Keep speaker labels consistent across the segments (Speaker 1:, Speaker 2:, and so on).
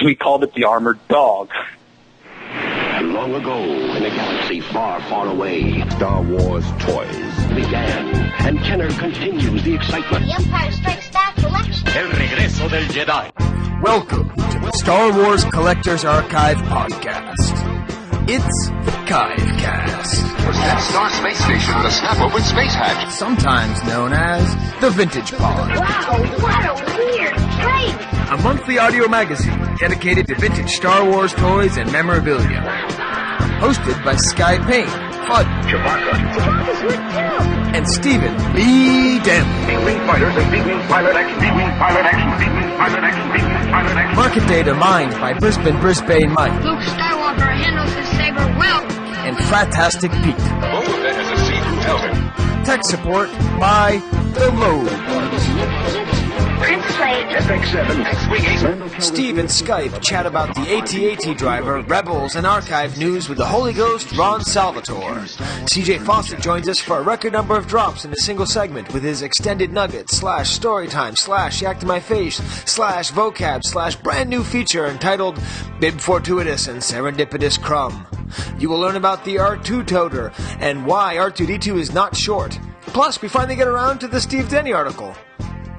Speaker 1: We called it the Armored Dog.
Speaker 2: And long ago, in a galaxy far, far away, Star Wars toys began. And Kenner continues the excitement.
Speaker 3: The Empire Strikes Back collection.
Speaker 2: El regreso del Jedi.
Speaker 4: Welcome to the Star Wars Collector's Archive podcast. It's the Chive Cast.
Speaker 5: Was that Star Space Station with a snap-open space hatch?
Speaker 4: Sometimes known as the Vintage Pod.
Speaker 3: Wow, what a weird train!
Speaker 4: A monthly audio magazine dedicated to vintage Star Wars toys and memorabilia. Hosted by Sky Payne, Fudd,
Speaker 3: Chewbacca's good too!
Speaker 4: and Stephen B. Denny.
Speaker 5: B-Wing fighters and B-Wing pilot action, B-Wing pilot action, B-Wing pilot action, B-Wing pilot action.
Speaker 4: Market data mined by Brisbane Mike.
Speaker 6: Luke Skywalker handles his saber well.
Speaker 4: And Fratastic Pete.
Speaker 5: Boba Fett has a seat helmet.
Speaker 4: Tech support by The Load.
Speaker 3: Print slate.
Speaker 5: FX7, X-Wing Ace.
Speaker 4: Steve and Skype chat about the AT-AT driver, Rebels, and archive news with the Holy Ghost, Ron Salvatore. CJ Fawcett joins us for a record number of drops in a single segment with his extended nugget / storytime / yak to my face / vocab / brand new feature entitled Bib Fortuitous and Serendipitous Crumb. You will learn about the R2 Toter and why R2D2 is not short. Plus, we finally get around to the Steve Denny article.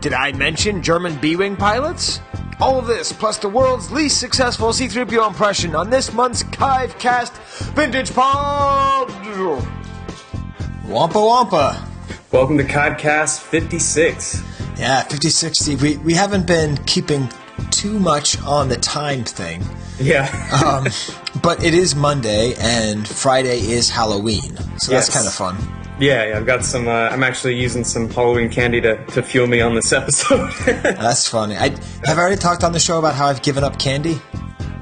Speaker 4: Did I mention German B-Wing pilots? All of this, plus the world's least successful C-3PO impression on this month's Chive Cast Vintage Pod! Wampa Wampa!
Speaker 7: Welcome to Chive Cast 56.
Speaker 4: Yeah, 56, Steve. We haven't been keeping too much on the time thing.
Speaker 7: Yeah.
Speaker 4: But it is Monday, and Friday is Halloween, so
Speaker 7: Yes.
Speaker 4: that's kind of fun.
Speaker 7: Yeah, I've got some, I'm actually using some Halloween candy to fuel me on this episode.
Speaker 4: That's funny. Have I already talked on the show about how I've given up candy?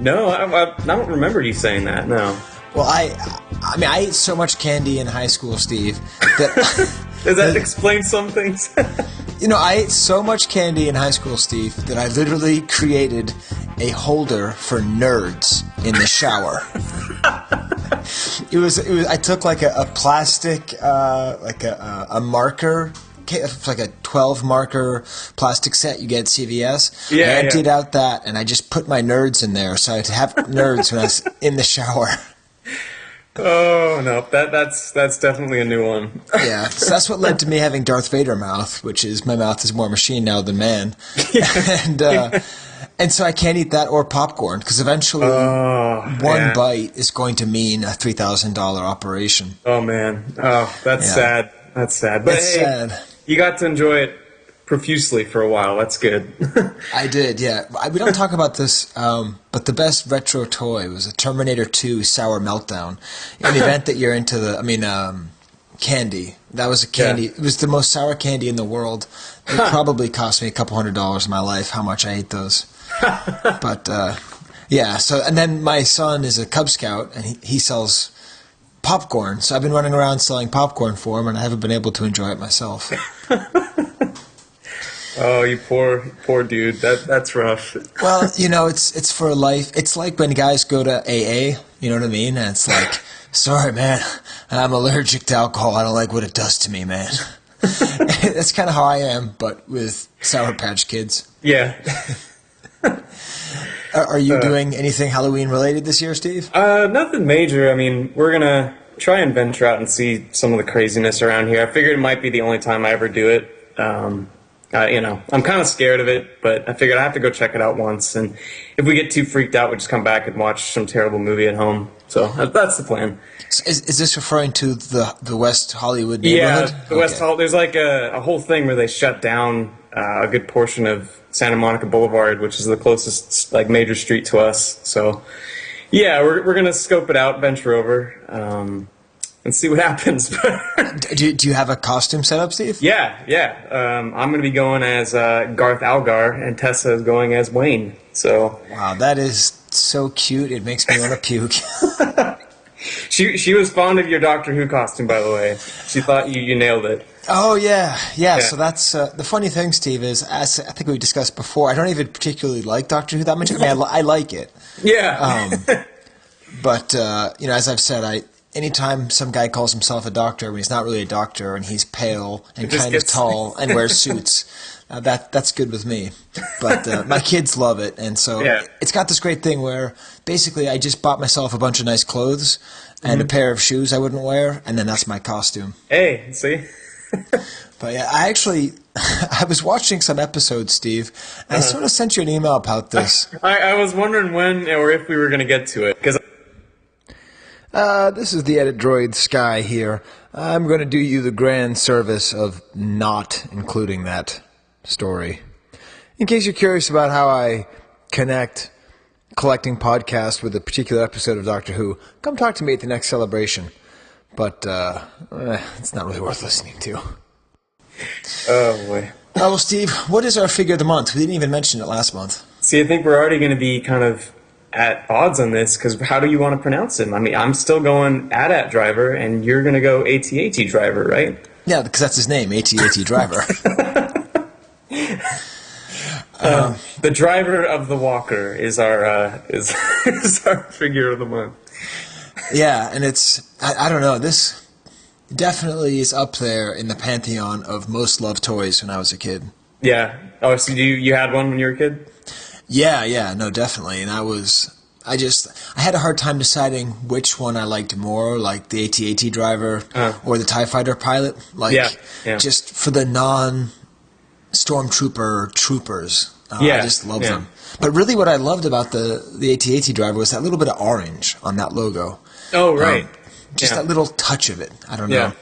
Speaker 7: No, I don't remember you saying that, no.
Speaker 4: Well, I mean, I ate so much candy in high school, Steve, that...
Speaker 7: Does that explain some things?
Speaker 4: You know, I ate so much candy in high school, Steve, that I literally created a holder for nerds in the shower. It was. I took like a plastic, like a marker, like a 12 marker plastic set you get at CVS.
Speaker 7: Yeah,
Speaker 4: I emptied out that, and I just put my nerds in there, so I'd have nerds when I was in the shower.
Speaker 7: Oh, no, that's definitely a new one.
Speaker 4: Yeah, so that's what led to me having Darth Vader mouth, which is my mouth is more machine now than man. And so I can't eat that or popcorn, because eventually one bite is going to mean a $3,000 operation.
Speaker 7: Oh, man. Oh, that's sad. That's sad. But
Speaker 4: it's sad.
Speaker 7: You got to enjoy it profusely for a while. That's good.
Speaker 4: I did, yeah. We don't talk about this, but the best retro toy was a Terminator 2 Sour Meltdown. In the event that you're into candy. That was a candy. Yeah. It was the most sour candy in the world. It probably cost me a couple $100 in my life how much I ate those. But, yeah, so, and then my son is a Cub Scout, and he sells popcorn. So I've been running around selling popcorn for him, and I haven't been able to enjoy it myself.
Speaker 7: Oh, you poor dude. That's rough.
Speaker 4: Well, you know, it's for life. It's like when guys go to AA, you know what I mean? And it's like, sorry, man, I'm allergic to alcohol. I don't like what it does to me, man. That's kind of how I am, but with Sour Patch Kids.
Speaker 7: Yeah.
Speaker 4: Are you doing anything Halloween related this year, Steve?
Speaker 7: Nothing major. I mean, we're gonna try and venture out and see some of the craziness around here. I figured it might be the only time I ever do it. You know, I'm kind of scared of it, but I figured I have to go check it out once. And if we get too freaked out, we just come back and watch some terrible movie at home. So that's the plan.
Speaker 4: Is this referring to the West Hollywood neighborhood?
Speaker 7: Yeah, the West Hollywood. There's like a whole thing where they shut down a good portion of Santa Monica Boulevard, which is the closest like major street to us. So yeah, we're gonna scope it out, venture over, and see what happens.
Speaker 4: Do you have a costume set up, Steve?
Speaker 7: Yeah. I'm gonna be going as Garth Algar, and Tessa is going as Wayne. So
Speaker 4: wow, that is so cute. It makes me want to puke.
Speaker 7: She was fond of your Doctor Who costume, by the way. She thought you nailed it.
Speaker 4: Oh, yeah. So that's the funny thing, Steve, is, as I think we discussed before, I don't even particularly like Doctor Who that much. I mean, I like it.
Speaker 7: Yeah.
Speaker 4: But, you know, as I've said, anytime some guy calls himself a doctor when he's not really a doctor and he's pale and kind of tall and wears suits, That's good with me. But my kids love it, and so it's got this great thing where basically I just bought myself a bunch of nice clothes and a pair of shoes I wouldn't wear, and then that's my costume.
Speaker 7: Hey, see?
Speaker 4: But yeah, I was watching some episodes, Steve, and I sort of sent you an email about this.
Speaker 7: I was wondering when or if we were going to get to it, because...
Speaker 4: this is the Edit Droid Sky here. I'm going to do you the grand service of not including that story. In case you're curious about how I connect collecting podcasts with a particular episode of Doctor Who, come talk to me at the next celebration. But it's not really worth listening to.
Speaker 7: Oh, boy.
Speaker 4: Oh, well, Steve, what is our figure of the month? We didn't even mention it last month.
Speaker 7: See, I think we're already going to be kind of at odds on this, because how do you want to pronounce him? I mean, I'm still going AT-AT driver, and you're going to go AT-AT driver, right?
Speaker 4: Yeah, because that's his name, AT-AT driver.
Speaker 7: The driver of the walker is our is our figure of the month.
Speaker 4: Yeah, and it's, I don't know, this definitely is up there in the pantheon of most loved toys when I was a kid.
Speaker 7: Yeah. Oh, so you had one when you were a kid?
Speaker 4: Yeah, no, definitely. And I had a hard time deciding which one I liked more, like the AT-AT driver or the TIE Fighter pilot. Like, just for the non-Stormtrooper troopers. I just love them. But really what I loved about the AT-AT driver was that little bit of orange on that logo.
Speaker 7: Oh, right.
Speaker 4: Just that little touch of it. I don't know.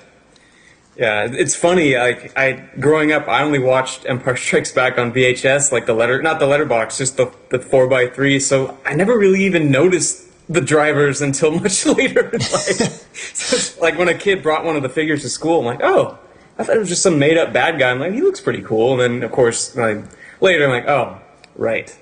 Speaker 7: Yeah, it's funny. Like growing up, I only watched Empire Strikes Back on VHS, like not the letterbox, just the 4x3. So I never really even noticed the drivers until much later in life. So it's like when a kid brought one of the figures to school, I'm like, oh, I thought it was just some made up bad guy. I'm like, he looks pretty cool. And then of course, later I'm like, oh, right.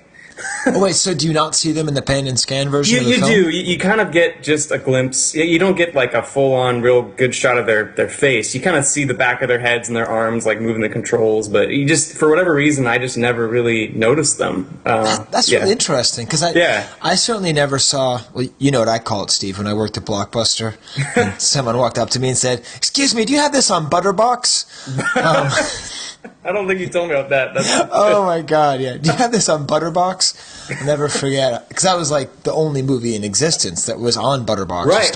Speaker 4: Oh, wait, so do you not see them in the pan and scan version of the film?
Speaker 7: You do. You kind of get just a glimpse. You don't get like a full-on, real good shot of their face. You kind of see the back of their heads and their arms, like moving the controls. But you just, for whatever reason, I just never really noticed them.
Speaker 4: That's really interesting, because I certainly never saw, well, you know what I call it, Steve, when I worked at Blockbuster. And someone walked up to me and said, "Excuse me, do you have this on Butterbox?"
Speaker 7: I don't think you told me about that.
Speaker 4: Oh my God, yeah. Do you have this on Butterbox? I'll never forget. Because that was like the only movie in existence that was on Butterbox.
Speaker 7: Right.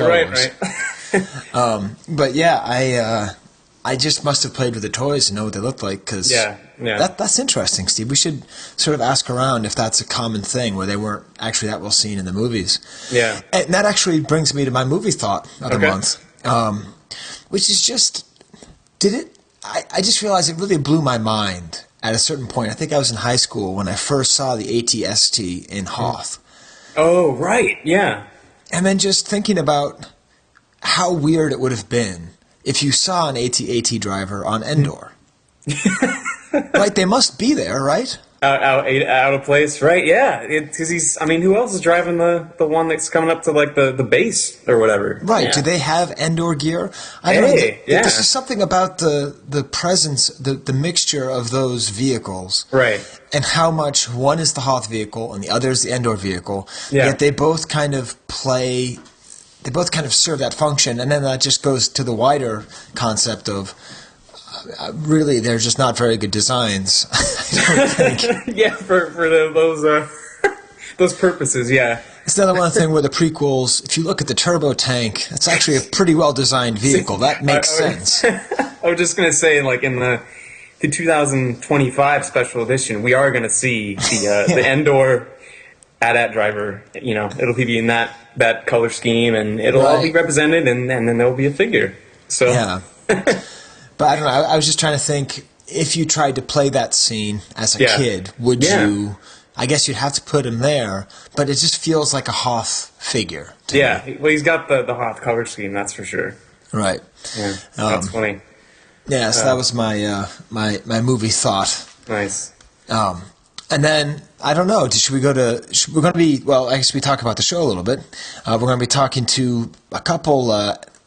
Speaker 4: But yeah, I just must have played with the toys and know what they looked like. Cause that's interesting, Steve. We should sort of ask around if that's a common thing where they weren't actually that well seen in the movies.
Speaker 7: Yeah.
Speaker 4: And that actually brings me to my movie thought of the month, which is just, I just realized it really blew my mind at a certain point. I think I was in high school when I first saw the AT-ST in Hoth.
Speaker 7: Oh, right, yeah.
Speaker 4: And then just thinking about how weird it would have been if you saw an AT-AT driver on Endor. Like, they must be there, right?
Speaker 7: Out of place, right? Yeah, because who else is driving the one that's coming up to like the base or whatever?
Speaker 4: Right.
Speaker 7: Yeah.
Speaker 4: Do they have Endor gear? I don't know. There's just something about the presence, the mixture of those vehicles,
Speaker 7: right?
Speaker 4: And how much one is the Hoth vehicle and the other is the Endor vehicle.
Speaker 7: Yeah.
Speaker 4: Yet they both kind of play. They both kind of serve that function, and then that just goes to the wider concept of. Really, they're just not very good designs. I don't think.
Speaker 7: Yeah, for those purposes, yeah.
Speaker 4: It's another one thing where the prequels, if you look at the turbo tank, it's actually a pretty well-designed vehicle. That makes sense.
Speaker 7: I was just going to say, like, in the 2025 special edition, we are going to see the Endor AT-AT driver. You know, it'll be in that color scheme, and it'll all be represented, and then there'll be a figure. So.
Speaker 4: Yeah. But I don't know, I was just trying to think, if you tried to play that scene as a kid, would you... I guess you'd have to put him there, but it just feels like a Hoth figure to me.
Speaker 7: Well, he's got the Hoth color scheme, that's for sure.
Speaker 4: Right.
Speaker 7: Yeah, that's funny.
Speaker 4: Yeah, so that was my my movie thought.
Speaker 7: Nice.
Speaker 4: And then, I don't know, we're going to be, well, I guess we talk about the show a little bit. We're going to be talking to a couple...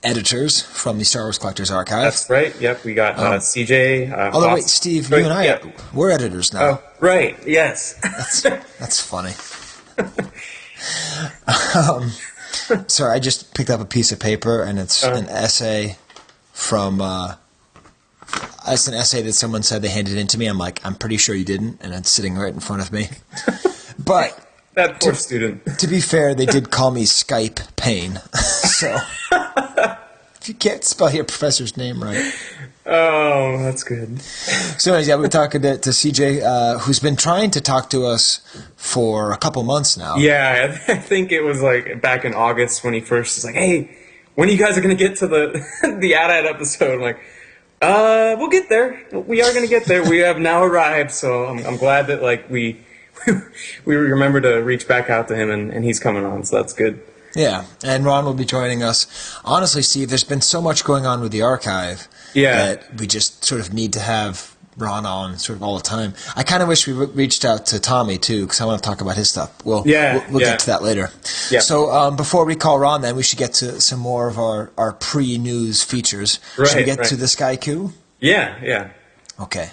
Speaker 4: editors from the Star Wars Collectors Archive.
Speaker 7: That's right. Yep, we got CJ.
Speaker 4: Although, wait, Steve, you and I, we're editors now.
Speaker 7: Oh, right. Yes.
Speaker 4: That's funny. Sorry, I just picked up a piece of paper, and it's an essay from, I it's an essay that someone said they handed in to me. I'm like, I'm pretty sure you didn't, and it's sitting right in front of me. But
Speaker 7: that poor student.
Speaker 4: To be fair, they did call me Skype Pain. So if you can't spell your professor's name right.
Speaker 7: Oh, that's good.
Speaker 4: So anyways, yeah, we're talking to CJ, who's been trying to talk to us for a couple months now.
Speaker 7: Yeah, I think it was like back in August when he first was like, hey, when are you guys going to get to the AT-AT episode? I'm like, we'll get there. We are going to get there. We have now arrived. So I'm glad that like we remember to reach back out to him and he's coming on. So that's good.
Speaker 4: Yeah, and Ron will be joining us. Honestly, Steve, there's been so much going on with the archive that we just sort of need to have Ron on sort of all the time. I kind of wish we reached out to Tommy, too, because I want to talk about his stuff. We'll get to that later. Yeah. So before we call Ron, then, we should get to some more of our pre-news features. Should we get to the Sky Coup?
Speaker 7: Yeah.
Speaker 4: Okay.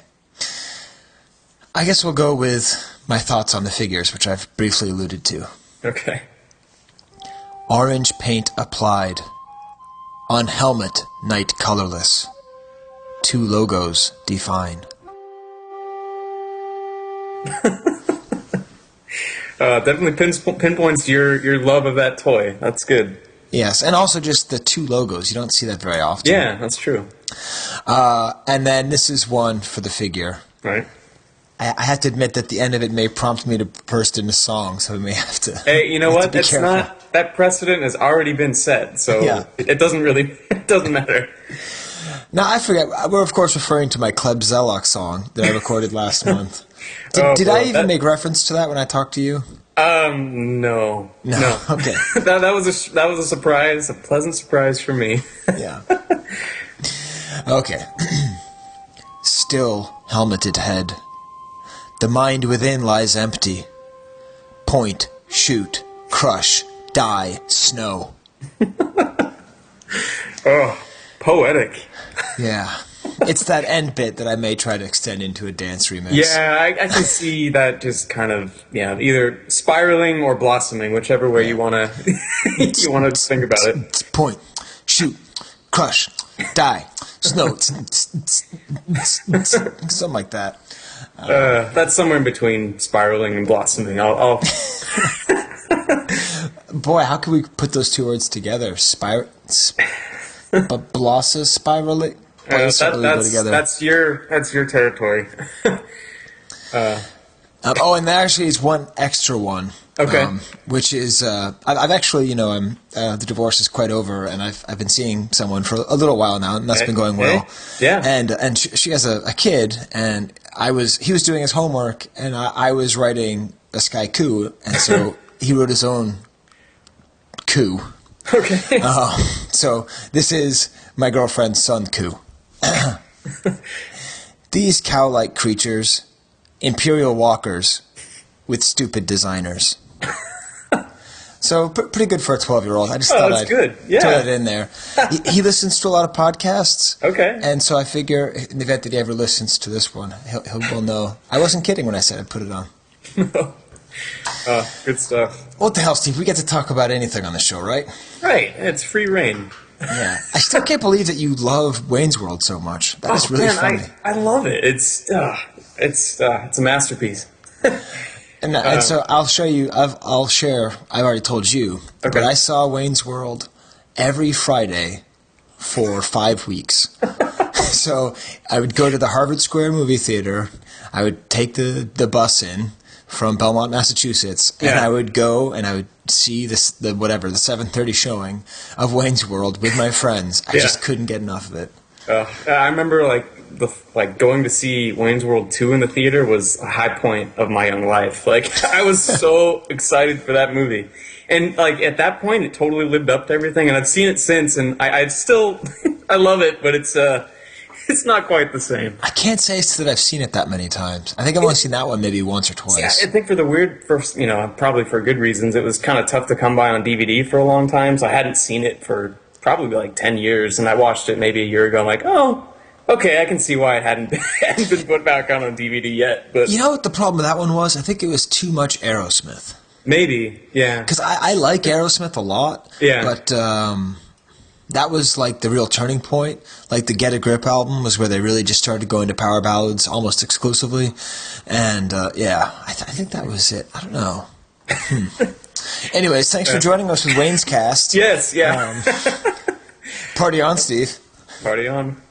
Speaker 4: I guess we'll go with my thoughts on the figures, which I've briefly alluded to.
Speaker 7: Okay.
Speaker 4: Orange paint applied. On helmet, night colorless. 2 logos define.
Speaker 7: Definitely pinpoints your love of that toy. That's good.
Speaker 4: Yes, and also just the 2 logos. You don't see that very often.
Speaker 7: Yeah, that's true.
Speaker 4: And then this is one for the figure.
Speaker 7: Right.
Speaker 4: I have to admit that the end of it may prompt me to burst into song, so we may have to.
Speaker 7: Hey, you know what? It's not that precedent has already been set, so it doesn't matter.
Speaker 4: Now I forget. We're of course referring to my Kleb Zelok song that I recorded last month. Did I even make reference to that when I talked to you?
Speaker 7: No.
Speaker 4: Okay.
Speaker 7: that was a surprise, a pleasant surprise for me.
Speaker 4: Yeah. Okay. Still helmeted head. The mind within lies empty. Point, shoot, crush, die, snow.
Speaker 7: Oh, poetic.
Speaker 4: Yeah. It's that end bit that I may try to extend into a dance remix.
Speaker 7: Yeah, I can see that just kind of, either spiraling or blossoming, whichever way you want to think about it.
Speaker 4: Point, shoot, crush, die, snow, something like that.
Speaker 7: That's somewhere in between spiraling and blossoming. I'll
Speaker 4: Boy, how can we put those 2 words together? Blossom spiraling.
Speaker 7: That's your territory.
Speaker 4: And there actually is one extra one.
Speaker 7: Okay.
Speaker 4: Which is I've actually the divorce is quite over, and I've been seeing someone for a little while now, and that's been going well.
Speaker 7: Yeah.
Speaker 4: And she has a kid, and he was doing his homework, and I was writing a Sky Coup, and so he wrote his own coup.
Speaker 7: Okay.
Speaker 4: So this is my girlfriend's son coup. These cow-like creatures, imperial walkers with stupid designers. So pretty good for a 12-year-old. I just thought I'd throw it in there. He listens to a lot of podcasts.
Speaker 7: Okay.
Speaker 4: And so I figure in the event that he ever listens to this one, he'll know. I wasn't kidding when I said I'd put it on.
Speaker 7: Good stuff.
Speaker 4: What the hell, Steve? We get to talk about anything on the show, right?
Speaker 7: Right. It's free reign.
Speaker 4: Yeah. I still can't believe that you love Wayne's World so much. That is really funny.
Speaker 7: I love it. It's a masterpiece.
Speaker 4: And so I'll show you. I'll share. I've already told you, but I saw Wayne's World every Friday for 5 weeks. So I would go to the Harvard Square movie theater. I would take the bus in from Belmont, Massachusetts, and I would go and I would see the 7:30 showing of Wayne's World with my friends. I just couldn't get enough of it.
Speaker 7: I remember going to see Wayne's World 2 in the theater was a high point of my young life. I was so excited for that movie. And at that point it totally lived up to everything, and I've seen it since, and I still I love it, but it's not quite the same.
Speaker 4: I can't say that I've seen it that many times. I think I've only seen that one maybe once or twice.
Speaker 7: Yeah, I think probably for good reasons, it was kind of tough to come by on DVD for a long time, so I hadn't seen it for probably 10 years, and I watched it maybe a year ago. I'm like, oh, okay, I can see why it hadn't been put back on DVD yet. But
Speaker 4: you know what the problem with that one was? I think it was too much Aerosmith.
Speaker 7: Maybe, yeah.
Speaker 4: Because I like Aerosmith a lot.
Speaker 7: Yeah.
Speaker 4: But that was like the real turning point. Like the Get a Grip album was where they really just started going to power ballads almost exclusively. And I think that was it. I don't know. Anyways, thanks for joining us with Wayne's Cast.
Speaker 7: Yes, yeah.
Speaker 4: Party on, Steve.
Speaker 7: Party on.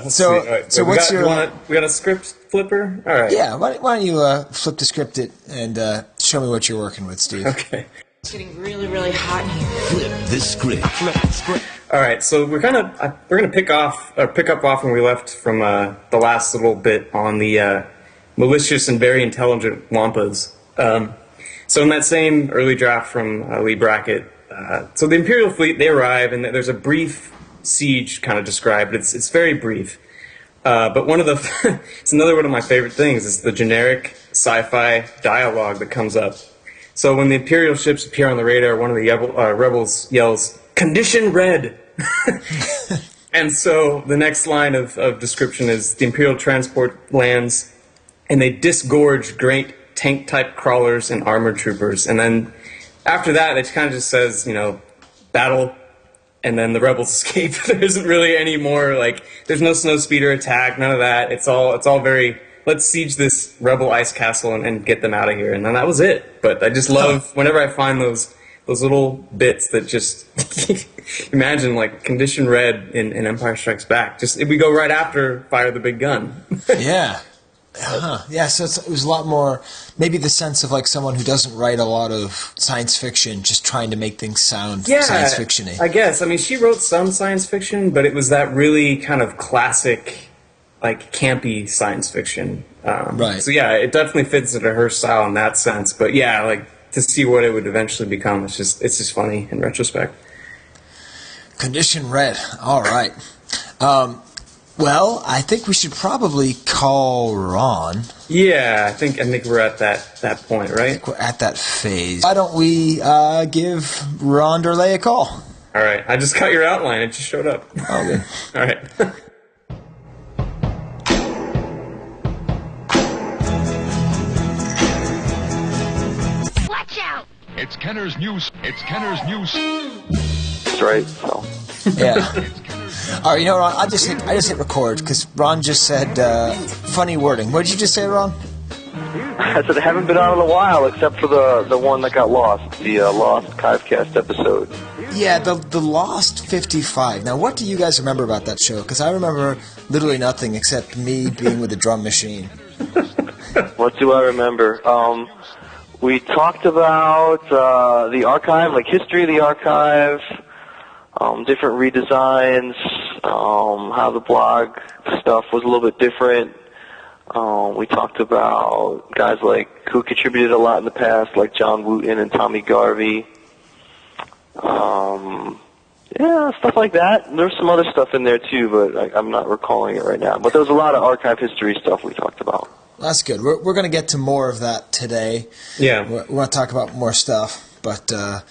Speaker 4: So what's
Speaker 7: we got a script flipper? All right.
Speaker 4: Yeah, why don't you flip the script and show me what you're working with, Steve.
Speaker 7: Okay.
Speaker 8: It's getting really, really hot in here.
Speaker 2: Flip the script.
Speaker 7: All right, so we're gonna pick up off when we left from the last little bit on the malicious and very intelligent Wampas. So in that same early draft from Lee Brackett, so the Imperial fleet, they arrive and there's a brief siege kind of described. It's very brief, but one of the it's another one of my favorite things is the generic sci-fi dialogue that comes up. So when the Imperial ships appear on the radar, one of the rebels yells, "Condition red!" And so the next line of description is the Imperial transport lands, and they disgorge great tank-type crawlers and armored troopers. And then after that, it kind of just says, battle, and then the rebels escape. There isn't really any more, there's no snow speeder attack, none of that. It's all very... let's siege this rebel ice castle and get them out of here. And then that was it. But I just love, whenever I find those little bits that just, imagine Condition Red in Empire Strikes Back. Just, if we go right after Fire the Big Gun.
Speaker 4: Yeah. Yeah, so it was a lot more, maybe the sense of someone who doesn't write a lot of science fiction, just trying to make things sound science fiction-y.
Speaker 7: I guess. I mean, she wrote some science fiction, but it was that really kind of classic... campy science fiction.
Speaker 4: Right.
Speaker 7: So yeah, it definitely fits into her style in that sense. But yeah, to see what it would eventually become, it's just funny in retrospect.
Speaker 4: Condition Red. All right. Well, I think we should probably call Ron.
Speaker 7: Yeah, I think we're at that point, right?
Speaker 4: We're at that phase. Why don't we give Ron Derlay a call?
Speaker 7: All right. I just got your outline. It just showed up.
Speaker 4: Oh, good.
Speaker 7: All right.
Speaker 5: It's Kenner's News.
Speaker 1: That's right. So.
Speaker 4: Yeah. All right, Ron, I just hit record because Ron just said funny wording. What did you just say, Ron?
Speaker 1: I said I haven't been on in a while, except for the one that got lost, the lost Chive Cast episode.
Speaker 4: Yeah, the Lost 55. Now, what do you guys remember about that show? Because I remember literally nothing except me being with a drum machine.
Speaker 1: What do I remember? We talked about the archive, history of the archive, different redesigns, how the blog stuff was a little bit different. We talked about guys who contributed a lot in the past, like John Wooten and Tommy Garvey. Yeah, stuff like that. There's some other stuff in there too, but I'm not recalling it right now. But there was a lot of archive history stuff we talked about.
Speaker 4: That's good. We're going to get to more of that today.
Speaker 7: Yeah.
Speaker 4: We're going to talk about more stuff. But, I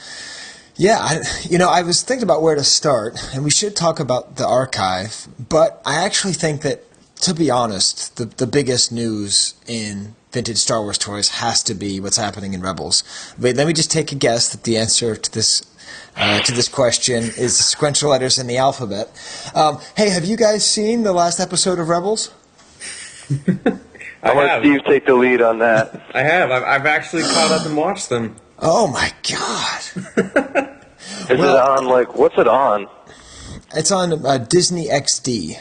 Speaker 4: was thinking about where to start, and we should talk about the archive. But I actually think that, to be honest, the biggest news in vintage Star Wars toys has to be what's happening in Rebels. But let me just take a guess that the answer to this question is the sequential letters in the alphabet. Hey, have you guys seen the last episode of Rebels?
Speaker 1: I'll let Steve take the lead on that.
Speaker 7: I have. I've actually caught up and watched them.
Speaker 4: Oh, my God.
Speaker 1: Is it on, what's it on?
Speaker 4: It's on Disney XD.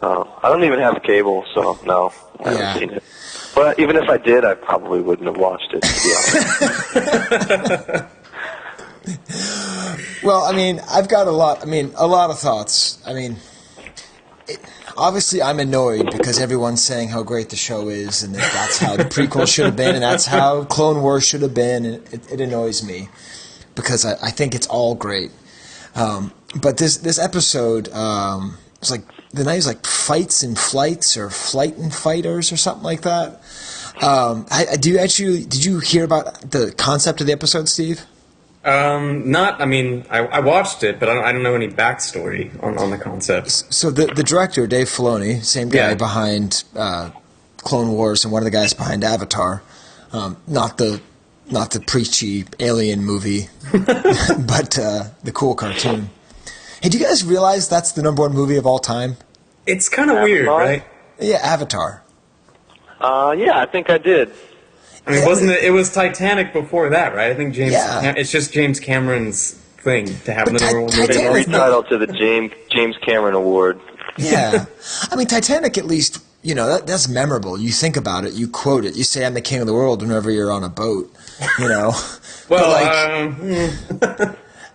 Speaker 1: Oh, I don't even have cable, so no, I haven't seen it. But even if I did, I probably wouldn't have watched it, to be honest.
Speaker 4: Well, I've got a lot of thoughts. Obviously, I'm annoyed because everyone's saying how great the show is, and that's how the prequel should have been, and that's how Clone Wars should have been, and it annoys me because I think it's all great. But this episode, it's the name is Fights and Flights or Flight and Fighters or something like that. Did you hear about the concept of the episode, Steve?
Speaker 7: I watched it, but I don't know any backstory on the concept.
Speaker 4: So the director, Dave Filoni, same guy behind Clone Wars and one of the guys behind Avatar, not the not the preachy alien movie, but the cool cartoon. Hey, do you guys realize that's the #1 movie of all time?
Speaker 7: It's kind of weird, right?
Speaker 4: Yeah, Avatar.
Speaker 1: Yeah, I think I did.
Speaker 7: I mean, wasn't it? It was Titanic before that, right? I think it's just James Cameron's thing to have the #1 movie.
Speaker 1: They retitled to the James Cameron Award.
Speaker 4: Yeah. I mean, Titanic, at least, you know, that's memorable. You think about it, you quote it, you say, "I'm the king of the world" whenever you're on a boat, you know.
Speaker 7: Well,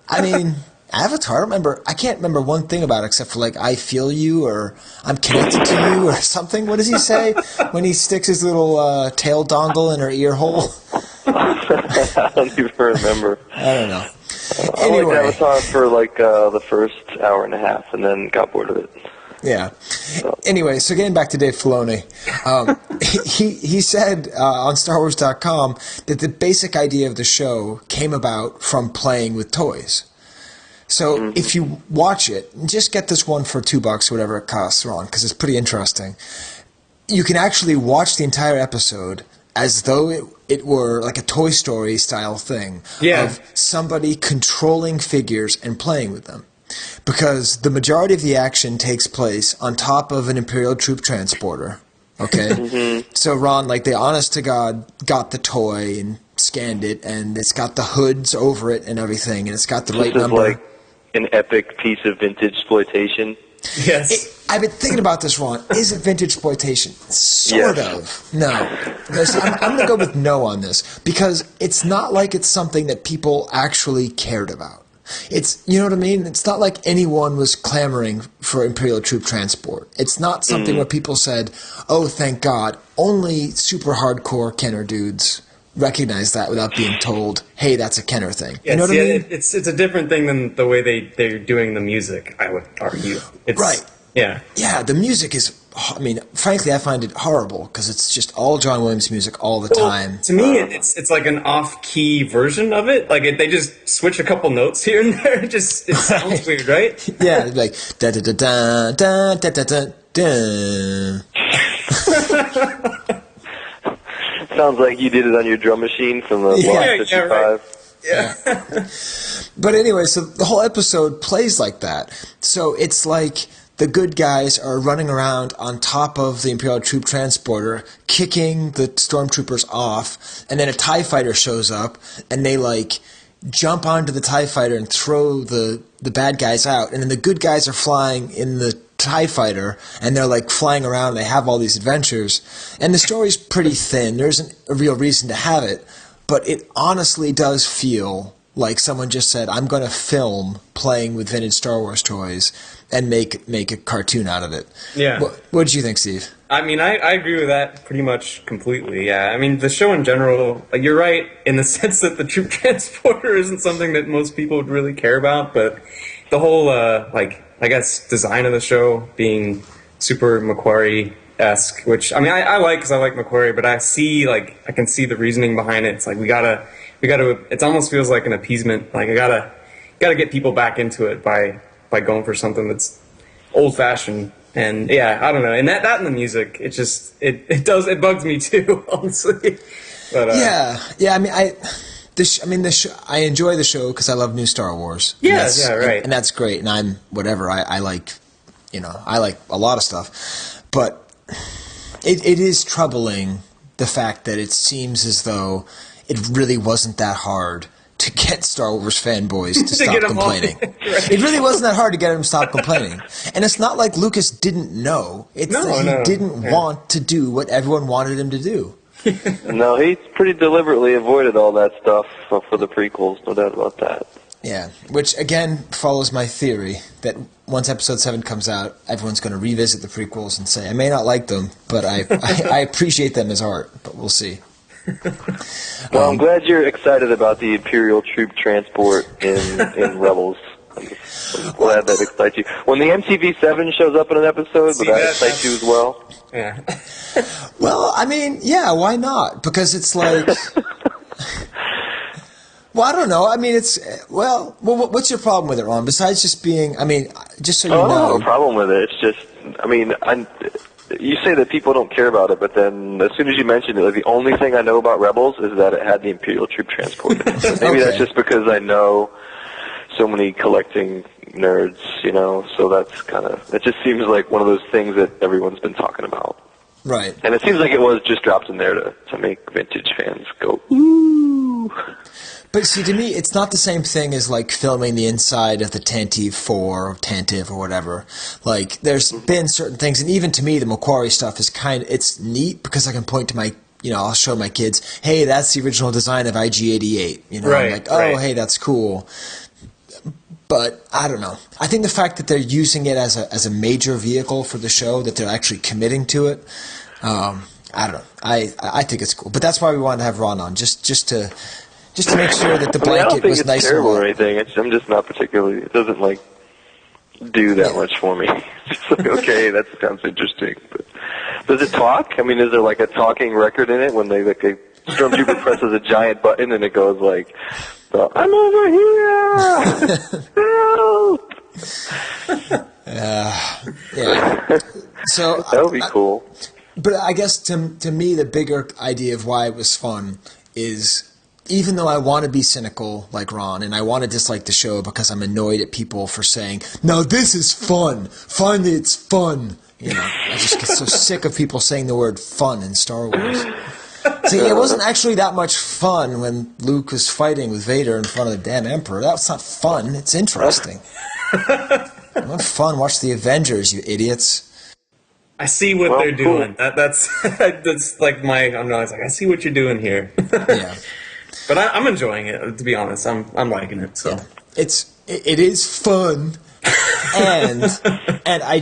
Speaker 4: I mean, Avatar, I can't remember one thing about it except for, like, "I feel you," or "I'm connected to you," or something. What does he say when he sticks his little tail dongle in her ear hole?
Speaker 1: I don't even remember.
Speaker 4: I don't know.
Speaker 1: Anyway. I liked Avatar for, like, the first hour and a half, and then got bored of it.
Speaker 4: Yeah. Anyway, so getting back to Dave Filoni, he said on StarWars.com that the basic idea of the show came about from playing with toys. So if you watch it, just get this one for $2, whatever it costs, Ron, because it's pretty interesting. You can actually watch the entire episode as though it were like a Toy Story style thing of somebody controlling figures and playing with them. Because the majority of the action takes place on top of an Imperial troop transporter. Okay? So, Ron, like, they honest to God got the toy and scanned it, and it's got the hoods over it and everything, and it's got the right number.
Speaker 1: Like an epic piece of vintage exploitation.
Speaker 7: Yes.
Speaker 4: I've been thinking about this, Ron. Is it vintage exploitation? Sort of. No. Listen, I'm going to go with no on this, because it's not like it's something that people actually cared about. It's, you know what I mean? It's not like anyone was clamoring for Imperial troop transport. It's not something where people said, "Oh, thank God, only super hardcore Kenner dudes recognize that without being told, hey, that's a Kenner thing."
Speaker 7: Yeah,
Speaker 4: you know what I mean?
Speaker 7: It's a different thing than the way they're doing the music, I would argue.
Speaker 4: Right.
Speaker 7: Yeah.
Speaker 4: Yeah, the music is, I mean, frankly, I find it horrible because it's just all John Williams music all the time.
Speaker 7: To me, it's like an off-key version of it. Like, they just switch a couple notes here and there. It sounds weird, right?
Speaker 4: Yeah, like da-da-da-da, da-da-da-da, da.
Speaker 1: Sounds like you did it on your drum machine from the Block 55.
Speaker 7: Right. Yeah.
Speaker 4: But anyway, so the whole episode plays like that. So it's like the good guys are running around on top of the Imperial troop transporter, kicking the stormtroopers off, and then a TIE fighter shows up, and they, like, jump onto the TIE fighter and throw the bad guys out, and then the good guys are flying in the TIE fighter, and they're, like, flying around, and they have all these adventures, and the story's pretty thin. There isn't a real reason to have it, but it honestly does feel like someone just said, "I'm going to film playing with vintage Star Wars toys and make a cartoon out of it."
Speaker 7: Yeah.
Speaker 4: What did you think, Steve?
Speaker 7: I mean, I agree with that pretty much completely, yeah. I mean, the show in general, like, you're right in the sense that the troop transporter isn't something that most people would really care about, but the whole, like, I guess, design of the show being super McQuarrie-esque, which, I mean, I like because I like McQuarrie, but I can see the reasoning behind it. It's like, we gotta, it almost feels like an appeasement. Like, I gotta get people back into it by going for something that's old-fashioned. And yeah, I don't know. And that and the music, it just it bugs me too, honestly. But
Speaker 4: yeah. I mean, I enjoy the show because I love new Star Wars.
Speaker 7: Yeah, right.
Speaker 4: And that's great. And I'm whatever. I like, I like a lot of stuff, but it is troubling the fact that it seems as though it really wasn't that hard to get Star Wars fanboys to stop complaining. Right. It really wasn't that hard to get them to stop complaining. And it's not like Lucas didn't know. It's that he didn't want to do what everyone wanted him to do.
Speaker 1: No, he pretty deliberately avoided all that stuff for the prequels, no doubt about that.
Speaker 4: Yeah, which again follows my theory that once Episode 7 comes out, everyone's going to revisit the prequels and say, I may not like them, but I appreciate them as art, but we'll see.
Speaker 1: Well, I'm glad you're excited about the Imperial troop transport in Rebels. I'm glad that excites you. When the MTV7 shows up in an episode, would that excite you as well?
Speaker 7: Yeah.
Speaker 4: Well, I mean, yeah, why not? Because it's like... Well, I don't know. I mean, it's... Well, what's your problem with it, Ron? Besides just being... I mean, just so you know...
Speaker 1: I don't have a problem with it. It's just... I mean, you say that people don't care about it, but then as soon as you mentioned it, like, the only thing I know about Rebels is that it had the Imperial Troop Transport. Maybe that's just because I know so many collecting nerds, so that just seems like one of those things that everyone's been talking about.
Speaker 4: Right.
Speaker 1: And it seems like it was just dropped in there to make vintage fans go, ooh.
Speaker 4: But see, to me, it's not the same thing as, like, filming the inside of the Tantive 4 or Tantive or whatever. Like, there's been certain things, and even to me, the Macquarie stuff is it's neat because I can point to my, I'll show my kids, hey, that's the original design of IG-88.
Speaker 7: Right,
Speaker 4: I'm like, oh, hey, that's cool. But I don't know. I think the fact that they're using it as a major vehicle for the show, that they're actually committing to it, I don't know. I think it's cool. But that's why we wanted to have Ron on, just to make sure that the blanket was nice and warm.
Speaker 1: I don't think it's terrible or anything. I'm just not particularly. It doesn't do that much for me. It's just okay, that sounds interesting. But does it talk? I mean, is there a talking record in it when a stormtrooper presses a giant button and it goes like, "I'm over here! Help!"
Speaker 4: Yeah. So
Speaker 1: that would be cool.
Speaker 4: But I guess to me, the bigger idea of why it was fun is, even though I want to be cynical like Ron, and I want to dislike the show because I'm annoyed at people for saying, "No, this is fun. Finally, it's fun." I just get so sick of people saying the word "fun" in Star Wars. See, it wasn't actually that much fun when Luke was fighting with Vader in front of the damn Emperor. That's not fun. It's interesting. What fun? Watch the Avengers, you idiots.
Speaker 7: I see what they're doing. That's like I'm always like, I see what you're doing here.
Speaker 4: Yeah.
Speaker 7: But I'm enjoying it, to be honest. I'm liking it. So
Speaker 4: yeah. It is fun, and I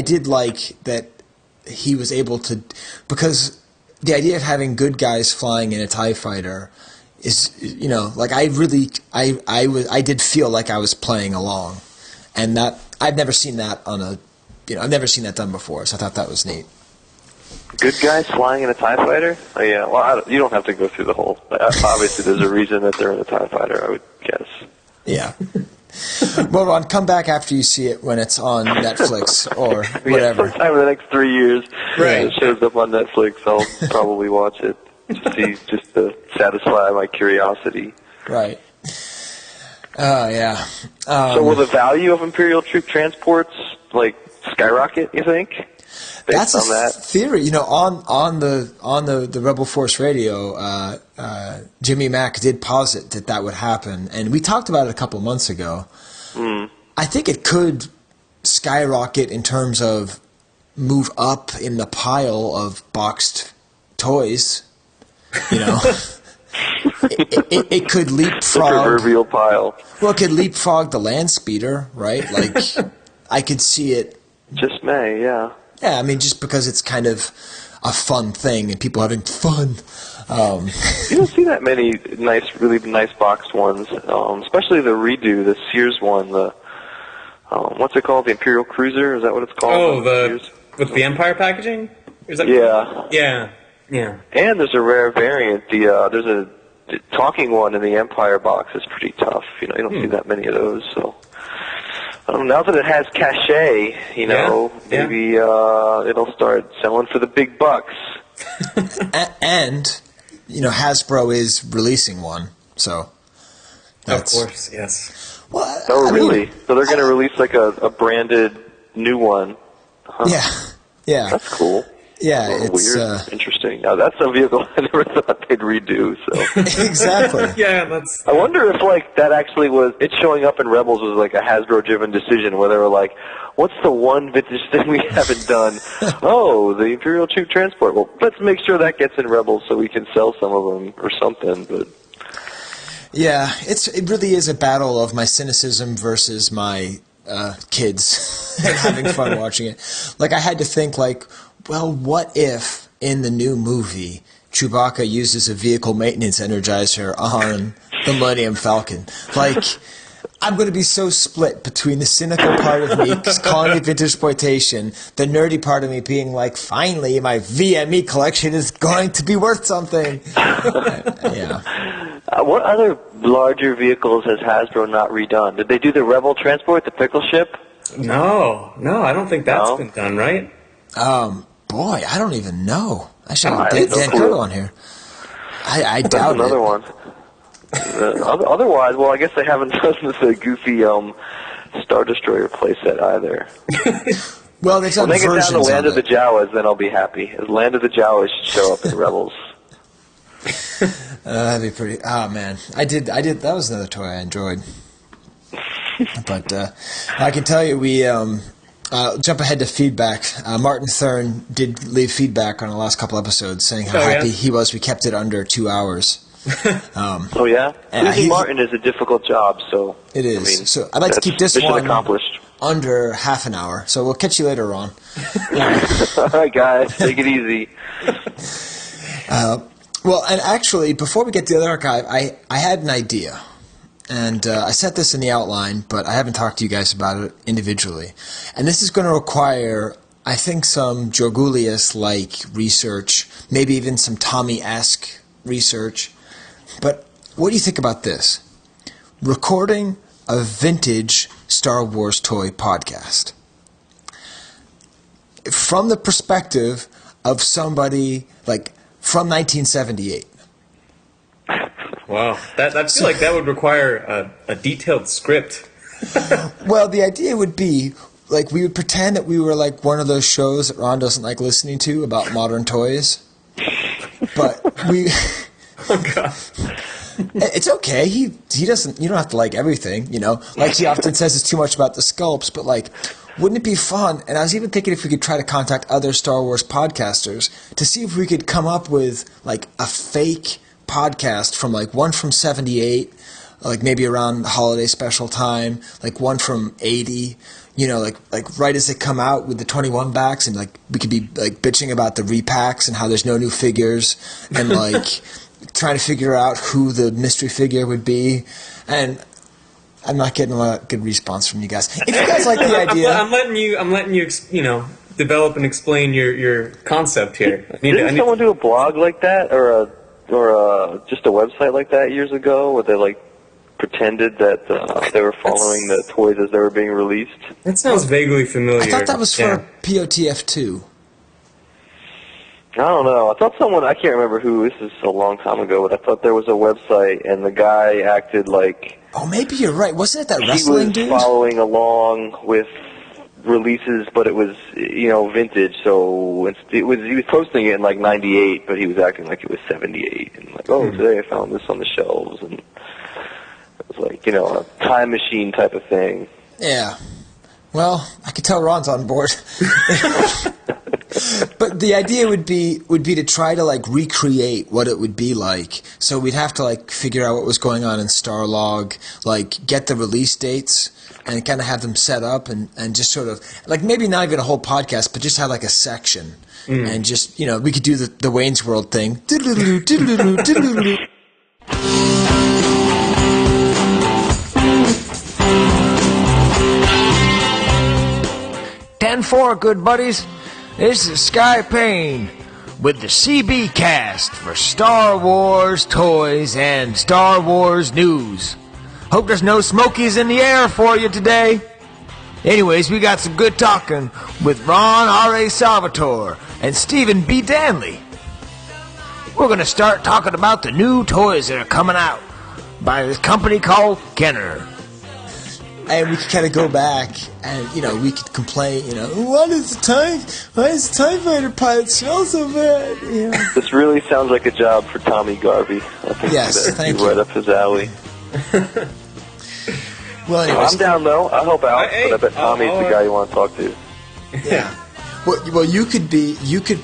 Speaker 4: did like that he was able to, because the idea of having good guys flying in a TIE fighter is, I did feel like I was playing along, and that I've never seen that I've never seen that done before, so I thought that was neat.
Speaker 1: Good guys flying in a TIE fighter? Oh, yeah. Well, you don't have to go through the whole... Obviously, there's a reason that they're in a TIE fighter, I would guess.
Speaker 4: Yeah. Well, Ron, come back after you see it when it's on Netflix or whatever.
Speaker 1: Yeah, sometime in the next 3 years.
Speaker 4: Right.
Speaker 1: It shows up on Netflix. I'll probably watch it just to satisfy my curiosity.
Speaker 4: Right. Yeah.
Speaker 1: So will the value of Imperial troop transports, skyrocket, you think?
Speaker 4: That's a theory. On the Rebel Force radio, Jimmy Mack did posit that would happen, and we talked about it a couple of months ago. I think it could skyrocket in terms of move up in the pile of boxed toys. It could leapfrog
Speaker 1: the proverbial pile.
Speaker 4: Well, it could leapfrog the land speeder, right? I could see it.
Speaker 1: Just may, yeah.
Speaker 4: Yeah, I mean, just because it's kind of a fun thing and people having fun.
Speaker 1: You don't see that many really nice boxed ones, especially the redo, the Sears one. The what's it called? The Imperial Cruiser? Is that what it's called?
Speaker 7: Oh, with the Empire packaging?
Speaker 1: Yeah.
Speaker 7: Yeah. And
Speaker 1: there's a rare variant. There's a talking one in the Empire box. Is pretty tough. You don't see that many of those. So now that it has cachet, maybe it'll start selling for the big bucks.
Speaker 4: And Hasbro is releasing one, so
Speaker 7: of course, yes.
Speaker 1: Well, really? So they're going to release a branded new one? Huh?
Speaker 4: Yeah.
Speaker 1: That's cool.
Speaker 4: Yeah, it's
Speaker 1: weird. Interesting. Now that's a vehicle I never thought they'd redo. So
Speaker 4: exactly.
Speaker 7: Yeah,
Speaker 1: I wonder if that actually was it showing up in Rebels was a Hasbro-driven decision where they were like, "What's the one vintage thing we haven't done? Oh, the Imperial Troop Transport. Well, let's make sure that gets in Rebels so we can sell some of them or something." But
Speaker 4: yeah, it really is a battle of my cynicism versus my kids having fun watching it. I had to think well, what if in the new movie Chewbacca uses a vehicle maintenance energizer on the Millennium Falcon? I'm going to be so split between the cynical part of me calling it vintage exploitation, the nerdy part of me being finally my VME collection is going to be worth something. Yeah.
Speaker 1: What other larger vehicles has Hasbro not redone? Did they do the Rebel Transport, the pickle ship?
Speaker 7: No, I don't think that's been done, right?
Speaker 4: Boy, I don't even know. I should have Dan Curto on here. I doubt
Speaker 1: another
Speaker 4: it.
Speaker 1: one. Otherwise, well, I guess they haven't done the goofy Star Destroyer playset either.
Speaker 4: Well, they've done
Speaker 1: when they get down
Speaker 4: versions
Speaker 1: to Land of the
Speaker 4: it.
Speaker 1: Jawas, then I'll be happy. Land of the Jawas should show up in Rebels.
Speaker 4: That'd be pretty. Oh man, I did. That was another toy I enjoyed. But I can tell you, we jump ahead to feedback. Martin Thurn did leave feedback on the last couple episodes, saying how happy he was we kept it under 2 hours.
Speaker 1: Oh yeah, Losing Martin is a difficult job, so
Speaker 4: it is.
Speaker 1: I mean,
Speaker 4: so I'd like to keep this
Speaker 1: mission
Speaker 4: one
Speaker 1: accomplished.
Speaker 4: Under half an hour. So we'll catch you later, Ron.
Speaker 1: All right, guys, take it easy.
Speaker 4: Well, and actually, before we get to the other archive, I had an idea. And I set this in the outline, but I haven't talked to you guys about it individually. And this is going to require, I think, some Jorgulius-like research, maybe even some Tommy-esque research. But what do you think about this? Recording a vintage Star Wars toy podcast. From the perspective of somebody, like, from 1978.
Speaker 7: Wow, I feel like that would require a detailed script.
Speaker 4: Well, the idea would be, like, we would pretend that we were, like, one of those shows that Ron doesn't like listening to about modern toys. But we...
Speaker 7: Oh, God.
Speaker 4: It's okay. He doesn't... You don't have to like everything, you know? Like, he often says it's too much about the sculpts, but, like, wouldn't it be fun? And I was even thinking if we could try to contact other Star Wars podcasters to see if we could come up with, like, a fake podcast from, like, one from 78, like maybe around the holiday special time, like one from 80, you know, like right as they come out with the 21 backs, and like we could be like bitching about the repacks and how there's no new figures, and like trying to figure out who the mystery figure would be. And I'm not getting a lot of good response from you guys. If you guys like the idea,
Speaker 7: I'm letting you, you know, develop and explain your concept here.
Speaker 1: Didn't someone do a blog like that, or just a website like that years ago, where they like pretended that they were following the toys as they were being released?
Speaker 7: That sounds vaguely familiar.
Speaker 4: I thought that was for POTF2.
Speaker 1: I don't know. I thought someone, I can't remember who, this is a long time ago, but I thought there was a website and the guy acted like...
Speaker 4: Oh, maybe you're right. Wasn't it that wrestling dude?
Speaker 1: He was following along with releases, but it was, you know, vintage, so he was posting it in like 98, but he was acting like it was 78, and like, oh, today I found this on the shelves, and it was like, you know, a time machine type of thing.
Speaker 4: Yeah. Well, I could tell Ron's on board. But the idea would be to try to like recreate what it would be like. So we'd have to like figure out what was going on in Starlog, like get the release dates and kind of have them set up and just sort of like maybe not even a whole podcast, but just have like a section and just, you know, we could do the Wayne's World thing. 10-4, good buddies. This is Sky Payne with the CB Cast for Star Wars toys and Star Wars news. Hope there's no smokies in the air for you today. Anyways, we got some good talking with Ron R. Salvatore and Stephen B. Danley. We're going to start talking about the new toys that are coming out by this company called Kenner. And we could kind of go back and, you know, we could complain, you know, why does the TIE Fighter pilot smell so bad? You know?
Speaker 1: This really sounds like a job for Tommy Garvey. I think
Speaker 4: thank you.
Speaker 1: Right up his alley.
Speaker 4: Well, anyways.
Speaker 1: I'm down, though. I'll help out, but I bet Tommy's the guy you want to talk to.
Speaker 4: Yeah. Well, you could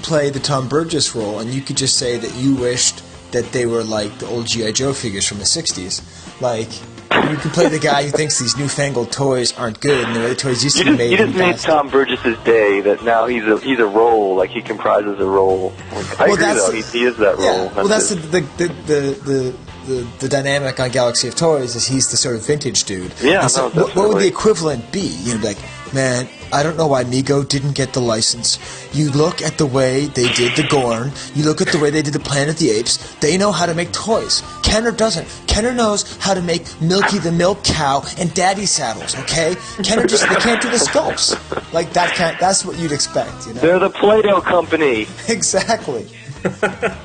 Speaker 4: play the Tom Burgess role, and you could just say that you wished that they were like the old G.I. Joe figures from the 60s. Like... You can play the guy who thinks these newfangled toys aren't good, and the way toys used to be made.
Speaker 1: You just made Tom Burgess's day. That now he's a role, like he comprises a role. Like, I agree, though. He is that role.
Speaker 4: Well, that's the dynamic on Galaxy of Toys is he's the sort of vintage dude.
Speaker 1: Yeah.
Speaker 4: So what would the equivalent be? You know, like Man, I don't know why Mego didn't get the license. You look at the way they did the Gorn, you look at the way they did the Planet of the Apes, they know how to make toys. Kenner doesn't. Kenner knows how to make Milky the Milk Cow and Daddy Saddles, okay? Kenner just, they can't do the sculpts. Like, that's what you'd expect, you know?
Speaker 1: They're the Play-Doh company.
Speaker 4: Exactly.
Speaker 1: I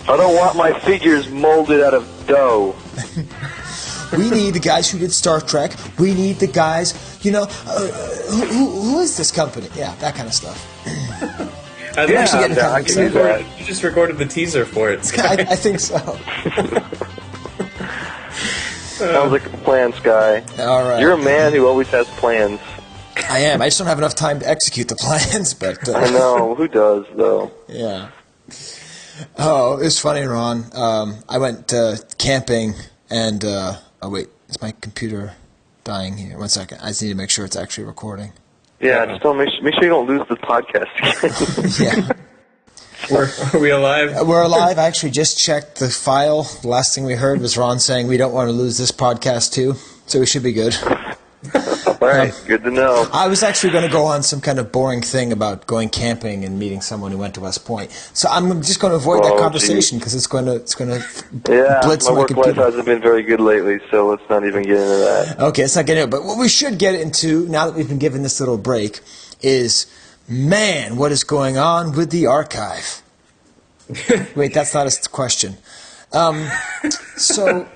Speaker 1: don't want my figures molded out of dough.
Speaker 4: We need the guys who did Star Trek. We need the guys, you know, who is this company? Yeah, that kind of stuff.
Speaker 7: I can do that. You just recorded the teaser for it, Sky.
Speaker 4: I think so.
Speaker 1: Sounds like a plans guy.
Speaker 4: All right.
Speaker 1: You're a man who always has plans.
Speaker 4: I am. I just don't have enough time to execute the plans, but...
Speaker 1: I know. Who does, though?
Speaker 4: Yeah. Oh, it was funny, Ron. I went camping and... oh, wait. Is my computer dying here? 1 second. I just need to make sure it's actually recording.
Speaker 1: Yeah, just don't make sure you don't lose the podcast again.
Speaker 4: Yeah.
Speaker 7: Are we alive?
Speaker 4: We're alive. I actually just checked the file. The last thing we heard was Ron saying we don't want to lose this podcast too, so we should be good.
Speaker 1: All right, good to know.
Speaker 4: I was actually going to go on some kind of boring thing about going camping and meeting someone who went to West Point. So I'm just going to avoid that conversation because it's going to blitz
Speaker 1: my
Speaker 4: my
Speaker 1: work
Speaker 4: computer.
Speaker 1: life hasn't been very good lately, so let's not even get into that.
Speaker 4: Okay, let's not get into it. But what we should get into, now that we've been given this little break, is, man, what is going on with the archive? Wait, that's not a question. So,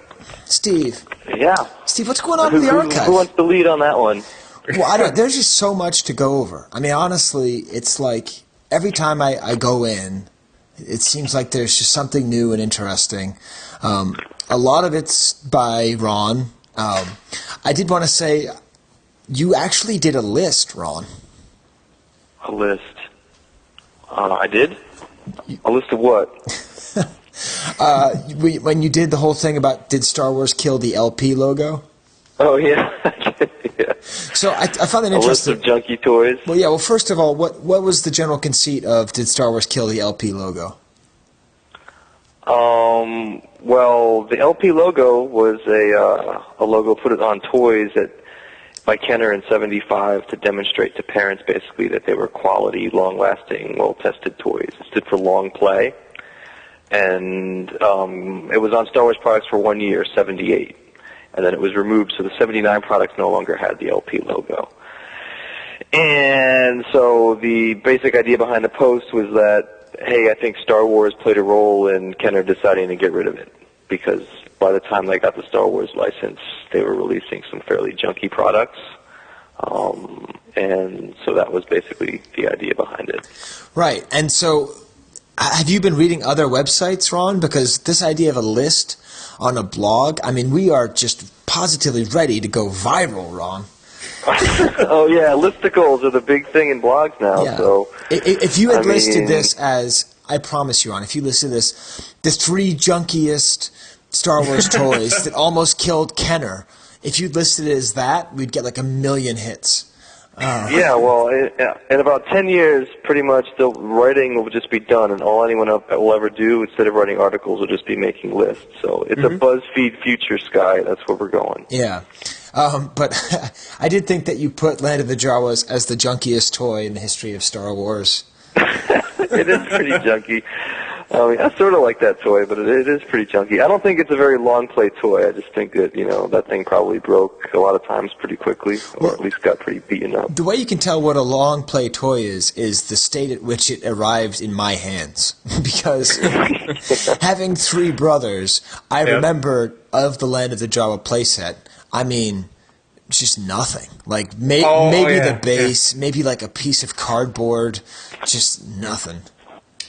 Speaker 4: Steve.
Speaker 1: Yeah.
Speaker 4: Steve, what's going on with the archive?
Speaker 1: Who wants to lead on that one?
Speaker 4: Well, there's just so much to go over. I mean, honestly, it's like every time I go in, it seems like there's just something new and interesting. A lot of it's by Ron. I did want to say, you actually did a list, Ron.
Speaker 1: A list? I did? A list of what?
Speaker 4: When you did the whole thing about did Star Wars kill the LP logo?
Speaker 1: Oh, yeah. Yeah.
Speaker 4: So I found that interesting.
Speaker 1: A list of junky toys?
Speaker 4: Well, yeah. Well, first of all, what was the general conceit of did Star Wars kill the LP logo?
Speaker 1: Well, the LP logo was a logo put on toys by Kenner in '75 to demonstrate to parents basically that they were quality, long-lasting, well-tested toys. It stood for long play. And it was on Star Wars products for 1 year, '78. And then it was removed, so the '79 products no longer had the LP logo. And so the basic idea behind the post was that, hey, I think Star Wars played a role in Kenner deciding to get rid of it. Because by the time they got the Star Wars license, they were releasing some fairly junky products. And so that was basically the idea behind it.
Speaker 4: Right. And so have you been reading other websites, Ron? Because this idea of a list on a blog, I mean, we are just positively ready to go viral, Ron.
Speaker 1: Oh, yeah, listicles are the big thing in blogs now.
Speaker 4: Yeah.
Speaker 1: So
Speaker 4: if you had listed this as, I promise you, Ron, if you listed this, the 3 junkiest Star Wars toys that almost killed Kenner, if you listed it as that, we'd get like 1 million hits.
Speaker 1: Yeah, well, in about 10 years, pretty much the writing will just be done, and all anyone will ever do, instead of writing articles, will just be making lists. So it's a BuzzFeed future, Sky. That's where we're going.
Speaker 4: Yeah. But I did think that you put Land of the Jawas as the junkiest toy in the history of Star Wars.
Speaker 1: It is pretty junky. I mean, I sort of like that toy, but it is pretty junky. I don't think it's a very long play toy. I just think that, that thing probably broke a lot of times pretty quickly, or at least got pretty beaten up.
Speaker 4: The way you can tell what a long play toy is the state at which it arrived in my hands. Because having 3 brothers, I remember of the Land of the Jawa playset, I mean, just nothing. Like, maybe the base, maybe like a piece of cardboard, just nothing.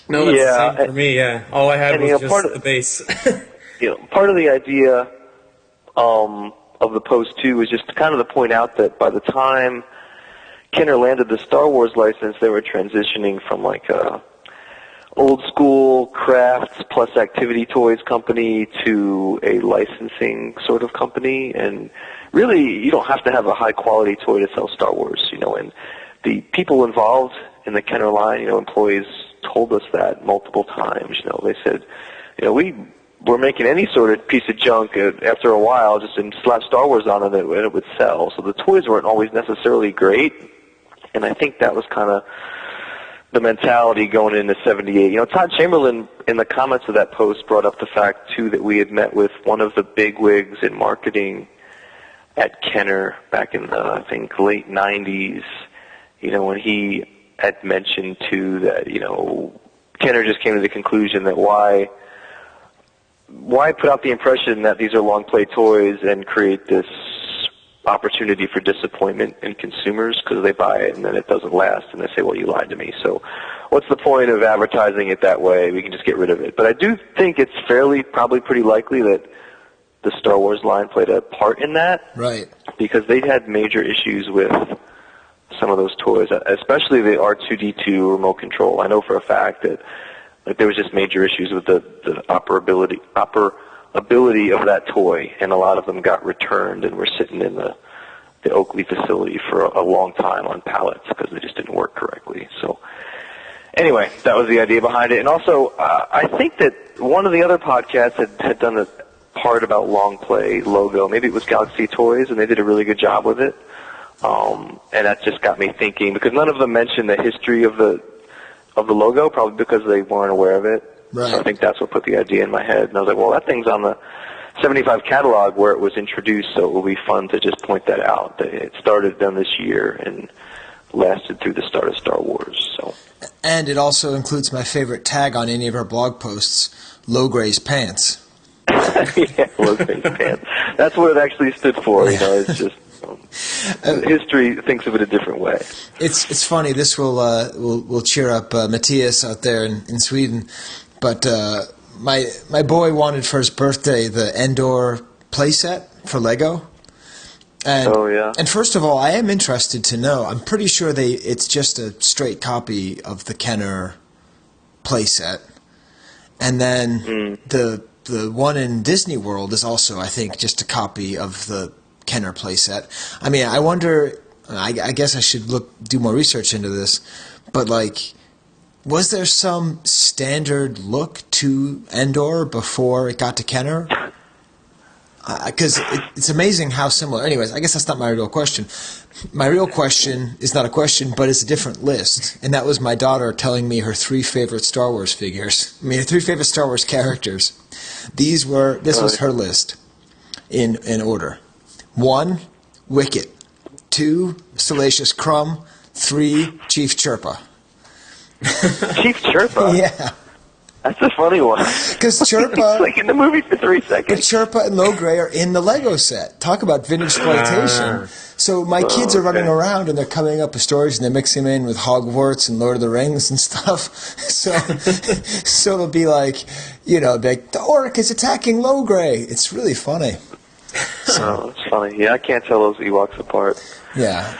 Speaker 7: No, that's the same for me, yeah. All I had was just the base.
Speaker 1: Part of the idea of the post, too, was just kind of to point out that by the time Kenner landed the Star Wars license, they were transitioning from like a old-school crafts plus activity toys company to a licensing sort of company. And really, you don't have to have a high-quality toy to sell Star Wars, and the people involved in the Kenner line, employees told us that multiple times. They said, we were making any sort of piece of junk after a while, just and slap Star Wars on it, and it would sell. So the toys weren't always necessarily great, and I think that was kind of the mentality going into '78. You know, Todd Chamberlain, in the comments of that post, brought up the fact, too, that we had met with one of the bigwigs in marketing at Kenner back in the, I think, late 90s, you know, when he had mentioned, too, that, you know, Kenner just came to the conclusion that why put out the impression that these are long play toys and create this opportunity for disappointment in consumers because they buy it and then it doesn't last and they say, well, you lied to me. So what's the point of advertising it that way? We can just get rid of it. But I do think it's probably pretty likely that the Star Wars line played a part in that.
Speaker 4: Right. Because
Speaker 1: they had major issues with some of those toys, especially the R2-D2 remote control. I know for a fact that there was just major issues with the operability of that toy, and a lot of them got returned and were sitting in the Oakley facility for a long time on pallets because they just didn't work correctly. So anyway, that was the idea behind it. And also, I think that one of the other podcasts had done a part about long play logo. Maybe it was Galaxy Toys, and they did a really good job with it. And that just got me thinking, because none of them mentioned the history of the logo, probably because they weren't aware of it.
Speaker 4: Right.
Speaker 1: So I think that's what put the idea in my head. And I was like, well, that thing's on the 75 catalog where it was introduced, so it will be fun to just point that out. It started done this year and lasted through the start of Star Wars. So.
Speaker 4: And it also includes my favorite tag on any of our blog posts, Low Gray's Pants.
Speaker 1: Yeah, Low Gray's Pants. That's what it actually stood for. You know, it's just history thinks of it a different way.
Speaker 4: It's funny. This will cheer up Matthias out there in Sweden. But my boy wanted for his birthday the Endor playset for Lego. And,
Speaker 1: oh, yeah.
Speaker 4: And first of all, I am interested to know. I'm pretty sure it's just a straight copy of the Kenner playset. And then the one in Disney World is also, I think, just a copy of the Kenner playset. I mean, I wonder, I guess I should do more research into this, but was there some standard look to Endor before it got to Kenner? Because it's amazing how similar. Anyways, I guess that's not my real question. My real question is not a question, but it's a different list. And that was my daughter telling me her 3 favorite Star Wars figures. I mean, her 3 favorite Star Wars characters. This was her list in order. 1, Wicket. 2, Salacious Crumb. 3, Chief Chirpa.
Speaker 1: Chief Chirpa?
Speaker 4: Yeah.
Speaker 1: That's a funny one.
Speaker 4: Because Chirpa...
Speaker 1: He's in the movie for 3 seconds.
Speaker 4: But Chirpa and Low Gray are in the Lego set. Talk about vintage exploitation. So my kids are running around and they're coming up with stories and they're mixing them in with Hogwarts and Lord of the Rings and stuff. So it'll be the orc is attacking Low Gray. It's really funny.
Speaker 1: So. It's funny. Yeah, I can't tell those Ewoks apart.
Speaker 4: Yeah,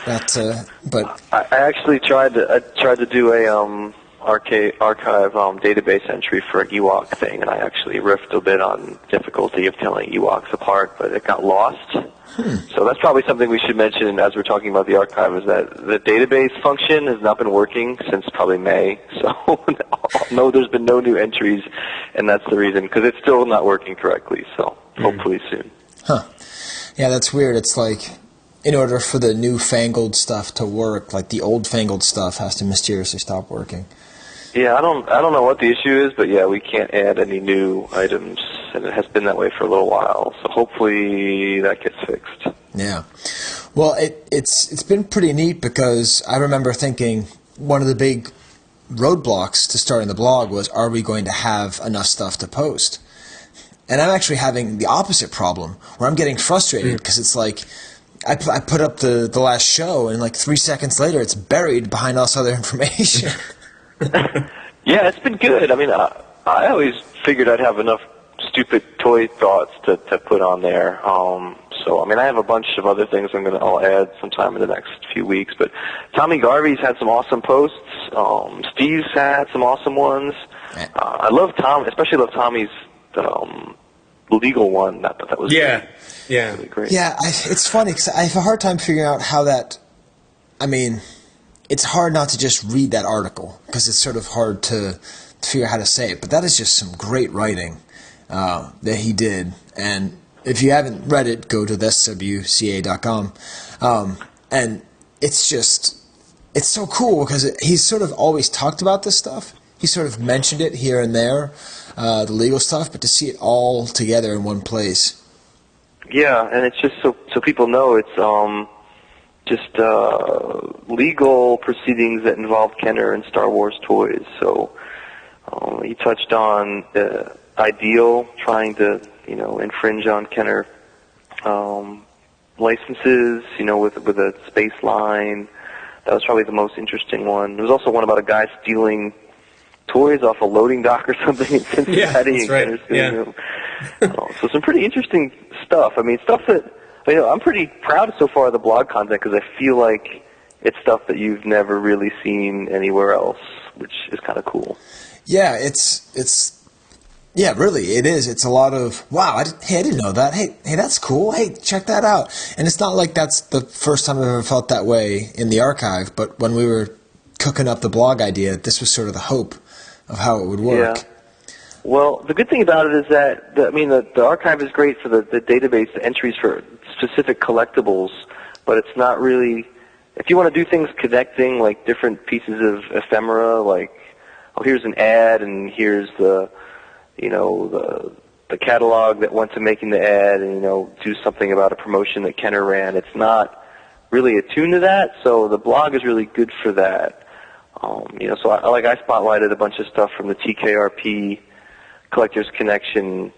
Speaker 4: but
Speaker 1: I actually tried to do a archive database entry for an Ewok thing, and I actually riffed a bit on difficulty of telling Ewoks apart, but it got lost. So that's probably something we should mention as we're talking about the archive, is that the database function has not been working since probably May. So no, there's been no new entries, and that's the reason, because it's still not working correctly. So hopefully soon.
Speaker 4: Huh. Yeah, that's weird. It's in order for the newfangled stuff to work, the old fangled stuff has to mysteriously stop working.
Speaker 1: Yeah, I don't know what the issue is, but yeah, we can't add any new items, and it has been that way for a little while. So hopefully that gets fixed.
Speaker 4: Yeah. Well, it's been pretty neat, because I remember thinking one of the big roadblocks to starting the blog was, are we going to have enough stuff to post? And I'm actually having the opposite problem, where I'm getting frustrated because it's I put up the last show, and 3 seconds later it's buried behind all this other information.
Speaker 1: Yeah, it's been good. I mean, I always figured I'd have enough stupid toy thoughts to put on there. So, I mean, I have a bunch of other things I'll add sometime in the next few weeks. But Tommy Garvey's had some awesome posts. Steve's had some awesome ones. I love especially love Tommy's legal one. That was really great.
Speaker 4: Yeah, it's funny because I have a hard time figuring out how that. I mean, it's hard not to just read that article because it's sort of hard to figure out how to say it. But that is just some great writing. that he did. And if you haven't read it, go to SWCA.com. And it's just, it's so cool because he's sort of always talked about this stuff. He sort of mentioned it here and there, the legal stuff, but to see it all together in one place.
Speaker 1: Yeah, and it's just so people know it's just legal proceedings that involve Kenner and Star Wars toys. So he touched on Ideal trying to, infringe on Kenner licenses, with a space line. That was probably the most interesting one. There was also one about a guy stealing toys off a loading dock or something in Cincinnati.
Speaker 7: Yeah, that's right. Yeah.
Speaker 1: So some pretty interesting stuff. I mean, stuff that I'm pretty proud so far of the blog content because I feel like it's stuff that you've never really seen anywhere else, which is kind of cool.
Speaker 4: Yeah, yeah, really, it is. It's a lot of, wow, I didn't know that. Hey, that's cool. Hey, check that out. And it's not like that's the first time I've ever felt that way in the archive, but when we were cooking up the blog idea, this was sort of the hope of how it would work.
Speaker 1: Yeah. Well, the good thing about it is that, the archive is great for the database, the entries for specific collectibles, but it's not really, if you want to do things connecting, like different pieces of ephemera, like, here's an ad and here's the catalog that went to making the ad and, do something about a promotion that Kenner ran. It's not really attuned to that, so the blog is really good for that. So I spotlighted a bunch of stuff from the TKRP Collectors Connection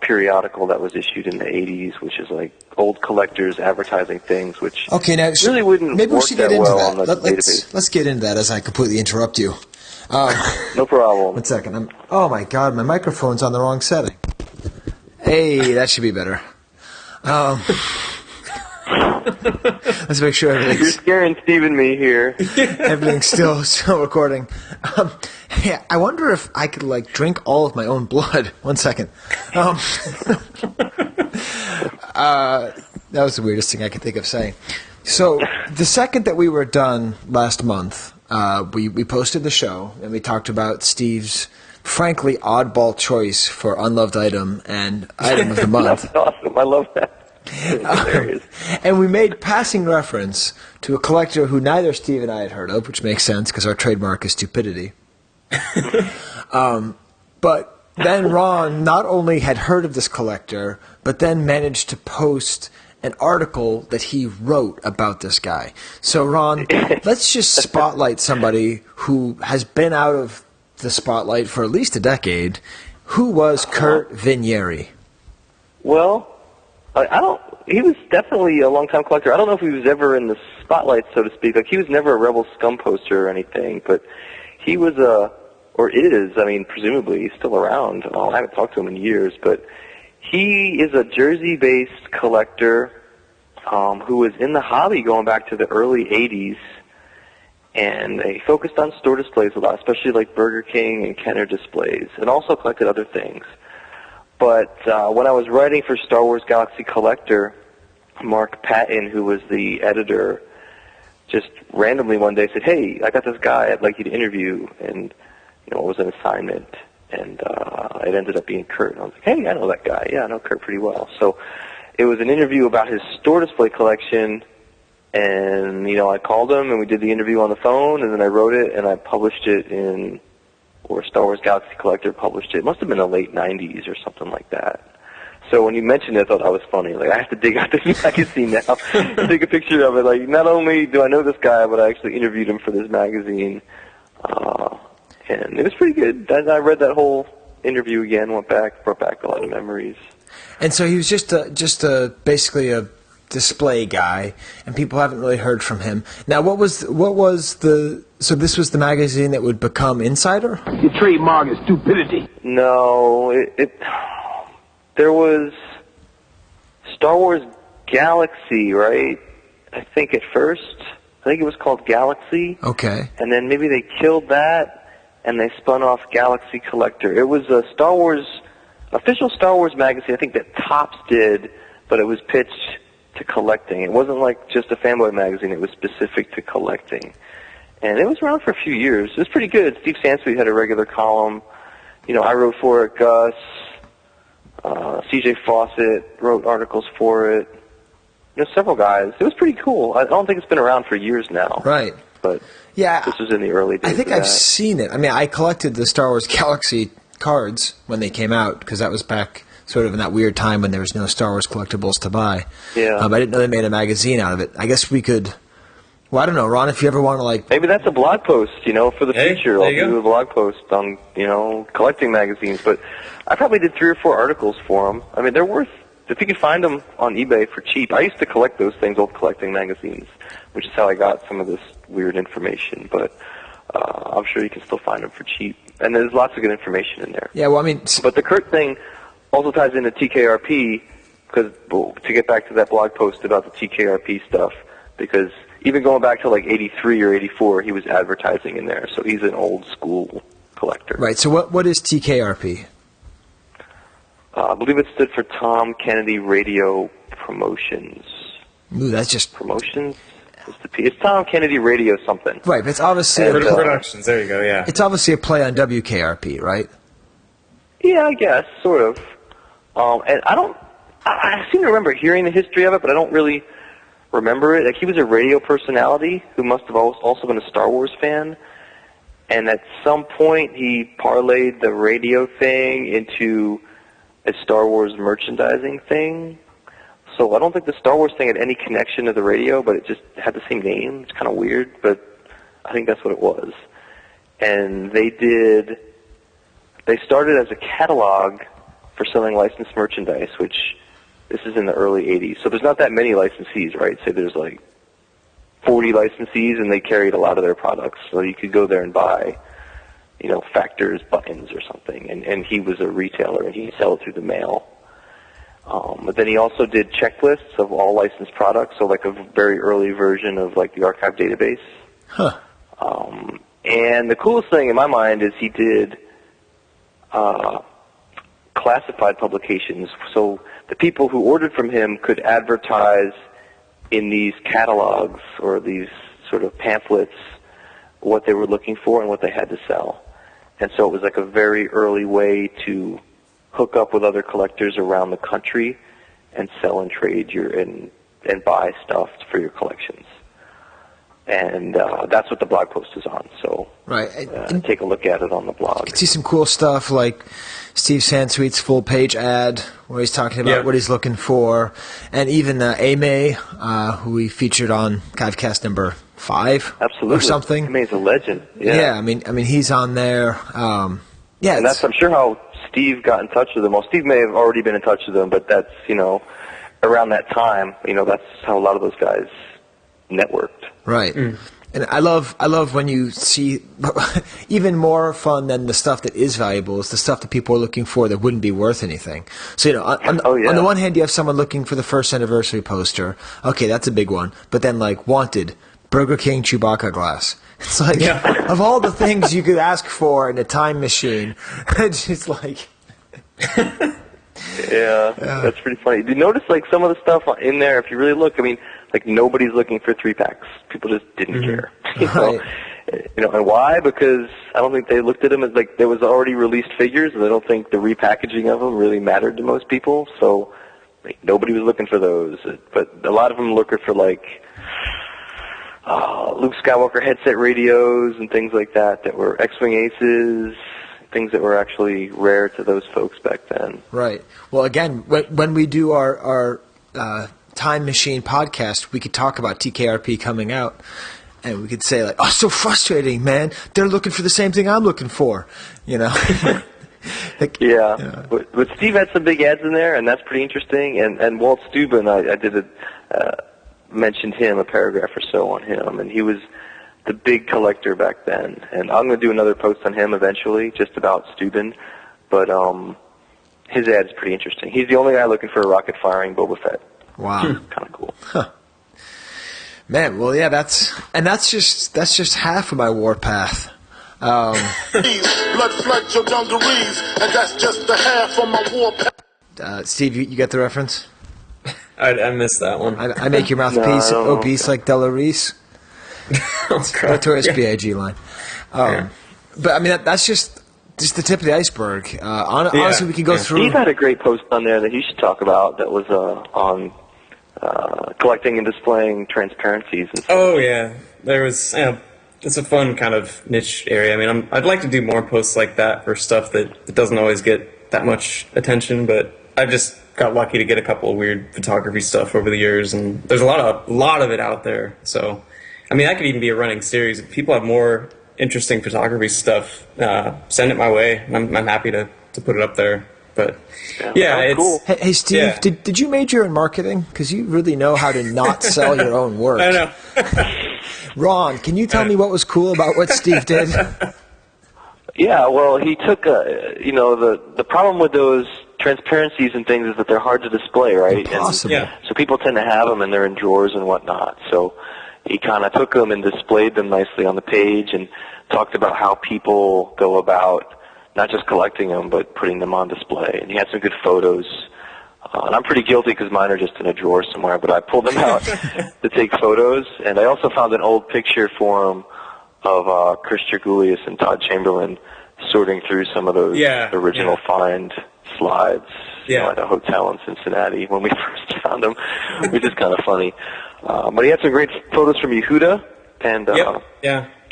Speaker 1: periodical that was issued in the 80s, which is like old collectors advertising things, which really wouldn't
Speaker 4: maybe
Speaker 1: work
Speaker 4: we should
Speaker 1: that
Speaker 4: get into
Speaker 1: well
Speaker 4: that.
Speaker 1: on the database.
Speaker 4: Let's get into that as I completely interrupt you.
Speaker 1: No problem.
Speaker 4: 1 second. Oh my God, my microphone's on the wrong setting. Hey, that should be better. Let's make sure everything's...
Speaker 1: You're scaring Steve and me here.
Speaker 4: Everything's still recording. Yeah, I wonder if I could drink all of my own blood. 1 second. That was the weirdest thing I could think of saying. So the second that we were done last month, we posted the show and we talked about Steve's frankly oddball choice for unloved item and item of the month.
Speaker 1: That's awesome. I love that.
Speaker 4: And we made passing reference to a collector who neither Steve and I had heard of, which makes sense because our trademark is stupidity. But then Ron not only had heard of this collector, but then managed to post an article that he wrote about this guy. So Ron, let's just spotlight somebody who has been out of the spotlight for at least a decade. Who was Kurt Vinieri?
Speaker 1: Well, he was definitely a long-time collector. I don't know if he was ever in the spotlight, so to speak. He was never a Rebel Scum poster or anything, but he was presumably he's still around. I haven't talked to him in years, but he is a Jersey-based collector who was in the hobby going back to the early 80s, and he focused on store displays a lot, especially like Burger King and Kenner displays, and also collected other things. But when I was writing for Star Wars Galaxy Collector, Mark Patton, who was the editor, just randomly one day said, "Hey, I got this guy I'd like you to interview," and it was an assignment, and it ended up being Kurt. And I was like, "Hey, I know that guy. Yeah, I know Kurt pretty well." So it was an interview about his store display collection, and I called him and we did the interview on the phone, and then I wrote it and I published it or Star Wars Galaxy Collector published it. It must have been the late 90s or something like that. So when you mentioned it, I thought that was funny. I have to dig out this magazine now, take a picture of it. Not only do I know this guy, but I actually interviewed him for this magazine. And it was pretty good. I read that whole interview again, brought back a lot of memories.
Speaker 4: And so he was just basically a display guy, and people haven't really heard from him. Now, so this was the magazine that would become Insider?
Speaker 5: Your trademark is stupidity.
Speaker 1: No, there was Star Wars Galaxy, right? I think at first. I think it was called Galaxy.
Speaker 4: Okay.
Speaker 1: And then maybe they killed that, and they spun off Galaxy Collector. It was a official Star Wars magazine, I think that Topps did, but it was pitched to collecting. It wasn't just a fanboy magazine. It was specific to collecting. And it was around for a few years. It was pretty good. Steve Sansweet had a regular column. I wrote for it. Gus, CJ Fawcett wrote articles for it. Several guys. It was pretty cool. I don't think it's been around for years now.
Speaker 4: Right.
Speaker 1: But
Speaker 4: yeah,
Speaker 1: this was in the early days.
Speaker 4: I think I've seen it. I mean, I collected the Star Wars Galaxy cards when they came out because that was back sort of in that weird time when there was no Star Wars collectibles to buy.
Speaker 1: Yeah.
Speaker 4: I didn't know they made a magazine out of it. I guess we could. Well, I don't know, Ron. If you ever want to
Speaker 1: maybe that's a blog post. For the future, I'll do a blog post on collecting magazines. But I probably did 3 or 4 articles for them. I mean, they're worth. If you can find them on eBay for cheap. I used to collect those things, old collecting magazines, which is how I got some of this weird information. But I'm sure you can still find them for cheap. And there's lots of good information in there.
Speaker 4: Yeah, well, I mean...
Speaker 1: But the Kurt thing also ties into TKRP, because to get back to that blog post about the TKRP stuff, because even going back to like 83 or 84, he was advertising in there. So he's an old school collector.
Speaker 4: Right, so what is TKRP?
Speaker 1: I believe it stood for Tom Kennedy Radio Promotions.
Speaker 4: Ooh, that's just...
Speaker 1: Promotions? It's Tom Kennedy Radio something.
Speaker 4: Right, but it's obviously...
Speaker 7: Productions, there you go, yeah.
Speaker 4: It's obviously a play on WKRP, right?
Speaker 1: Yeah, I guess, sort of. And I seem to remember hearing the history of it, but I don't really remember it. Like, he was a radio personality who must have also been a Star Wars fan. And at some point, he parlayed the radio thing into a Star Wars merchandising thing. So I don't think the Star Wars thing had any connection to the radio, but it just had the same name. It's kind of weird, but I think that's what it was. And they started as a catalog for selling licensed merchandise, which this is in the early 80s. So there's not that many licensees, right? Say there's like 40 licensees, and they carried a lot of their products. So you could go there and buy, Factor's buttons or something. And he was a retailer, and he'd sell it through the mail. But then he also did checklists of all licensed products, so like a very early version of like the archive database.
Speaker 4: Huh.
Speaker 1: And the coolest thing in my mind is he did classified publications. So the people who ordered from him could advertise in these catalogs or these sort of pamphlets what they were looking for and what they had to sell. And so it was like a very early way to hook up with other collectors around the country and sell and trade and buy stuff for your collections. And that's what the blog post is on. So
Speaker 4: right.
Speaker 1: Take a look at it on the blog.
Speaker 4: You can see some cool stuff like Steve Sansweet's full-page ad where he's talking about what he's looking for. And even Ame, who we featured on Chive Cast number 5
Speaker 1: Absolutely.
Speaker 4: Or something.
Speaker 1: Ame's a legend.
Speaker 4: Yeah, I mean he's on there.
Speaker 1: And that's, I'm sure, how Steve got in touch with him. Well, Steve may have already been in touch with him, but that's, around that time, that's how a lot of those guys networked.
Speaker 4: Right. Mm. And I love when you see, even more fun than the stuff that is valuable is the stuff that people are looking for that wouldn't be worth anything. So, on the one hand, you have someone looking for the first anniversary poster. Okay, that's a big one. But then, like, wanted, Burger King Chewbacca glass. It's like, of all the things you could ask for in a time machine, it's just like...
Speaker 1: Yeah, that's pretty funny. Do you notice, like, some of the stuff in there, if you really look, I mean, like, nobody's looking for 3-packs. People just didn't care. And why? Because I don't think they looked at them as, like, there was already released figures, and I don't think the repackaging of them really mattered to most people. So, like, nobody was looking for those. But a lot of them looking for, like, Luke Skywalker headset radios and things like that were X-Wing Aces, things that were actually rare to those folks back then.
Speaker 4: Right. Well, again, when we do our Time Machine podcast, we could talk about TKRP coming out, and we could say, like, oh, so frustrating, man. They're looking for the same thing I'm looking for, Like,
Speaker 1: But Steve had some big ads in there, and that's pretty interesting. And Walt Steuben, I did mentioned him, a paragraph or so on him, and he was the big collector back then. And I'm going to do another post on him eventually, just about Steuben. But his ad's pretty interesting. He's the only guy looking for a rocket-firing Boba Fett.
Speaker 4: Wow.
Speaker 1: Kind of cool.
Speaker 4: Huh. Man, well, yeah, that's just half of my warpath.
Speaker 9: Blood flood your dungarees, and that's just the half of my warpath.
Speaker 4: Steve, you get the reference?
Speaker 7: I missed that one.
Speaker 4: I make your mouthpiece obese like Della Reese.
Speaker 7: Oh, crap.
Speaker 4: Notorious B.I.G. line. But I mean, that's just just the tip of the iceberg. Honestly, we can go through.
Speaker 1: Steve had a great post on there that he should talk about that was on collecting and displaying transparencies and stuff.
Speaker 7: Oh, yeah. There was, it's a fun kind of niche area. I mean, I'd like to do more posts like that for stuff that doesn't always get that much attention, but I've just got lucky to get a couple of weird photography stuff over the years, and there's a lot of it out there. So, I mean, that could even be a running series. If people have more interesting photography stuff, send it my way. I'm happy to put it up there. But yeah, it's
Speaker 1: cool.
Speaker 4: Hey Steve,
Speaker 7: yeah.
Speaker 4: did you major in marketing? Because you really know how to not sell your own work.
Speaker 7: I know.
Speaker 4: Ron, can you tell me what was cool about what Steve did?
Speaker 1: Yeah, well, he took the problem with those transparencies and things is that they're hard to display, right?
Speaker 4: Impossible.
Speaker 1: And so people tend to have them and they're in drawers and whatnot. So he kind of took them and displayed them nicely on the page and talked about how people go about not just collecting them but putting them on display. And he had some good photos. And I'm pretty guilty because mine are just in a drawer somewhere, but I pulled them out to take photos. And I also found an old picture for him of Chris Dragoulias and Todd Chamberlain sorting through some of those original find slides at a hotel in Cincinnati when we first found them, which is kind of funny. But he had some great photos from Yehuda, and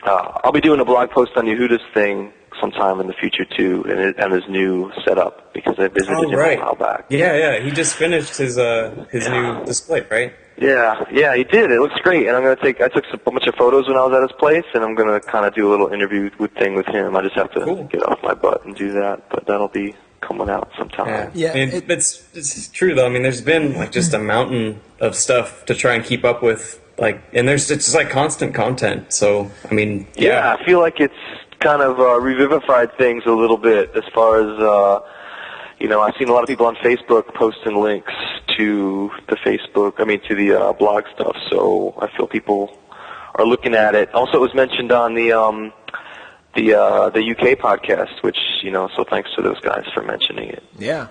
Speaker 1: I'll be doing a blog post on Yehuda's thing sometime in the future too, and his new setup, because I visited him a while back.
Speaker 7: Yeah, he just finished his new display, right?
Speaker 1: Yeah, he did. It looks great, and I took a bunch of photos when I was at his place, and I'm gonna kind of do a little interview thing with him. I just have to get off my butt and do that, but that'll be coming out sometime.
Speaker 7: Yeah. I mean, it's true though. I mean, there's been like just a mountain of stuff to try and keep up with, and it's just like constant content. So I mean,
Speaker 1: I feel like it's kind of revivified things a little bit as far as I've seen a lot of people on Facebook posting links to the blog stuff, so I feel people are looking at it. Also, it was mentioned on the UK podcast, which, so thanks to those guys for mentioning it.
Speaker 4: Yeah.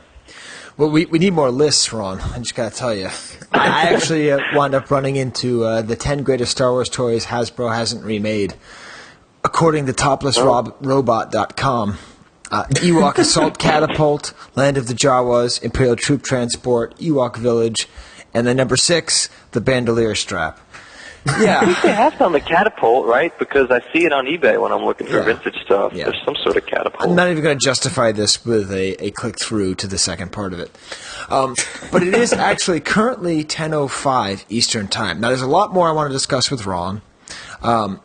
Speaker 4: Well, we need more lists, Ron. I just got to tell you. I actually wound up running into the 10 greatest Star Wars toys Hasbro hasn't remade, according to toplessrobot.com. Ewok Assault Catapult, Land of the Jawas, Imperial Troop Transport, Ewok Village, and then number 6, the Bandolier Strap. Yeah.
Speaker 1: I think they have on the catapult, right? Because I see it on eBay when I'm looking for vintage stuff. Yeah. There's some sort of catapult.
Speaker 4: I'm not even going to justify this with a click-through to the second part of it. But it is actually currently 10:05 Eastern Time. Now, there's a lot more I want to discuss with Ron.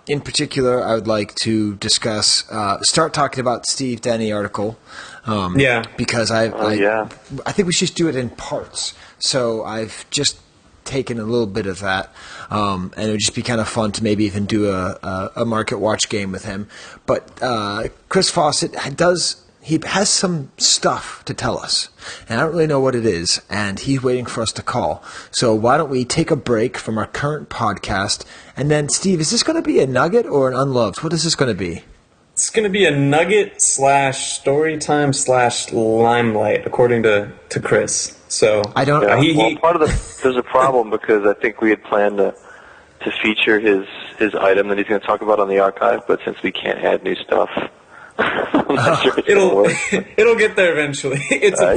Speaker 4: In particular, I would like to discuss, start talking about Steve Denny article. Because I think we should do it in parts. So I've just taken a little bit of that, and it would just be kind of fun to maybe even do a market watch game with him. But Chris Fawcett he has some stuff to tell us, and I don't really know what it is, and he's waiting for us to call. So why don't we take a break from our current podcast, and then, Steve, is this going to be a nugget or an unloved? What is this going to be?
Speaker 7: It's going to be a nugget / storytime / limelight, according to Chris. So
Speaker 4: I don't.
Speaker 1: There's a problem because I think we had planned to feature his item that he's going to talk about on the archive, but since we can't add new stuff, I'm not sure it's
Speaker 7: it'll get there eventually. It's a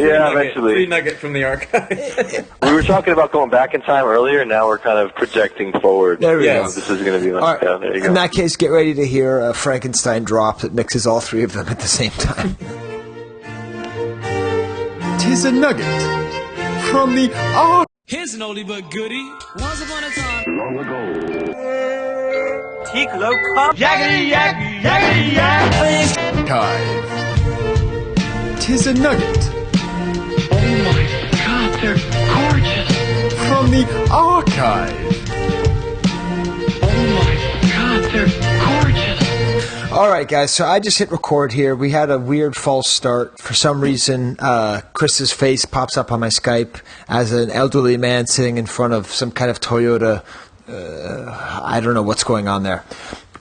Speaker 7: free nugget from the archive.
Speaker 1: We were talking about going back in time earlier, and now we're kind of projecting forward.
Speaker 4: There we go.
Speaker 1: This is going to be like,
Speaker 4: right.
Speaker 1: There you go.
Speaker 4: In that case, get ready to hear a Frankenstein drop that mixes all three of them at the same time. 'Tis a nugget from the archive.
Speaker 10: Here's an oldie but goodie. Once upon a time,
Speaker 2: Long ago.
Speaker 10: Ticklo Cup. Yakety yak, yakety yak.
Speaker 4: Archive. 'Tis a nugget.
Speaker 10: Oh my God, they're gorgeous.
Speaker 4: From the archive.
Speaker 10: Oh my God, they're gorgeous.
Speaker 4: All right, guys, so I just hit record here. We had a weird false start. For some reason, Chris's face pops up on my Skype as an elderly man sitting in front of some kind of Toyota. I don't know what's going on there.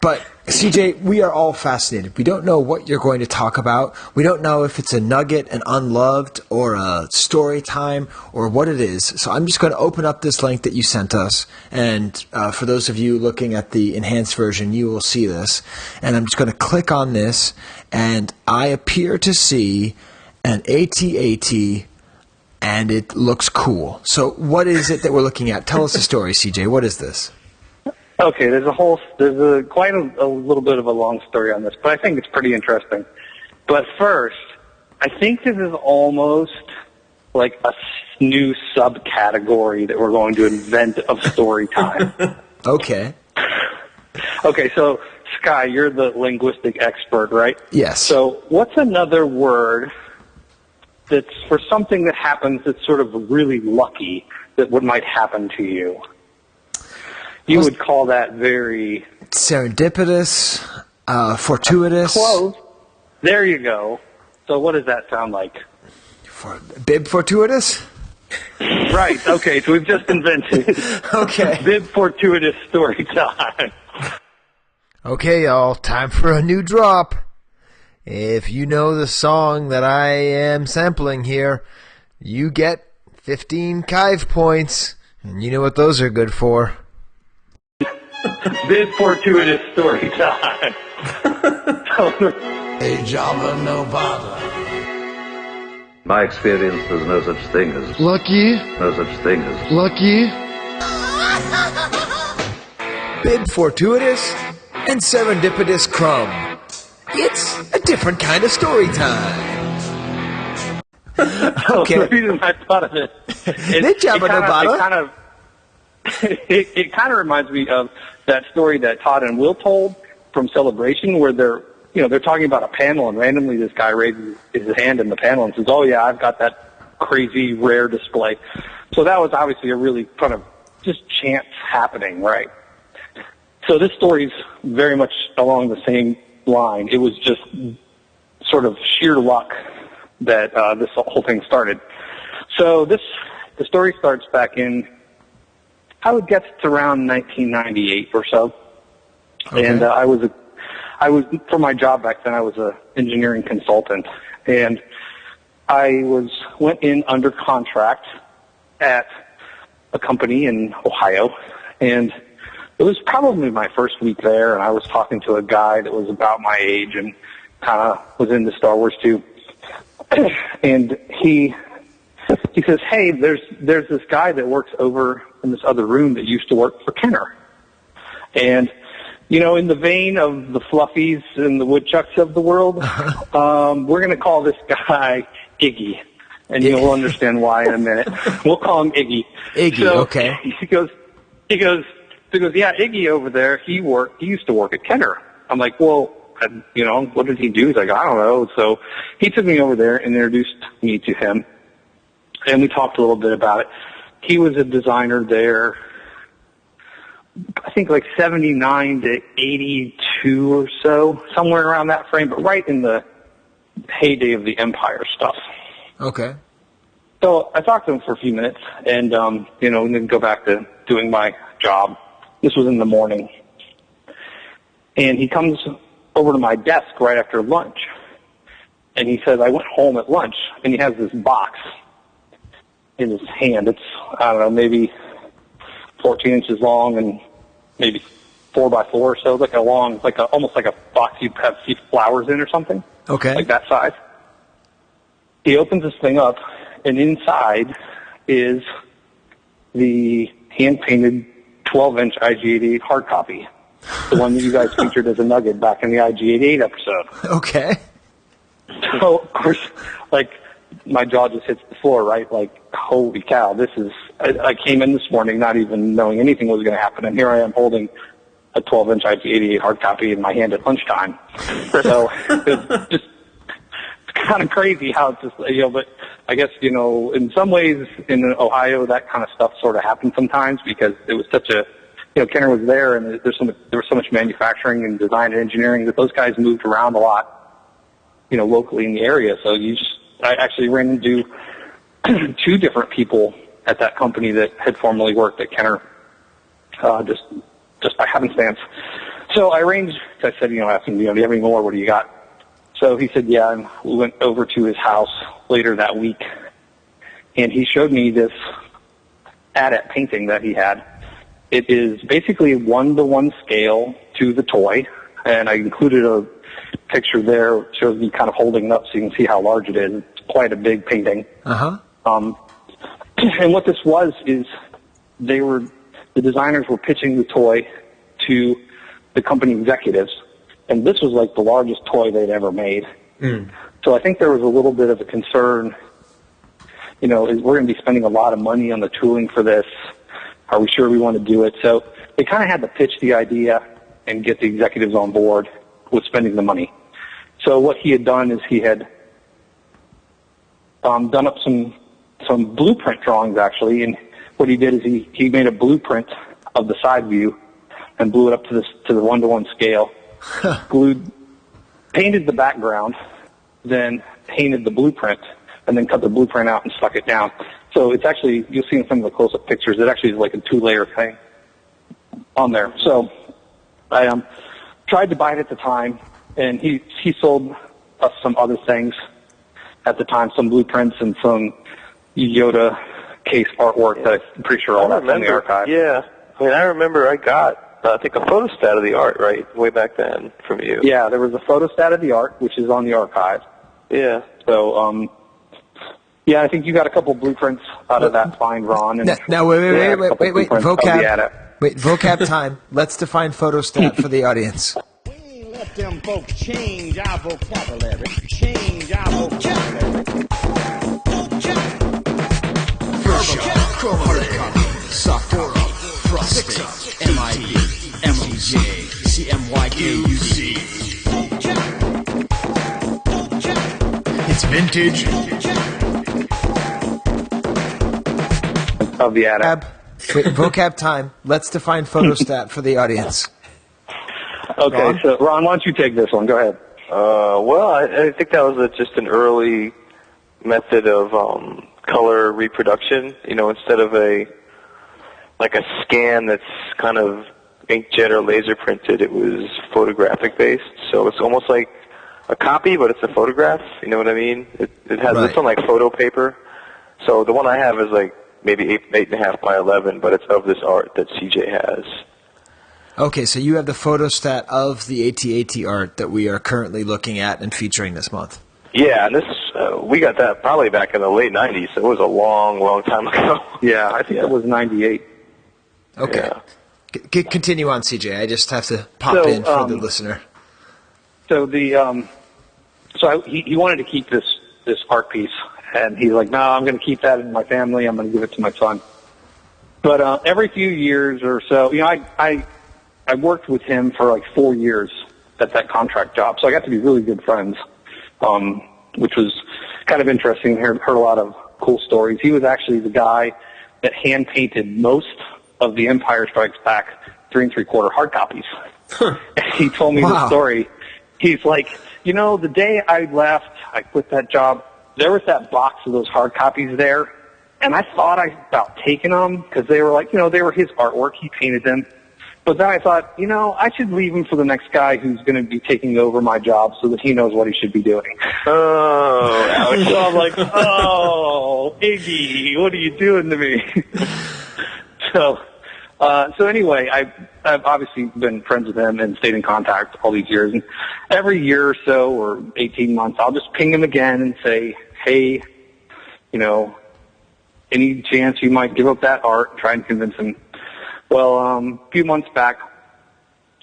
Speaker 4: But, CJ, we are all fascinated. We don't know what you're going to talk about. We don't know if it's a nugget, an unloved, or a story time, or what it is. So I'm just going to open up this link that you sent us. And for those of you looking at the enhanced version, you will see this. And I'm just going to click on this, and I appear to see an AT-AT, and it looks cool. So what is it that we're looking at? Tell us the story, CJ. What is this?
Speaker 11: Okay, there's quite a little bit of a long story on this, but I think it's pretty interesting. But first, I think this is almost like a new subcategory that we're going to invent of story time.
Speaker 4: Okay.
Speaker 11: Okay, so Sky, you're the linguistic expert, right?
Speaker 4: Yes.
Speaker 11: So what's another word that's for something that happens that's sort of really lucky that what might happen to you? You would call that very...
Speaker 4: Serendipitous, fortuitous.
Speaker 11: Close. There you go. So what does that sound like?
Speaker 4: Bib fortuitous?
Speaker 11: Right. Okay, so we've just invented
Speaker 4: Okay.
Speaker 11: Bib fortuitous story time.
Speaker 4: Okay, y'all. Time for a new drop. If you know the song that I am sampling here, you get 15 Chive points. And you know what those are good for.
Speaker 11: Bib fortuitous story time.
Speaker 12: A job of no bother.
Speaker 13: My experience, there's no such thing as
Speaker 12: lucky.
Speaker 13: No such thing as
Speaker 12: lucky.
Speaker 4: Bib fortuitous and serendipitous crumb. It's a different kind of story time. Okay.
Speaker 11: The reason I thought of it, it kind of reminds me of that story that Todd and Will told from Celebration, where they're talking about a panel, and randomly this guy raises his hand in the panel and says, "Oh yeah, I've got that crazy rare display." So that was obviously a really kind of just chance happening, right? So this story's very much along the same line. It was just sort of sheer luck that this whole thing started. So the story starts back in, I would guess it's around 1998 or so. Okay. And I was for my job back then, I was a engineering consultant, and I went in under contract at a company in Ohio, and it was probably my first week there, and I was talking to a guy that was about my age and kind of was into Star Wars too. And he says, "Hey, there's this guy that works over in this other room that used to work for Kenner." And, in the vein of the Fluffies and the Woodchucks of the world, we're going to call this guy Iggy. And you'll understand why in a minute. We'll call him Iggy.
Speaker 4: Iggy,
Speaker 11: so
Speaker 4: okay.
Speaker 11: He goes, "Yeah, Iggy over there, he used to work at Kenner." I'm like, "Well, what did he do?" He's like, "I don't know." So he took me over there and introduced me to him. And we talked a little bit about it. He was a designer there, I think like 79 to 82 or so, somewhere around that frame, but right in the heyday of the Empire stuff.
Speaker 4: Okay.
Speaker 11: So I talked to him for a few minutes, and, and then go back to doing my job. This was in the morning. And he comes over to my desk right after lunch, and he says, "I went home at lunch," and he has this box in his hand. It's, I don't know, maybe 14 inches long and maybe 4 by 4 or so, almost like a box you have flowers in or something.
Speaker 4: Okay.
Speaker 11: Like that size. He opens this thing up, and inside is the hand-painted 12-inch IG-88 hard copy, the one that you guys featured as a nugget back in the IG-88 episode.
Speaker 4: Okay.
Speaker 11: So, of course, my jaw just hits the floor, right? Like, holy cow, I came in this morning not even knowing anything was going to happen, and here I am holding a 12-inch IG-88 hard copy in my hand at lunchtime. So it's kind of crazy how it's just, but I guess, in some ways in Ohio, that kind of stuff sort of happens sometimes because it was such a, Kenner was there, and there was so much manufacturing and design and engineering that those guys moved around a lot, locally in the area. So I actually ran into 2 different people at that company that had formerly worked at Kenner, just by happenstance. So I arranged, I said, asked him, do you have any more? What do you got? So he said, yeah, and we went over to his house later that week, and he showed me this adept painting that he had. It is basically a 1-to-1 scale to the toy, and I included a picture there. It shows me kind of holding it up so you can see how large it is. It's quite a big painting.
Speaker 4: Uh-huh.
Speaker 11: And what this was is the designers were pitching the toy to the company executives, and this was like the largest toy they'd ever made. So I think there was a little bit of a concern, we're going to be spending a lot of money on the tooling for this. Are we sure we want to do it? So they kind of had to pitch the idea and get the executives on board with spending the money. So what he had done is he had done up some blueprint drawings, actually, and what he did is he made a blueprint of the side view and blew it up to the 1-to-1 scale, painted the background, then painted the blueprint, and then cut the blueprint out and stuck it down. So it's actually, you'll see in some of the close-up pictures, it actually is like a 2-layer thing on there. So I tried to buy it at the time, and he sold us some other things at the time, some blueprints and some Yoda case artwork that I'm pretty sure all that's in the archive.
Speaker 1: Yeah. I remember I got, I think, a photostat of the art, right, way back then from you.
Speaker 11: Yeah, there was a photostat of the art, which is on the archive.
Speaker 1: Yeah.
Speaker 11: So, yeah, I think you got a couple blueprints out of that find, Ron. And
Speaker 4: now, wait, vocab. Wait, vocab time. Let's define photostat for the audience.
Speaker 14: We ain't let them folks change our vocabulary. Change our vocabulary.
Speaker 15: First shot, Crumb, Sakura, Prostate, MIB, MOJ, CMYKUC. It's vintage.
Speaker 11: Of the attic.
Speaker 4: Vocab time. Let's define photostat for the audience.
Speaker 11: Okay, Ron? So Ron, why don't you take this one? Go ahead.
Speaker 1: Well, I think that was just an early method of color reproduction. Instead of a scan that's kind of inkjet or laser printed, it was photographic based. So it's almost like a copy, but it's a photograph. You know what I mean? It has this one like photo paper. So the one I have is like maybe 8.5 by 11, but it's of this art that CJ has.
Speaker 4: Okay, so you have the photostat of the AT-AT art that we are currently looking at and featuring this month.
Speaker 1: Yeah, and this we got that probably back in the late 90s, so it was a long, long time ago.
Speaker 11: Yeah, I think it was 98.
Speaker 4: Okay. Yeah. Continue on, CJ. I just have to pop in for the listener.
Speaker 11: So he wanted to keep this art piece, and he's like, no, I'm going to keep that in my family. I'm going to give it to my son. But every few years or so, I worked with him for like 4 years at that contract job, so I got to be really good friends, which was kind of interesting. Heard a lot of cool stories. He was actually the guy that hand painted most of the Empire Strikes Back 3 3/4 hard copies. And he told me the story. He's like, the day I left, I quit that job, there was that box of those hard copies there, and I thought about taking them because they were like, they were his artwork. He painted them. But then I thought, I should leave him for the next guy who's going to be taking over my job so that he knows what he should be doing.
Speaker 1: Oh,
Speaker 11: so I'm like, oh, Iggy, what are you doing to me? So anyway, I've obviously been friends with him and stayed in contact all these years. And every year or so, or 18 months, I'll just ping him again and say, hey, any chance you might give up that art? Try and convince him. Well, a few months back,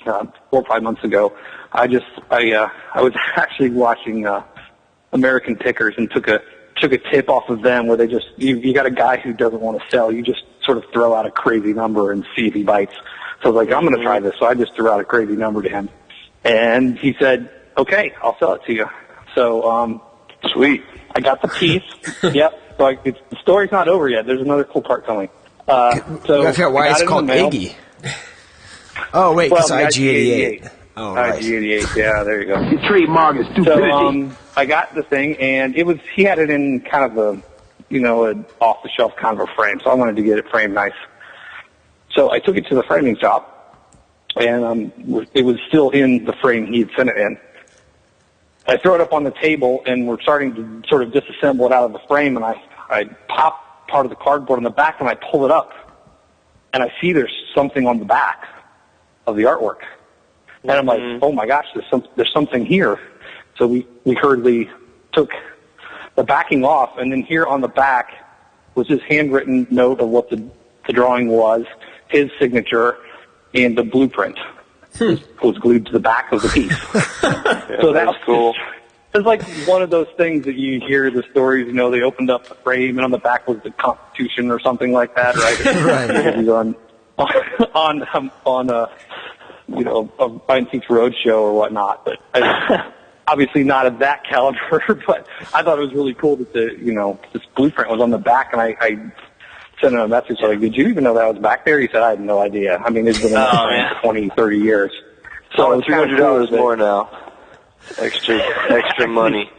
Speaker 11: 4 or 5 months ago, I was actually watching American Pickers and took a tip off of them where they just you got a guy who doesn't want to sell. You just sort of throw out a crazy number and see if he bites. So I was like, I'm going to try this. So I just threw out a crazy number to him, and he said, "Okay, I'll sell it to you." So
Speaker 1: sweet.
Speaker 11: I got the piece. Yep. So the story's not over yet. There's another cool part coming.
Speaker 4: I forgot why it's called Iggy. Oh, wait, because IG-88. Oh, right.
Speaker 11: IG-88, yeah, there you go.
Speaker 14: Your trademark is too busy.
Speaker 11: I got the thing, and he had it in kind of an off-the-shelf kind of a frame, so I wanted to get it framed nice. So I took it to the framing shop, and it was still in the frame he had sent it in. I throw it up on the table, and we're starting to sort of disassemble it out of the frame, and I pop part of the cardboard on the back, and I pull it up, and I see there's something on the back of the artwork. And I'm like, oh my gosh, there's something here. So we hurriedly took the backing off, and then here on the back was his handwritten note of what the drawing was, his signature, and the blueprint was glued to the back of the piece. So that's cool. It's like one of those things that you hear the stories, they opened up the frame and on the back was the Constitution or something like that, right? Right. on a Antiques Roadshow or whatnot, but obviously not of that caliber. But I thought it was really cool that this blueprint was on the back, and I sent him a message like, "Did you even know that was back there?" He said, "I had no idea. I mean, it's been in 20, 30 years."
Speaker 1: So $300 more now. Extra money.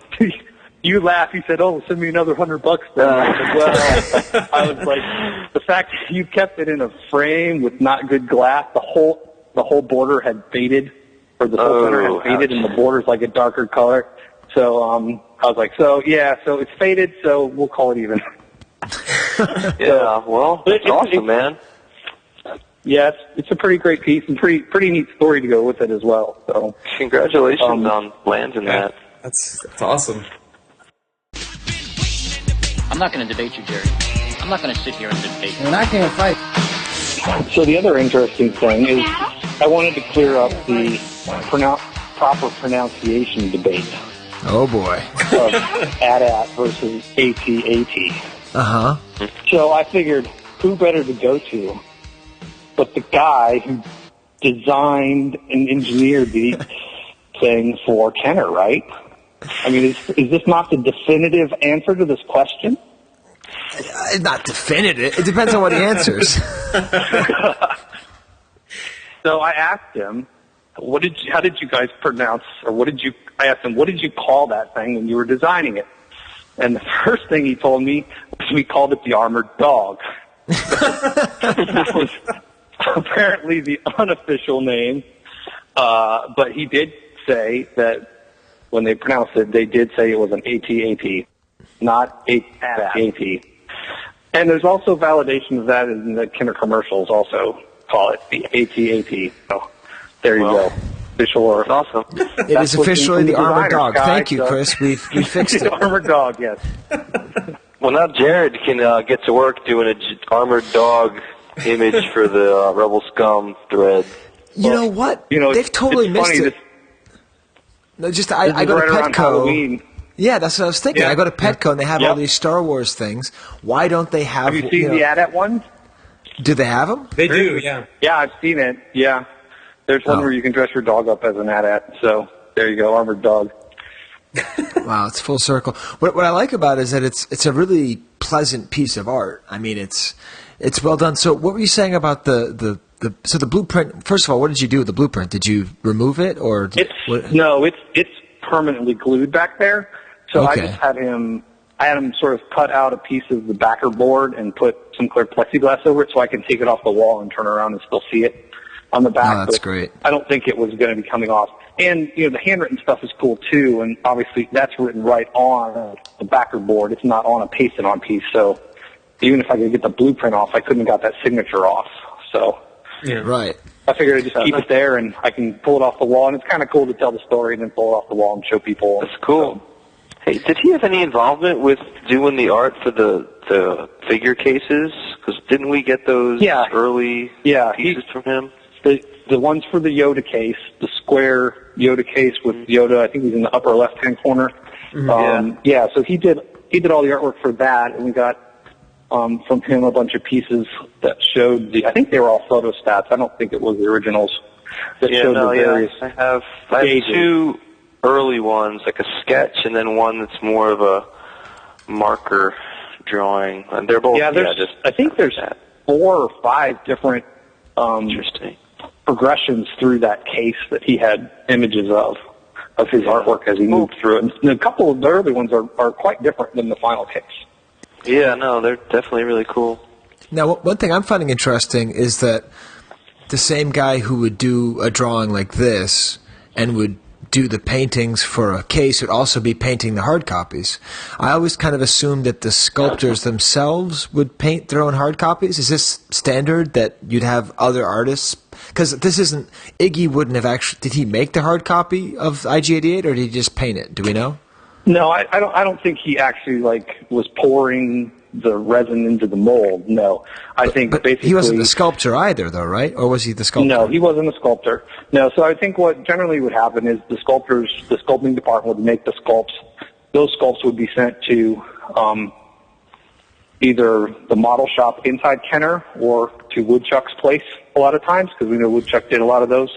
Speaker 11: You laugh. He said, "Oh, send me another $100 then." I said, well, I was like, the fact that you kept it in a frame with not good glass, the whole border had faded, or the whole center had faded, and the border's like a darker color. So I was like, so it's faded, so we'll call it even.
Speaker 1: Yeah, well, it's awesome, man.
Speaker 11: Yeah, it's a pretty great piece and pretty neat story to go with it as well. So
Speaker 1: congratulations on landing that.
Speaker 7: That's awesome.
Speaker 16: I'm not going to debate you, Jerry. I'm not going to sit here and debate you.
Speaker 17: And I can't fight.
Speaker 11: So the other interesting thing is I wanted to clear up the proper pronunciation debate.
Speaker 4: Oh, boy.
Speaker 11: Of AT-AT versus AT-AT.
Speaker 4: Uh-huh.
Speaker 11: So I figured, who better to go to but the guy who designed and engineered the thing for Kenner, right? I mean, is this not the definitive answer to this question?
Speaker 4: Not definitive. It depends on what he answers.
Speaker 11: So I asked him, how did you guys pronounce, or I asked him, what did you call that thing when you were designing it? And the first thing he told me was we called it the Armored Dog. That was apparently the unofficial name, but he did say that when they pronounced it, they did say it was an AT-AT, not AT-AT. And there's also validation of that in the Kenner commercials also call it the AT-AT. So there you go. Official or
Speaker 1: awesome.
Speaker 4: It is officially the Armored Dog. Thank you, Chris. We fixed it.
Speaker 11: The Armored Dog, yes.
Speaker 1: Well, now Jared can get to work doing an Armored Dog image for the Rebel Scum thread.
Speaker 4: You know what? They've totally missed it. No, just I go to Petco. Yeah, that's what I was thinking. I go to Petco and they have all these Star Wars things. Why don't they have?
Speaker 11: Have you seen the AT-AT ones?
Speaker 4: Do they have them?
Speaker 7: They do, yeah.
Speaker 11: Yeah, I've seen it. Yeah, there's one where you can dress your dog up as an AT-AT. So there you go, Armored Dog.
Speaker 4: Wow, it's full circle. What I like about it is that it's a really pleasant piece of art. I mean, it's well done. So what were you saying about the blueprint? First of all, what did you do with the blueprint? Did you remove it or?
Speaker 11: No, it's permanently glued back there. So okay. I just had him sort of cut out a piece of the backer board and put some clear plexiglass over it so I can take it off the wall and turn around and still see it on the back.
Speaker 4: Oh, that's great.
Speaker 11: I don't think it was going to be coming off. And, the handwritten stuff is cool too, and obviously that's written right on the backer board. It's not on a pasted-on piece, so even if I could get the blueprint off, I couldn't have got that signature off. So
Speaker 4: yeah, right.
Speaker 11: I figured I'd just keep it there, and I can pull it off the wall, and it's kind of cool to tell the story and then pull it off the wall and show people.
Speaker 1: That's cool. Hey, did he have any involvement with doing the art for the figure cases? Because didn't we get those early pieces from him?
Speaker 11: The ones for the Yoda case, the square Yoda case with Yoda, I think he's in the upper left-hand corner. Mm-hmm. So he did all the artwork for that, and we got from him a bunch of pieces that showed I think they were all photostats. I don't think it was the originals that showed the various
Speaker 1: I have two early ones, like a sketch, and then one that's more of a marker drawing. And they're both
Speaker 11: I think there's 4 or 5 different
Speaker 1: interesting
Speaker 11: progressions through that case that he had images of his artwork as he moved through it. And a couple of the early ones are quite different than the final case.
Speaker 1: Yeah, no, they're definitely really cool.
Speaker 4: Now, one thing I'm finding interesting is that the same guy who would do a drawing like this and would do the paintings for a case would also be painting the hard copies. I always kind of assumed that the sculptors themselves would paint their own hard copies. Is this standard that you'd have other artists? Because this isn't, Iggy wouldn't have actually, did he make the hard copy of IG-88 or did he just paint it? Do we know?
Speaker 11: No, I don't think he actually was pouring the resin into the mold. No, I think basically
Speaker 4: he wasn't the sculptor either, though, right? Or was he the sculptor?
Speaker 11: No, he wasn't a sculptor. No, so I think what generally would happen is the sculpting department would make the sculpts. Those sculpts would be sent to either the model shop inside Kenner or to Woodchuck's place a lot of times, because we know Woodchuck did a lot of those.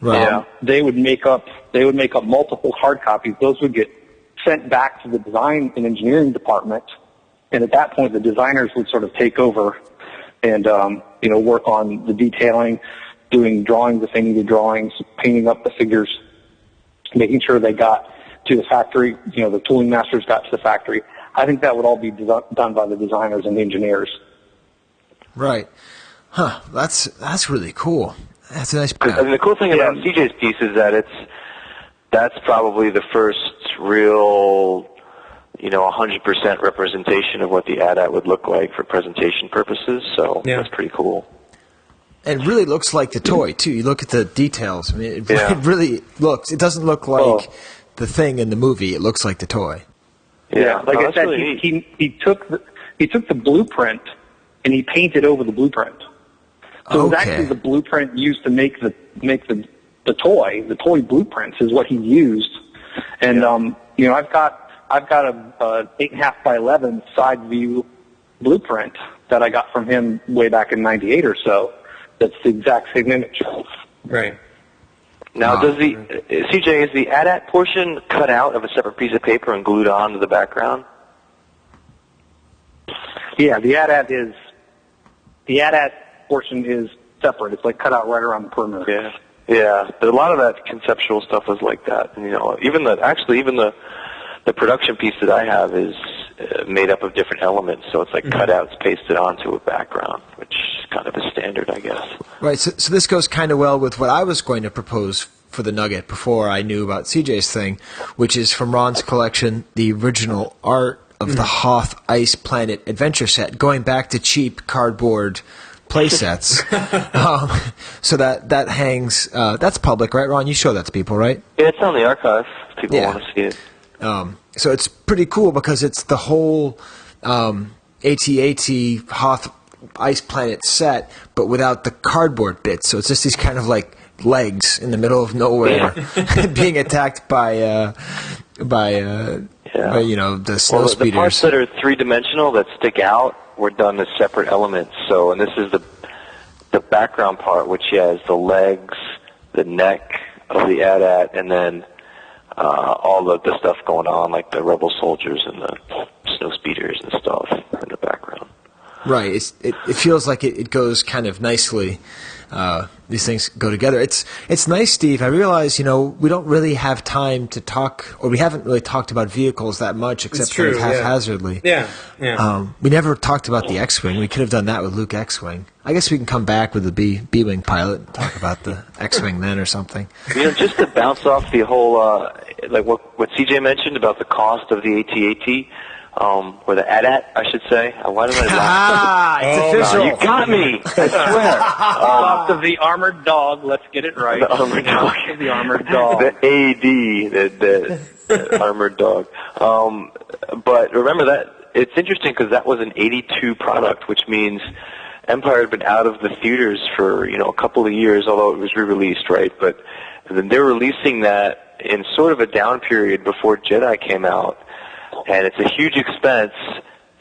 Speaker 4: Right.
Speaker 11: They would make up multiple hard copies. Those would get sent back to the design and engineering department. And at that point, the designers would sort of take over and, work on the detailing, doing drawings if they needed drawings, painting up the figures, making sure they got to the factory, the tooling masters got to the factory. I think that would all be done by the designers and the engineers.
Speaker 4: Right. Huh. That's really cool. That's a nice.
Speaker 1: And the cool thing about CJ's piece is that that's probably the first real 100% representation of what the AT-AT would look like for presentation purposes, so that's pretty cool.
Speaker 4: And it really looks like the toy, too. You look at the details. I mean, it really looks, it doesn't look like the thing in the movie. It looks like the toy.
Speaker 11: Yeah, like I said, really he took the blueprint and he painted over the blueprint. So it was actually the blueprint used to make the toy. The toy blueprints is what he used. And, I've got a 8.5 by 11 side view blueprint that I got from him way back in '98 or so. That's the exact same image.
Speaker 7: Right.
Speaker 1: Now, does CJ, is the AT-AT portion cut out of a separate piece of paper and glued onto the background?
Speaker 11: Yeah, the AT-AT portion is separate. It's cut out right around the perimeter.
Speaker 1: Yeah. But a lot of that conceptual stuff was like that. And, even the production piece that I have is made up of different elements, so it's cutouts pasted onto a background, which is kind of a standard, I guess.
Speaker 4: Right, so this goes kind of well with what I was going to propose for the Nugget before I knew about CJ's thing, which is from Ron's collection, the original art of the Hoth Ice Planet Adventure Set, going back to cheap cardboard play sets. So that hangs, that's public, right, Ron? You show that to people, right?
Speaker 1: Yeah, it's on the archive if people want to see it.
Speaker 4: So it's pretty cool because it's the whole AT-AT Hoth Ice Planet set, but without the cardboard bits. So it's just these kind of legs in the middle of nowhere being attacked by the snow speeders.
Speaker 1: The parts that are three-dimensional that stick out were done as separate elements. So, and this is the background part, which has the legs, the neck of the AT-AT, and then all the stuff going on, like the rebel soldiers and the snow speeders and stuff in the background.
Speaker 4: Right. It feels like it goes kind of nicely. These things go together. It's nice, Steve. I realize, we don't really have time to talk, or we haven't really talked about vehicles that much, except kind of haphazardly.
Speaker 7: Yeah.
Speaker 4: We never talked about the X-Wing. We could have done that with Luke X-Wing. I guess we can come back with the B-Wing pilot and talk about the X-Wing then or something.
Speaker 1: Just to bounce off the whole, what CJ mentioned about the cost of the AT-AT, or the AT-AT, I should say. Why did I laugh?
Speaker 4: It's official.
Speaker 1: You got me. I swear.
Speaker 11: Cost of the armored dog. Let's get it right.
Speaker 1: The armored dog.
Speaker 11: The armored dog.
Speaker 1: The AD, the armored dog. But remember that it's interesting because that was an '82 product, which means Empire had been out of the theaters for a couple of years, although it was re-released, right? But then they're releasing that in sort of a down period before Jedi came out. And it's a huge expense,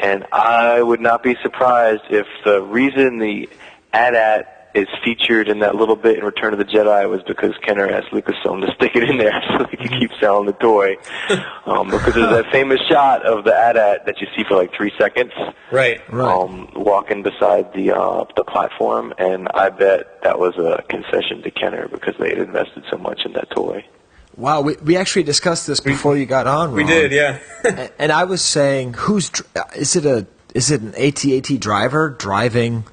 Speaker 1: and I would not be surprised if the reason the AT-AT is featured in that little bit in Return of the Jedi was because Kenner asked Lucasfilm to stick it in there so they could keep selling the toy. Because there's that famous shot of the AT-AT that you see for 3 seconds.
Speaker 7: Right.
Speaker 1: Walking beside the platform, and I bet that was a concession to Kenner because they had invested so much in that toy.
Speaker 4: Wow, we actually discussed this before you got on, Ron.
Speaker 7: We did, yeah.
Speaker 4: And I was saying, is it an AT-AT driver driving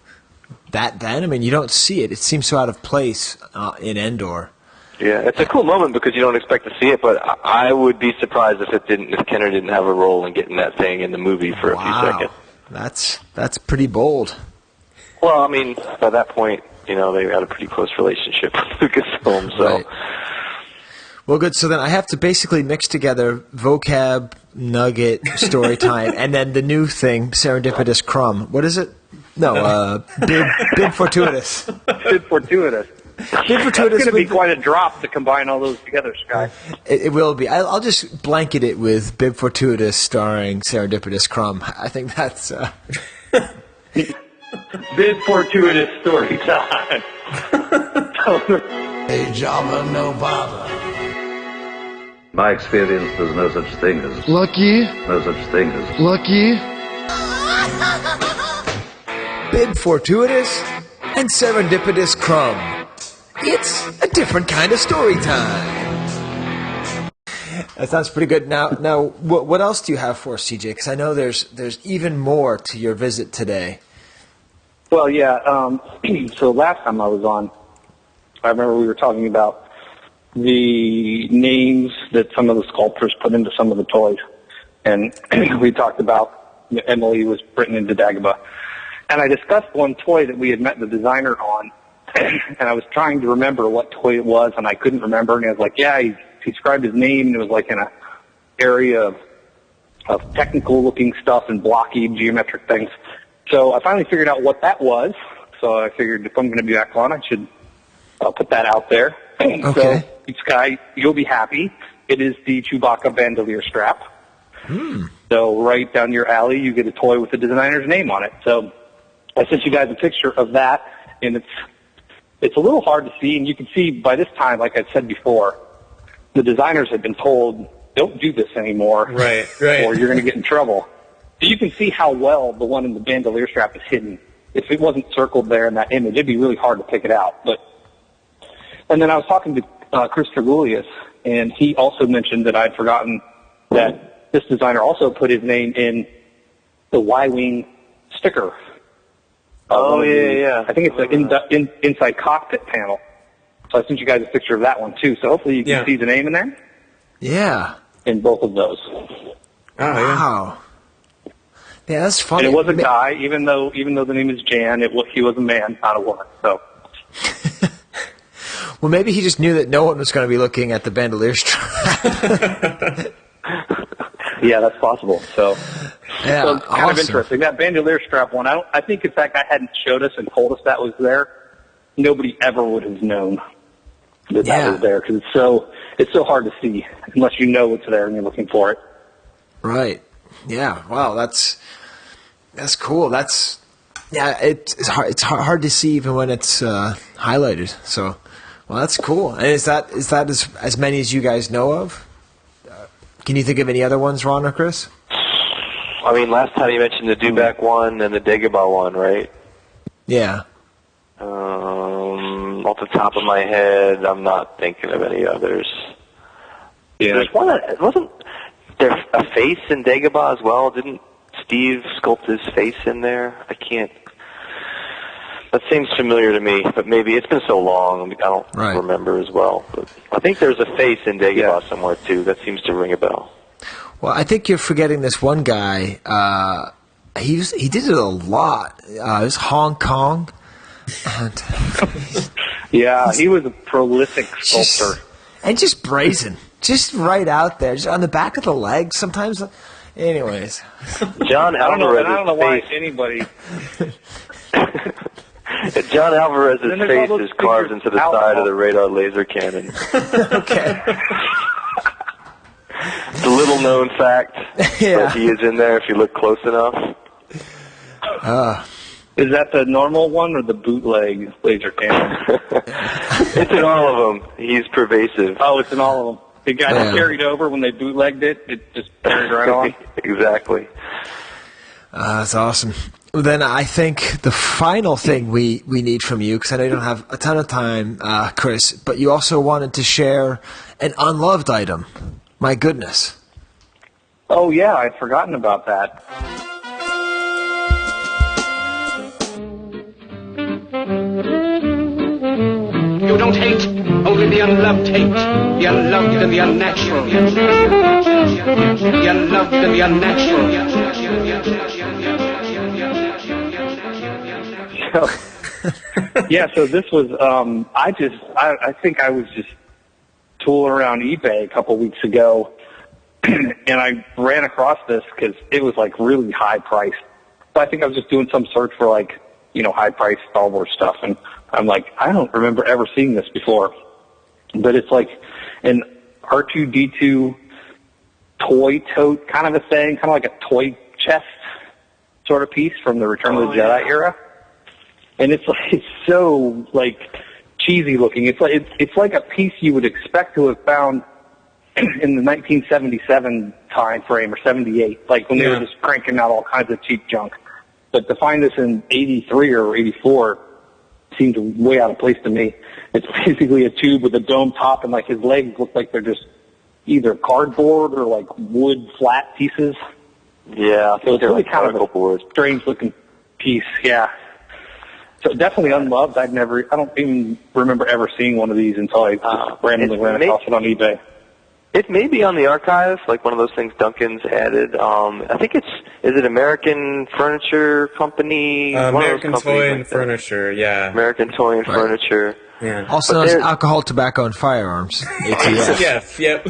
Speaker 4: that then? I mean, you don't see it. It seems so out of place in Endor.
Speaker 1: Yeah, it's a cool moment because you don't expect to see it, but I would be surprised if Kenner didn't have a role in getting that thing in the movie for a few seconds.
Speaker 4: That's pretty bold.
Speaker 1: Well, I mean, by that point, they had a pretty close relationship with Lucasfilm, so.
Speaker 4: Right. Well, good. So then I have to basically mix together vocab, nugget, story time, and then the new thing, Serendipitous Crumb. What is it? No, Bib Fortuitous.
Speaker 11: Bib Fortuitous.
Speaker 4: Bib Fortuitous.
Speaker 11: It's going to be quite a drop to combine all those together, Sky.
Speaker 4: It will be. I'll just blanket it with Bib Fortuitous starring Serendipitous Crumb. I think that's...
Speaker 11: Bib Fortuitous story time.
Speaker 12: A jobber, no bother.
Speaker 13: My experience, there's no such thing as...
Speaker 15: Lucky.
Speaker 13: No such thing as...
Speaker 15: Lucky.
Speaker 4: Bib Fortuitous and Serendipitous Crumb. It's a different kind of story time. That sounds pretty good. Now, what else do you have for us, CJ? Because I know there's even more to your visit today.
Speaker 11: Well, yeah. So last time I was on, I remember we were talking about the names that some of the sculptors put into some of the toys. And we talked about Emily was written into Dagobah. And I discussed one toy that we had met the designer on, and I was trying to remember what toy it was, and I couldn't remember. And I was like, yeah, he described his name, and it was like in an area of technical-looking stuff and blocky geometric things. So I finally figured out what that was. So I figured if I'm going to be back on, I should put that out there.
Speaker 4: Okay.
Speaker 11: So, Sky, you'll be happy. It is the Chewbacca bandolier strap. So right down your alley, you get a toy with the designer's name on it. So I sent you guys a picture of that, and it's a little hard to see, and you can see by this time, like I said before, the designers have been told, don't do this anymore,
Speaker 7: right,
Speaker 11: or you're going to get in trouble. So you can see how well the one in the bandolier strap is hidden. If it wasn't circled there in that image, it'd be really hard to pick it out. And then I was talking to Chris Tergulius, and he also mentioned that I'd forgotten that this designer also put his name in the Y-Wing sticker.
Speaker 1: Oh, yeah.
Speaker 11: I think it's the inside cockpit panel. So I sent you guys a picture of that one, too. So hopefully you can see the name in there.
Speaker 4: Yeah.
Speaker 11: In both of those.
Speaker 7: Oh, yeah.
Speaker 4: Wow. Yeah, that's funny.
Speaker 11: And it was a guy, even though the name is Jan, he was a man, not a woman. So.
Speaker 4: Well, maybe he just knew that no one was going to be looking at the bandolier strap.
Speaker 11: Yeah, that's possible. So it's kind of
Speaker 4: awesome.
Speaker 11: interesting. That bandolier strap one, I think if that guy hadn't showed us and told us that was there, nobody ever would have known that was there, because it's so hard to see unless you know it's there and you're looking for it.
Speaker 4: Right. Yeah. Wow. That's cool. It's hard to see even when it's highlighted. So, well, that's cool. And is that as many as you guys know of? Can you think of any other ones, Ron or Chris?
Speaker 1: I mean, last time you mentioned the Dewback one and the Dagobah one, right?
Speaker 4: Yeah.
Speaker 1: Off the top of my head, I'm not thinking of any others. Yeah. There's one that wasn't there a face in Dagobah as well? Didn't Steve sculpt his face in there? I can't. That seems familiar to me, but maybe it's been so long, I don't remember as well. But I think there's a face in Dagobah somewhere, too. That seems to ring a bell.
Speaker 4: Well, I think you're forgetting this one guy. He did it a lot. It was Hong Kong. And
Speaker 11: yeah, he was a prolific sculptor.
Speaker 4: Just brazen. Just right out there. Just on the back of the leg sometimes. Anyways.
Speaker 1: John Alvarez's
Speaker 11: I don't know why anybody...
Speaker 1: John Alvarez's face is carved into the side of the radar laser cannon.
Speaker 4: Okay.
Speaker 1: It's a little-known fact, but he is in there if you look close enough.
Speaker 11: Is that the normal one or the bootleg laser cannon?
Speaker 1: It's in all of them. He's pervasive.
Speaker 11: Oh, it's in all of them. The guy that carried over when they bootlegged it, it just carried right on.
Speaker 1: Exactly.
Speaker 4: That's awesome. Well, then I think the final thing we need from you, because I know you don't have a ton of time, Chris, but you also wanted to share an unloved item. My goodness.
Speaker 11: Oh, yeah, I'd forgotten about that.
Speaker 2: You don't hate, only the unloved hate. The unloved and the unnatural. The unloved and the unnatural.
Speaker 11: Yeah, so this was, I think I was just tooling around eBay a couple weeks ago, and I ran across this because it was like really high priced. So I think I was just doing some search for like, high priced Star Wars stuff, and I'm like, I don't remember ever seeing this before. But it's like an R2-D2 toy tote kind of a thing, kind of like a toy chest sort of piece from the Return of the Jedi era. And it's so like cheesy looking. It's like a piece you would expect to have found in the 1977 time frame or 78, like when they were just cranking out all kinds of cheap junk. But to find this in 83 or 84 seems way out of place to me. It's basically a tube with a dome top, and like his legs look like they're just either cardboard or like wood flat pieces.
Speaker 1: Yeah, I
Speaker 11: so
Speaker 1: think
Speaker 11: it's
Speaker 1: they're
Speaker 11: really
Speaker 1: like
Speaker 11: kind of a
Speaker 1: boards.
Speaker 11: strange looking piece. Yeah. So definitely unloved. I don't even remember ever seeing one of these until I just randomly ran across it on eBay.
Speaker 1: It may be on the archive, like one of those things Duncan's added. I think is it American Furniture Company?
Speaker 7: American Toy and Furniture, yeah.
Speaker 1: American Toy and Furniture.
Speaker 7: Yeah.
Speaker 4: Also known as Alcohol, Tobacco, and Firearms. ATF.
Speaker 7: Yes, yep.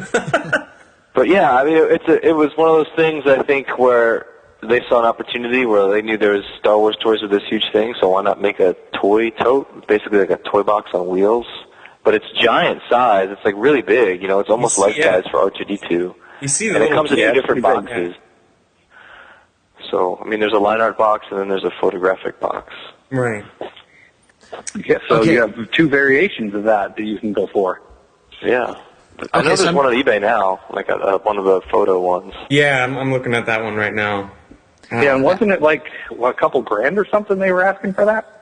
Speaker 1: But yeah, I mean, it was one of those things, I think, where they saw an opportunity where they knew there was Star Wars toys with this huge thing, so why not make a toy tote? Basically like a toy box on wheels. But it's giant size. It's like really big. It's almost life size for R2-D2.
Speaker 7: You see the
Speaker 1: and it comes in two different
Speaker 11: big,
Speaker 1: boxes. So, I mean, there's a line art box and then there's a photographic box.
Speaker 7: Right.
Speaker 11: Yeah, so you have two variations of that you can go for.
Speaker 1: Yeah. I know there's one on eBay now, like one of the photo ones.
Speaker 7: Yeah, I'm looking at that one right now.
Speaker 11: Yeah, and wasn't it like a couple grand or something they were asking for that?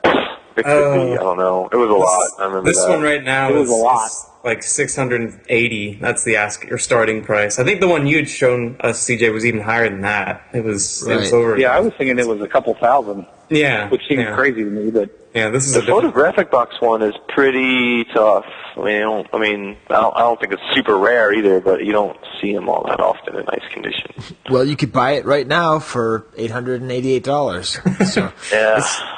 Speaker 1: It could be. I don't know. It was a lot. I remember
Speaker 7: this
Speaker 1: that.
Speaker 7: one right now
Speaker 11: is a lot.
Speaker 7: Like $680. That's the starting price. I think the one you had shown us, CJ, was even higher than that. It was over.
Speaker 11: Yeah, I was thinking it was a couple thousand.
Speaker 7: Yeah,
Speaker 11: which seems crazy to me, but
Speaker 7: yeah, this is
Speaker 1: the photographic box one is pretty tough. I don't think it's super rare either, but you don't see them all that often in nice condition.
Speaker 4: Well, you could buy it right now for $888. So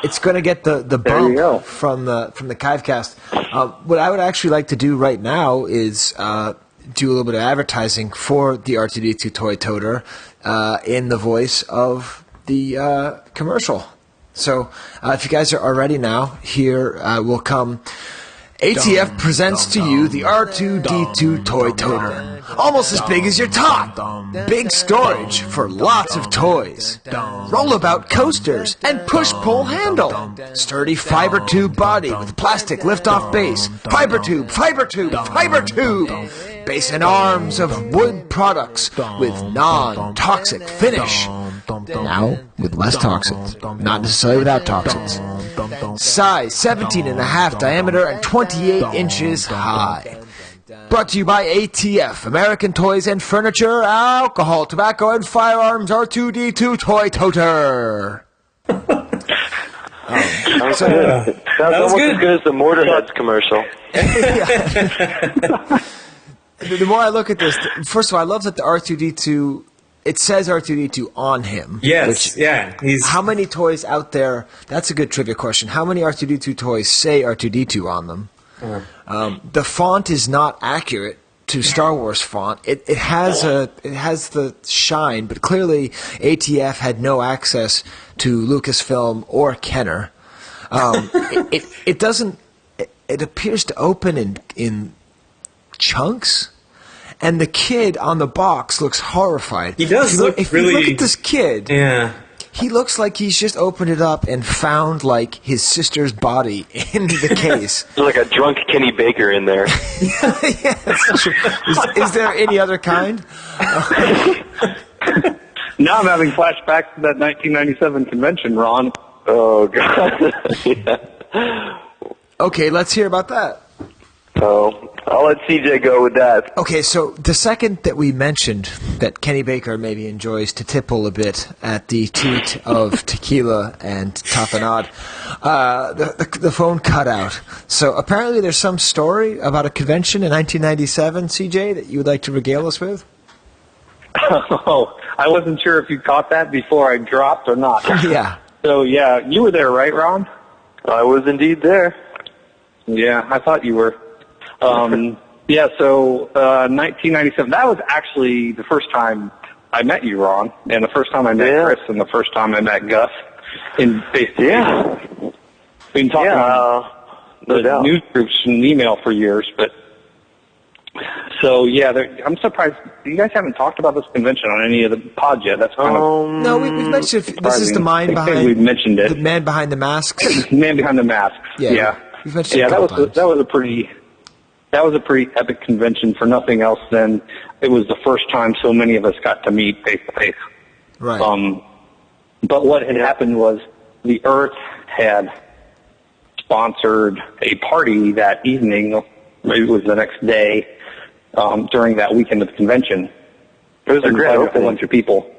Speaker 4: it's going to get the bump from the Chive Cast. What I would actually like to do right now is do a little bit of advertising for the R2-D2 Toy Toter in the voice of the commercial. So if you guys are ready now, here will come. ATF presents to you the R2-D2 Toy Toter. Almost as big as your top. Big storage for lots of toys. Rollabout coasters and push-pull handle. Sturdy fiber tube body with plastic lift-off base. Fiber tube, fiber tube, fiber tube. Base and arms of wood products with non-toxic finish. Now with less toxins, not necessarily without toxins. Size 17.5 diameter and 28 inches high. Brought to you by ATF, American Toys and Furniture, Alcohol, Tobacco, and Firearms, R2-D2 Toy Toter.
Speaker 1: Sounds almost as good as the Mortarheads commercial.
Speaker 4: The more I look at this, first of all, I love that the R2-D2, it says R2-D2 on him.
Speaker 7: Yes,
Speaker 4: How many toys out there, that's a good trivia question, how many R2-D2 toys say R2-D2 on them? The font is not accurate to Star Wars font. It has the shine, but clearly ATF had no access to Lucasfilm or Kenner. It doesn't. It appears to open in chunks, and the kid on the box looks horrified.
Speaker 7: He does look
Speaker 4: if
Speaker 7: really.
Speaker 4: You look at this kid.
Speaker 7: Yeah.
Speaker 4: He looks like he's just opened it up and found, like, his sister's body in the case.
Speaker 1: There's like a drunk Kenny Baker in there.
Speaker 4: Yeah, that's true. Is there any other kind?
Speaker 11: Now I'm having flashbacks to that 1997 convention, Ron.
Speaker 1: Oh, God. Yeah.
Speaker 4: Okay, let's hear about that.
Speaker 1: So, I'll let CJ go with that.
Speaker 4: Okay, so the second that we mentioned that Kenny Baker maybe enjoys to tipple a bit at the toot of tequila and tapenade, the phone cut out. So apparently there's some story about a convention in 1997, CJ, that you would like to regale us with?
Speaker 11: Oh, I wasn't sure if you caught that before I dropped or not.
Speaker 4: Yeah.
Speaker 11: So, yeah, you were there, right, Ron?
Speaker 1: I was indeed there.
Speaker 11: Yeah, I thought you were. Yeah, so 1997, that was actually the first time I met you, Ron, and the first time I met Chris, and the first time I met Gus in face-to-face.
Speaker 1: Yeah.
Speaker 11: We've been talking on the news groups and email for years, but so, yeah, I'm surprised you guys haven't talked about this convention on any of the pods yet. That's kind of...
Speaker 4: No, we've mentioned this is the mind behind...
Speaker 11: We've mentioned it.
Speaker 4: The man behind the masks?
Speaker 11: Man behind the masks, yeah.
Speaker 4: We've mentioned it a couple times.
Speaker 11: That was a pretty epic convention for nothing else than it was the first time so many of us got to meet face-to-face.
Speaker 4: Right.
Speaker 11: But what had happened was the Earth had sponsored a party that evening, maybe it was the next day, during that weekend of the convention.
Speaker 1: It was a grand opening.
Speaker 11: A bunch of people.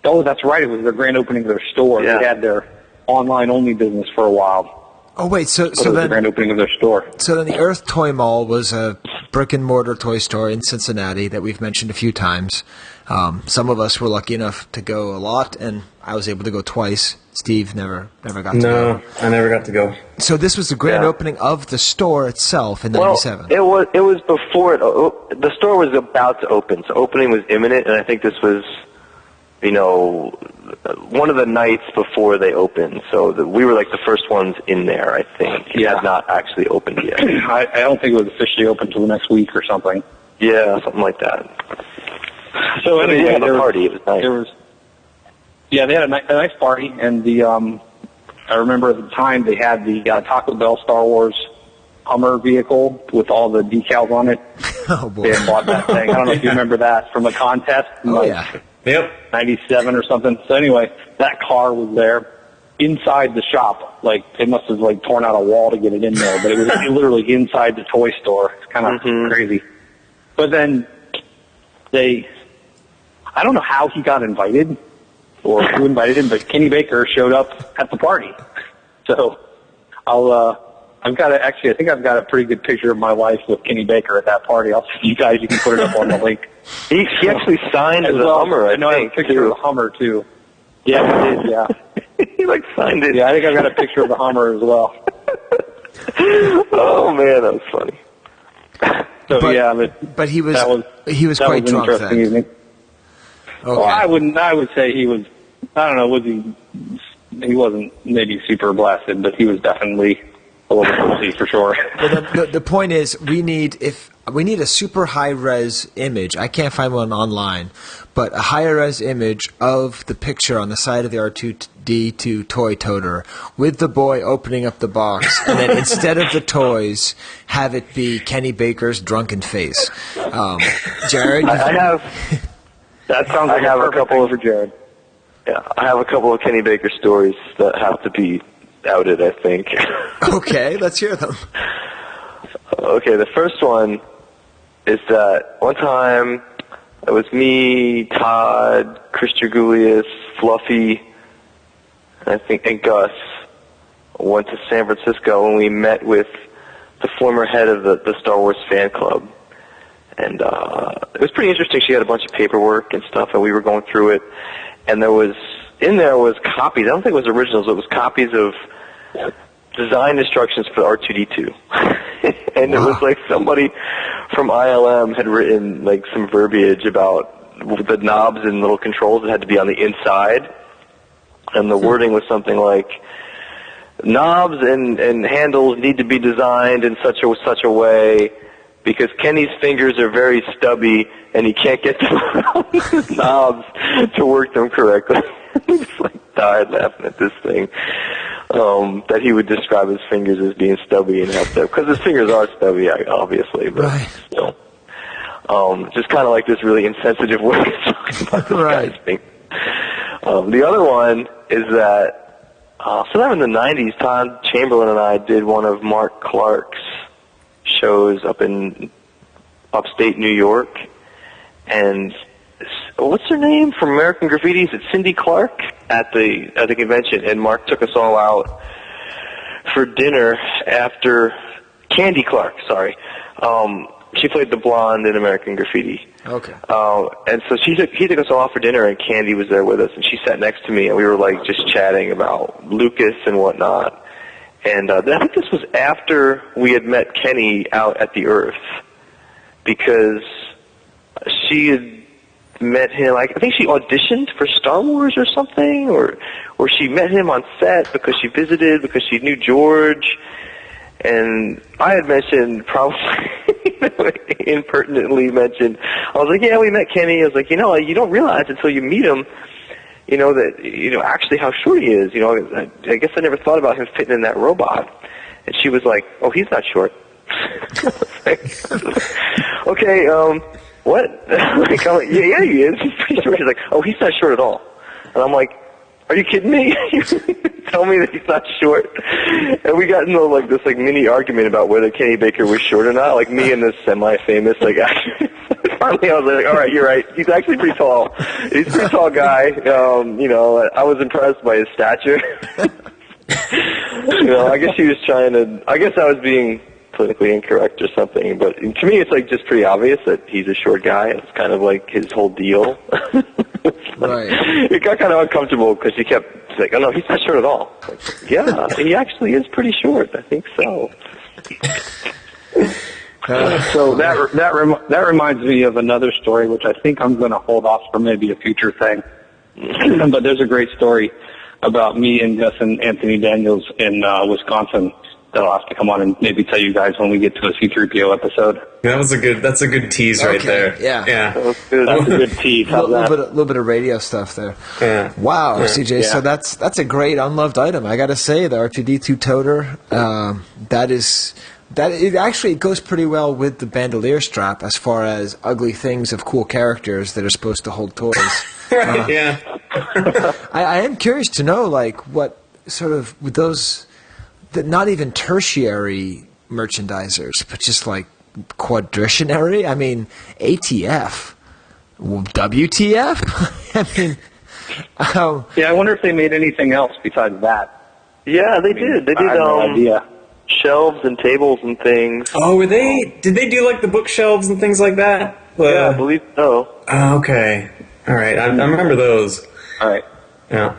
Speaker 11: Oh, that's right. It was their grand opening of their store.
Speaker 1: Yeah.
Speaker 11: They had their online-only business for a while.
Speaker 4: Oh, wait, so
Speaker 11: it was the grand opening of their store.
Speaker 4: So then the Earth Toy Mall was a brick-and-mortar toy store in Cincinnati that we've mentioned a few times. Some of us were lucky enough to go a lot, and I was able to go twice. Steve never got to go.
Speaker 7: No, I never got to go.
Speaker 4: So this was the grand opening of the store itself in '97.
Speaker 1: Well, it was before the store was about to open, so opening was imminent, and I think this was, one of the nights before they opened. So we were like the first ones in there, I think. It had not actually opened yet.
Speaker 11: I don't think it was officially open until the next week or something.
Speaker 1: Yeah, something like that.
Speaker 11: So anyway,
Speaker 1: the party, it was nice.
Speaker 11: They had a nice party, and I remember at the time they had the Taco Bell Star Wars Hummer vehicle with all the decals on it.
Speaker 4: Oh, boy.
Speaker 11: They had bought that thing. I don't know if you remember that from a contest.
Speaker 7: Yep.
Speaker 11: 97 or something. So anyway, that car was there inside the shop. Like, they must have, torn out a wall to get it in there, but it was literally inside the toy store. It's kind of crazy. But then I don't know how he got invited or who invited him, but Kenny Baker showed up at the party. So I think I've got a pretty good picture of my wife with Kenny Baker at that party. I'll send you guys. You can put it up on the link.
Speaker 1: He actually signed the Hummer, I
Speaker 11: know I have a picture of the Hummer, too. Yeah, he did, yeah.
Speaker 1: He, signed it.
Speaker 11: Yeah, I think I've got a picture of the Hummer as well.
Speaker 1: Oh, man, that was funny.
Speaker 11: So,
Speaker 4: but he was quite drunk then.
Speaker 11: Evening.
Speaker 4: Okay.
Speaker 11: Well, I would say he was, I don't know, he wasn't maybe super blasted, but he was definitely a little pussy for sure.
Speaker 4: Well, the point is, we need a super high-res image. I can't find one online, but a high-res image of the picture on the side of the R2 Toy Toter with the boy opening up the box, and then instead of the toys, have it be Kenny Baker's drunken face. Jared,
Speaker 1: I have.
Speaker 11: That sounds like a couple for Jared.
Speaker 1: Yeah, I have a couple of Kenny Baker stories that have to be outed, I think.
Speaker 4: Okay, let's hear them.
Speaker 1: Okay, the first one is that one time it was me, Todd, Chris Dragulius, Fluffy, and Gus went to San Francisco and we met with the former head of the Star Wars fan club. And it was pretty interesting. She had a bunch of paperwork and stuff, and we were going through it. And there was copies. I don't think it was originals. It was copies of design instructions for R2-D2. And it was like somebody from ILM had written some verbiage about the knobs and little controls that had to be on the inside. And the wording was something like, knobs and handles need to be designed in such a way because Kenny's fingers are very stubby and he can't get the knobs to work them correctly. He just died laughing at this thing. That he would describe his fingers as being stubby and have to, because his fingers are stubby, obviously, but still. Just kind of like this really insensitive way of talking about this guy's fingers. The other one is that sometime in the 90s, Todd Chamberlain and I did one of Mark Clark's shows up in upstate New York, and what's her name from American Graffiti? Is it Cindy Clark at the convention? And Mark took us all out for dinner after Candy Clark. Sorry, she played the blonde in American Graffiti.
Speaker 4: Okay.
Speaker 1: And so he took us all out for dinner, and Candy was there with us, and she sat next to me, and we were like just chatting about Lucas and whatnot. And I think this was after we had met Kenny out at the Earth, because she had met him. I think she auditioned for Star Wars or something, or she met him on set because she visited because she knew George. And I had mentioned, probably impertinently mentioned, I was like, yeah, we met Kenny. I was like, you don't realize until you meet him, that, actually how short he is. I guess I never thought about him fitting in that robot. And she was like, oh, he's not short. Okay, what? Yeah, he is. He's pretty short. She's like, oh, he's not short at all. And I'm like, are you kidding me? Tell me that he's not short. And we got into this mini argument about whether Kenny Baker was short or not. Like me and this semi-famous actor. Finally, I was like, all right, you're right. He's actually pretty tall. He's a pretty tall guy. I was impressed by his stature. I guess he was trying to. I guess I was being politically incorrect or something. But to me, it's just pretty obvious that he's a short guy. It's kind of like his whole deal.
Speaker 4: Right.
Speaker 1: It got kind of uncomfortable because he kept saying, "Oh no, he's not short at all." Like, yeah, he actually is pretty short. I think so.
Speaker 11: So that reminds me of another story, which I think I'm going to hold off for maybe a future thing. But there's a great story about me and Gus and Anthony Daniels in Wisconsin that I'll have to come on and maybe tell you guys when we get to a C-3PO episode.
Speaker 7: That's a good tease right there.
Speaker 4: Yeah.
Speaker 11: That's a good tease.
Speaker 4: A little bit of radio stuff there.
Speaker 7: Yeah.
Speaker 4: Wow,
Speaker 7: Yeah.
Speaker 4: CJ.
Speaker 11: Yeah.
Speaker 4: So that's a great unloved item. I got to say, the R2 Toter. It goes pretty well with the bandolier strap as far as ugly things of cool characters that are supposed to hold toys.
Speaker 7: Right. Yeah.
Speaker 4: I am curious to know, what sort of with those, not even tertiary merchandisers, but just quadritionary. I mean, ATF, WTF. I mean,
Speaker 11: yeah, I wonder if they made anything else besides that.
Speaker 1: Yeah, they did. They did.
Speaker 11: I have no idea.
Speaker 1: Shelves and tables and things.
Speaker 7: Oh, did they do the bookshelves and things like that?
Speaker 1: Yeah, I believe so.
Speaker 7: Oh, okay. All right. I remember those.
Speaker 11: All right.
Speaker 7: Yeah.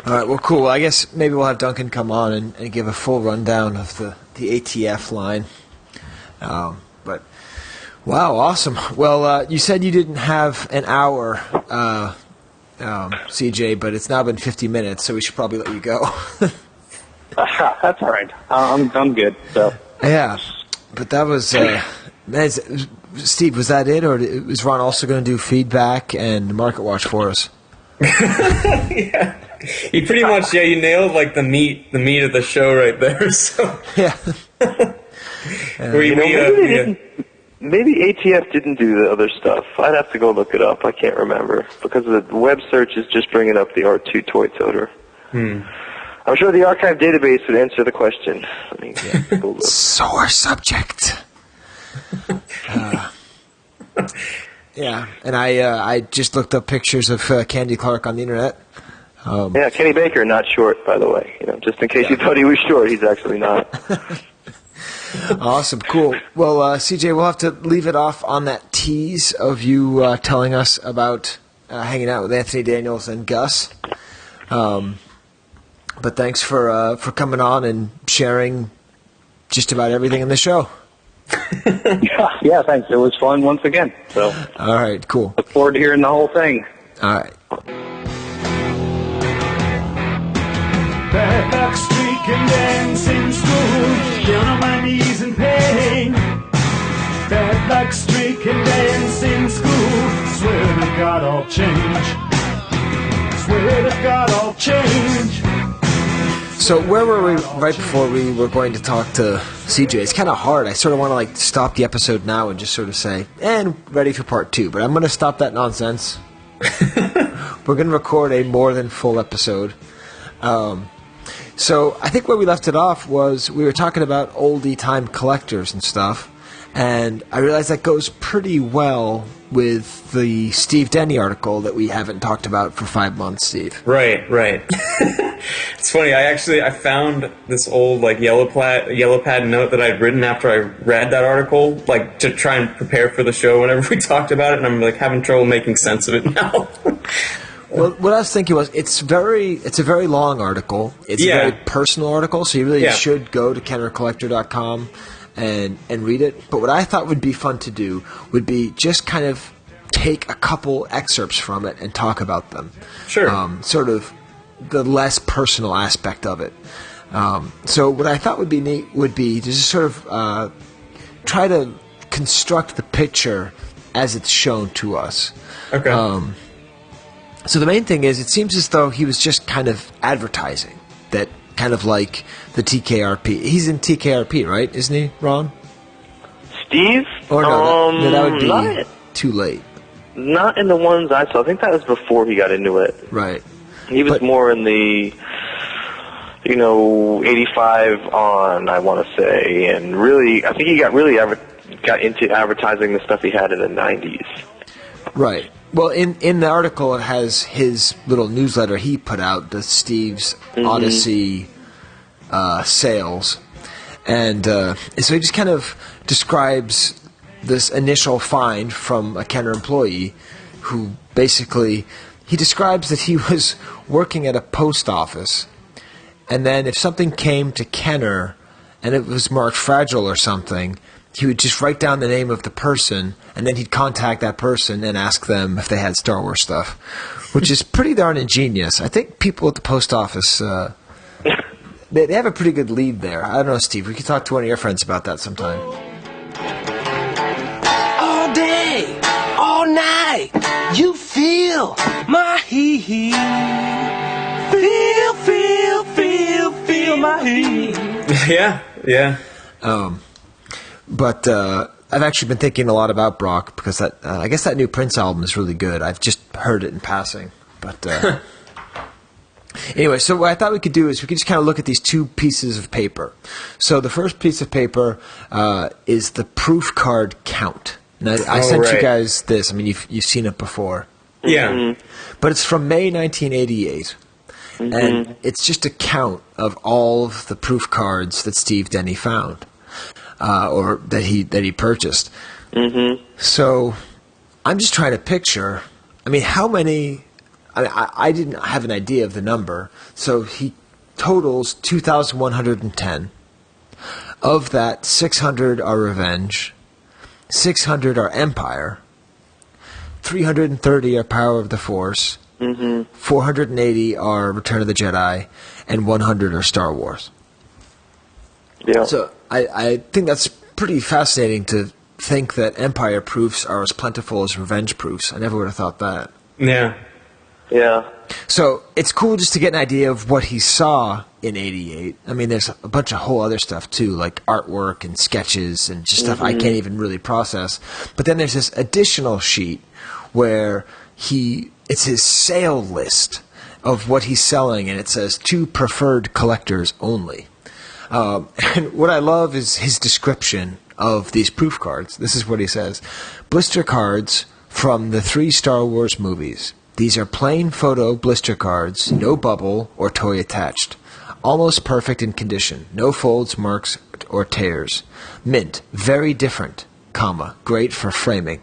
Speaker 4: All right, well, cool. I guess maybe we'll have Duncan come on and give a full rundown of the ATF line. But, wow, awesome. Well, you said you didn't have an hour, CJ, but it's now been 50 minutes, so we should probably let you go.
Speaker 11: That's all right. I'm good. So.
Speaker 4: Yeah, but that was... Steve, was that it, or is Ron also going to do feedback and market watch for us?
Speaker 7: Yeah. You pretty much, you nailed the meat of the show right there. So
Speaker 4: yeah.
Speaker 1: Maybe ATF didn't do the other stuff. I'd have to go look it up. I can't remember because the web search is just bringing up the R2 Toy Toter. I'm sure the archive database would answer the question.
Speaker 4: Sore subject. Yeah, and I just looked up pictures of Candy Clark on the internet.
Speaker 1: Yeah, Kenny Baker, not short, by the way. Just in case you thought he was short, he's actually not.
Speaker 4: Awesome, cool. Well, CJ, we'll have to leave it off on that tease of you telling us about hanging out with Anthony Daniels and Gus. But thanks for coming on and sharing just about everything in the show.
Speaker 11: Yeah, thanks. It was fun once again. So.
Speaker 4: All right, cool.
Speaker 11: Look forward to hearing the whole thing.
Speaker 4: All right.
Speaker 10: Bad luck streak and dance in school, down on my knees in pain. Bad luck streak and dance in school, swear to God I'll change. Swear to God I'll change.
Speaker 4: So where were we right before we were going to talk to CJ? It's kind of hard. I sort of want to stop the episode now and just sort of say, and ready for part 2. But I'm going to stop that nonsense. We're going to record a more than full episode. So I think where we left it off was we were talking about oldie time collectors and stuff, and I realized that goes pretty well with the Steve Denny article that we haven't talked about for 5 months, Steve.
Speaker 7: Right. It's funny. I found this old yellow pad note that I'd written after I read that article, to try and prepare for the show whenever we talked about it, and I'm having trouble making sense of it now.
Speaker 4: Well, what I was thinking was it's a very long article. It's a very personal article, so you really should go to kennercollector.com and read it. But what I thought would be fun to do would be just kind of take a couple excerpts from it and talk about them.
Speaker 7: Sure.
Speaker 4: Sort of the less personal aspect of it. So what I thought would be neat would be to just sort of try to construct the picture as it's shown to us.
Speaker 7: Okay.
Speaker 4: So the main thing is, it seems as though he was just kind of advertising that, kind of like the TKRP. He's in TKRP, right? Isn't he, Ron?
Speaker 1: Steve?
Speaker 4: Or no, that would be
Speaker 1: not,
Speaker 4: too late.
Speaker 1: Not in the ones I saw. I think that was before he got into it.
Speaker 4: Right.
Speaker 1: He was more in the, 85 on, I want to say, and really, I think he got into advertising the stuff he had in the 90s.
Speaker 4: Right. Well, in the article, it has his little newsletter he put out, the Steve's Odyssey sales. And so he just kind of describes this initial find from a Kenner employee who basically, he describes that he was working at a post office, and then if something came to Kenner and it was marked fragile or something, he would just write down the name of the person, and then he'd contact that person and ask them if they had Star Wars stuff, which is pretty darn ingenious. I think people at the post office, they have a pretty good lead there. I don't know, Steve. We could talk to one of your friends about that sometime.
Speaker 17: All day, all night, you feel my heat. Feel my heat.
Speaker 7: Yeah.
Speaker 4: But I've actually been thinking a lot about Brock because I guess that new Prince album is really good. I've just heard it in passing. But anyway, so what I thought we could do is we could just kind of look at these two pieces of paper. So the first piece of paper is the proof card count. Now, I sent you guys this. I mean, you've seen it before.
Speaker 7: Yeah.
Speaker 1: Mm-hmm.
Speaker 4: But it's from May 1988.
Speaker 1: Mm-hmm.
Speaker 4: And it's just a count of all of the proof cards that Steve Denny found. Or that he purchased.
Speaker 1: Mm-hmm.
Speaker 4: So I'm just trying to picture. I mean, how many? I didn't have an idea of the number. So he totals 2,110. Of that, 600 are Revenge, 600 are Empire, 330 are Power of the Force, 480 are Return of the Jedi, and 100 are Star Wars.
Speaker 1: Yeah.
Speaker 4: So I think that's pretty fascinating to think that Empire proofs are as plentiful as Revenge proofs. I never would have thought that.
Speaker 7: Yeah.
Speaker 1: Yeah.
Speaker 4: So it's cool just to get an idea of what he saw in '88. I mean, there's a bunch of whole other stuff too, like artwork and sketches and just stuff I can't even really process. But then there's this additional sheet where it's his sale list of what he's selling, and it says to preferred collectors only. And what I love is his description of these proof cards. This is what he says. Blister cards from the 3 Star Wars movies. These are plain photo blister cards, no bubble or toy attached. Almost perfect in condition. No folds, marks, or tears. Mint. Very different, great for framing.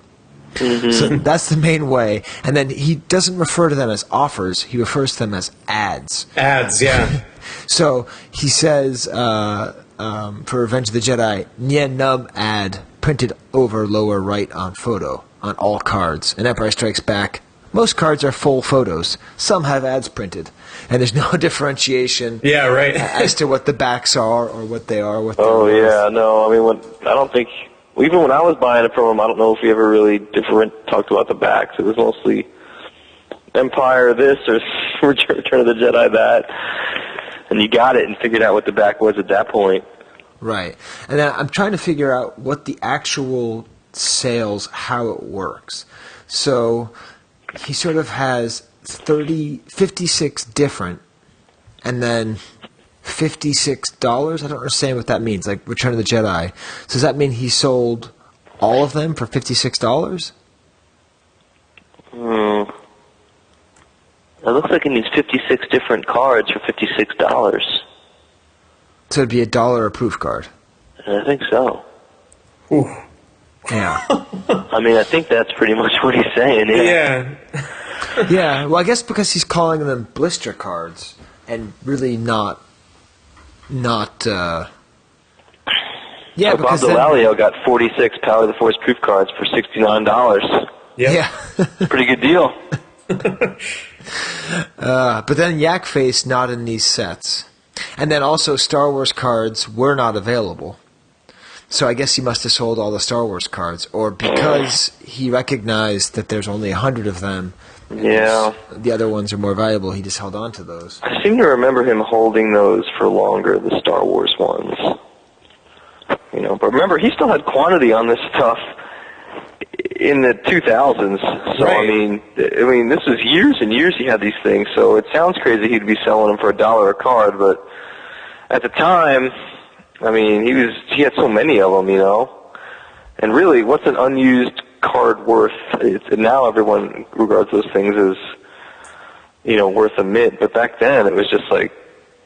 Speaker 4: So that's the main way. And then he doesn't refer to them as offers. He refers to them as ads.
Speaker 7: Ads, yeah.
Speaker 4: So he says, for Revenge of the Jedi, Nien Num ad printed over lower right on photo on all cards. And Empire Strikes Back, most cards are full photos. Some have ads printed. And there's no differentiation as to what the backs are or what they are.
Speaker 1: No. I mean, I don't think, even when I was buying it from him, I don't know if he ever really talked about the backs. It was mostly Empire this or Return of the Jedi that. And you got it and figured out what the back was at that point.
Speaker 4: Right. And I'm trying to figure out what the actual sales, how it works. So he sort of has 56 different, and then $56? I don't understand what that means, like Return of the Jedi. So does that mean he sold all of them for $56?
Speaker 1: It looks like he needs 56 different cards for $56.
Speaker 4: So it'd be $1 a proof card.
Speaker 1: I think so.
Speaker 7: Ooh.
Speaker 4: Yeah.
Speaker 1: I mean, I think that's pretty much what he's saying.
Speaker 7: Yeah.
Speaker 4: Yeah, well, I guess because he's calling them blister cards and really not. Yeah,
Speaker 1: Bob
Speaker 4: because
Speaker 1: Delalio got 46 Power of the Force proof cards for $69.
Speaker 7: Yep.
Speaker 4: Yeah.
Speaker 1: Pretty good deal.
Speaker 4: But then Yak Face not in these sets. And then also Star Wars cards were not available. So I guess he must have sold all the Star Wars cards. Or because he recognized that there's only 100 of them,
Speaker 1: yeah,
Speaker 4: the other ones are more valuable, he just held on to those.
Speaker 1: I seem to remember him holding those for longer, the Star Wars ones. You know, but remember, he still had quantity on this stuff in the 2000s. So
Speaker 7: Right.
Speaker 1: I mean, this was years and years he had these things. So it sounds crazy he'd be selling them for $1 a card, but at the time, I mean, he had so many of them, you know. And really, what's an unused card worth? Now everyone regards those things as, you know, worth a mint. But back then, it was just like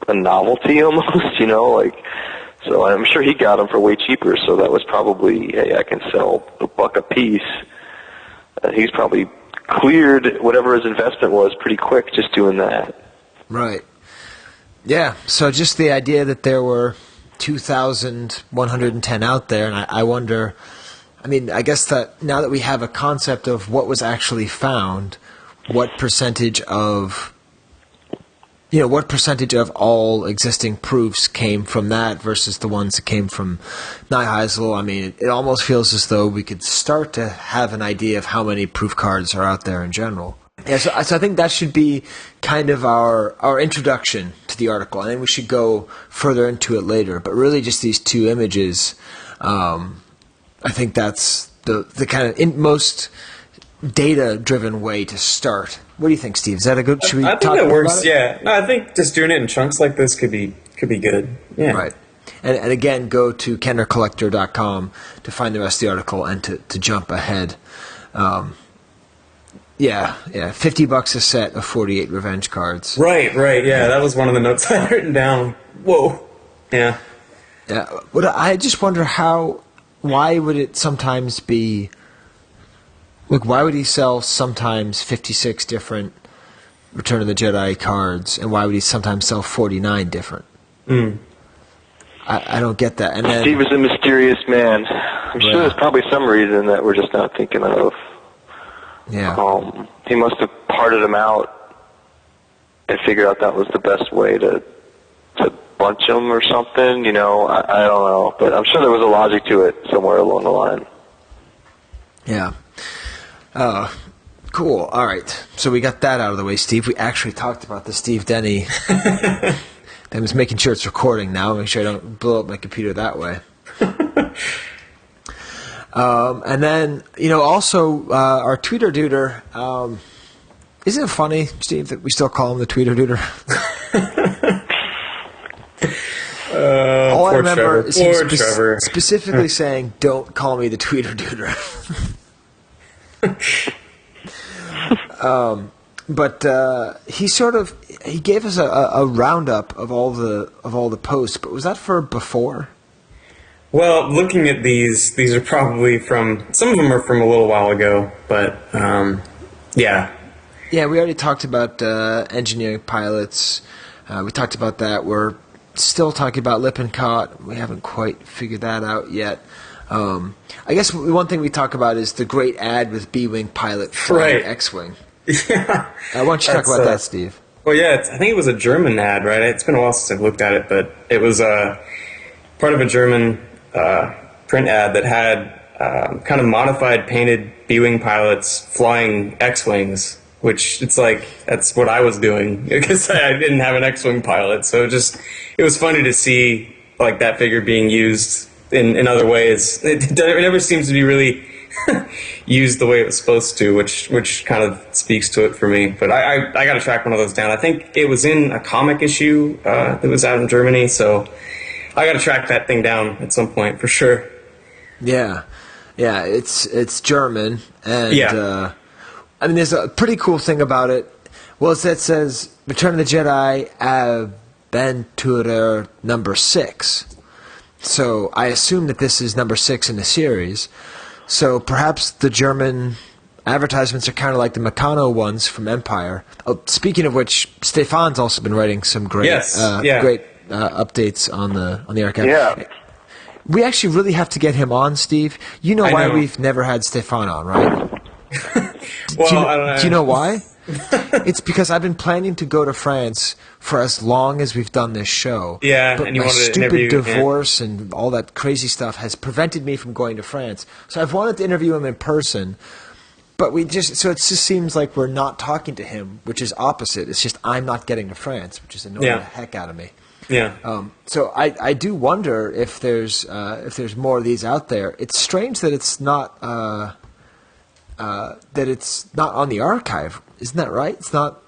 Speaker 1: a novelty almost, you know, like. So I'm sure he got them for way cheaper. So that was probably, hey, I can sell $1 a piece. He's probably cleared whatever his investment was pretty quick just doing that.
Speaker 4: Right. Yeah. So just the idea that there were 2,110 out there, and I wonder. I mean, I guess that now that we have a concept of what was actually found, what percentage of all existing proofs came from that versus the ones that came from Nyheisel? I mean, it almost feels as though we could start to have an idea of how many proof cards are out there in general. Yeah, so I think that should be kind of our introduction to the article. I think we should go further into it later, but really just these two images, I think that's the kind of most data-driven way to start. What do you think, Steve? Is that a good? Should we
Speaker 7: I think
Speaker 4: talk
Speaker 7: that works.
Speaker 4: about it?
Speaker 7: Yeah, no, I think just doing it in chunks like this could be good. Yeah,
Speaker 4: right. And again, go to kennercollector.com to find the rest of the article and to jump ahead. Yeah, $50 a set of 48 revenge cards.
Speaker 7: Right. Yeah, that was one of the notes I had written down. Whoa. Yeah.
Speaker 4: Yeah. But I just wonder why would it sometimes be? Look, why would he sell sometimes 56 different Return of the Jedi cards, and why would he sometimes sell 49 different? I don't get that. And then,
Speaker 1: Steve is a mysterious man. I'm sure there's probably some reason that we're just not thinking of.
Speaker 4: Yeah.
Speaker 1: He must have parted them out and figured out that was the best way to bunch them or something. You know, I don't know, but I'm sure there was a logic to it somewhere along the line.
Speaker 4: Yeah. Cool. All right. So we got that out of the way, Steve. We actually talked about the Steve Denny. I'm just making sure it's recording now. Make sure I don't blow up my computer that way. And then, also our Tweeter Duder. Isn't it funny, Steve, that we still call him the Tweeter Duder? All I remember is him specifically saying, "Don't call me the Tweeter Duder." But he gave us a roundup of all the posts. But was that for before?
Speaker 7: Well, looking at these are probably some of them are from a little while ago, but yeah.
Speaker 4: Yeah, we already talked about engineering pilots. We talked about that. We're still talking about Lippincott. We haven't quite figured that out yet. I guess one thing we talk about is the great ad with B-Wing pilot flying X-Wing.
Speaker 7: Yeah.
Speaker 4: Why don't you talk about that, Steve?
Speaker 7: Well, yeah, I think it was a German ad, right? It's been a while since I've looked at it, but it was part of a German print ad that had kind of modified, painted B-Wing pilots flying X-Wings, which it's like, that's what I was doing because I didn't have an X-Wing pilot. So it was funny to see like that figure being used in other ways. It never seems to be really used the way it was supposed to, which kind of speaks to it for me. But I got to track one of those down. I think it was in a comic issue that was out in Germany, so I got to track that thing down at some point for sure.
Speaker 4: Yeah, it's German, and I mean, there's a pretty cool thing about it. Well, it says Return of the Jedi Adventure number 6. So I assume that this is number 6 in the series. So perhaps the German advertisements are kind of like the Meccano ones from Empire. Oh, speaking of which, Stefan's also been writing some great updates on the archive. Yeah. We actually really have to get him on, Steve. You know why we've never had Stefan on, right?
Speaker 7: I don't know.
Speaker 4: Do you know why? It's because I've been planning to go to France for as long as we've done this show.
Speaker 7: Yeah,
Speaker 4: but
Speaker 7: and you
Speaker 4: my
Speaker 7: wanted to
Speaker 4: stupid
Speaker 7: interview
Speaker 4: divorce and all that crazy stuff has prevented me from going to France. So I've wanted to interview him in person, but it just seems like we're not talking to him, which is opposite. It's just I'm not getting to France, which is annoying the heck out of me.
Speaker 7: Yeah.
Speaker 4: So I do wonder if there's more of these out there. It's strange that it's not on the archive. Isn't that right? It's not.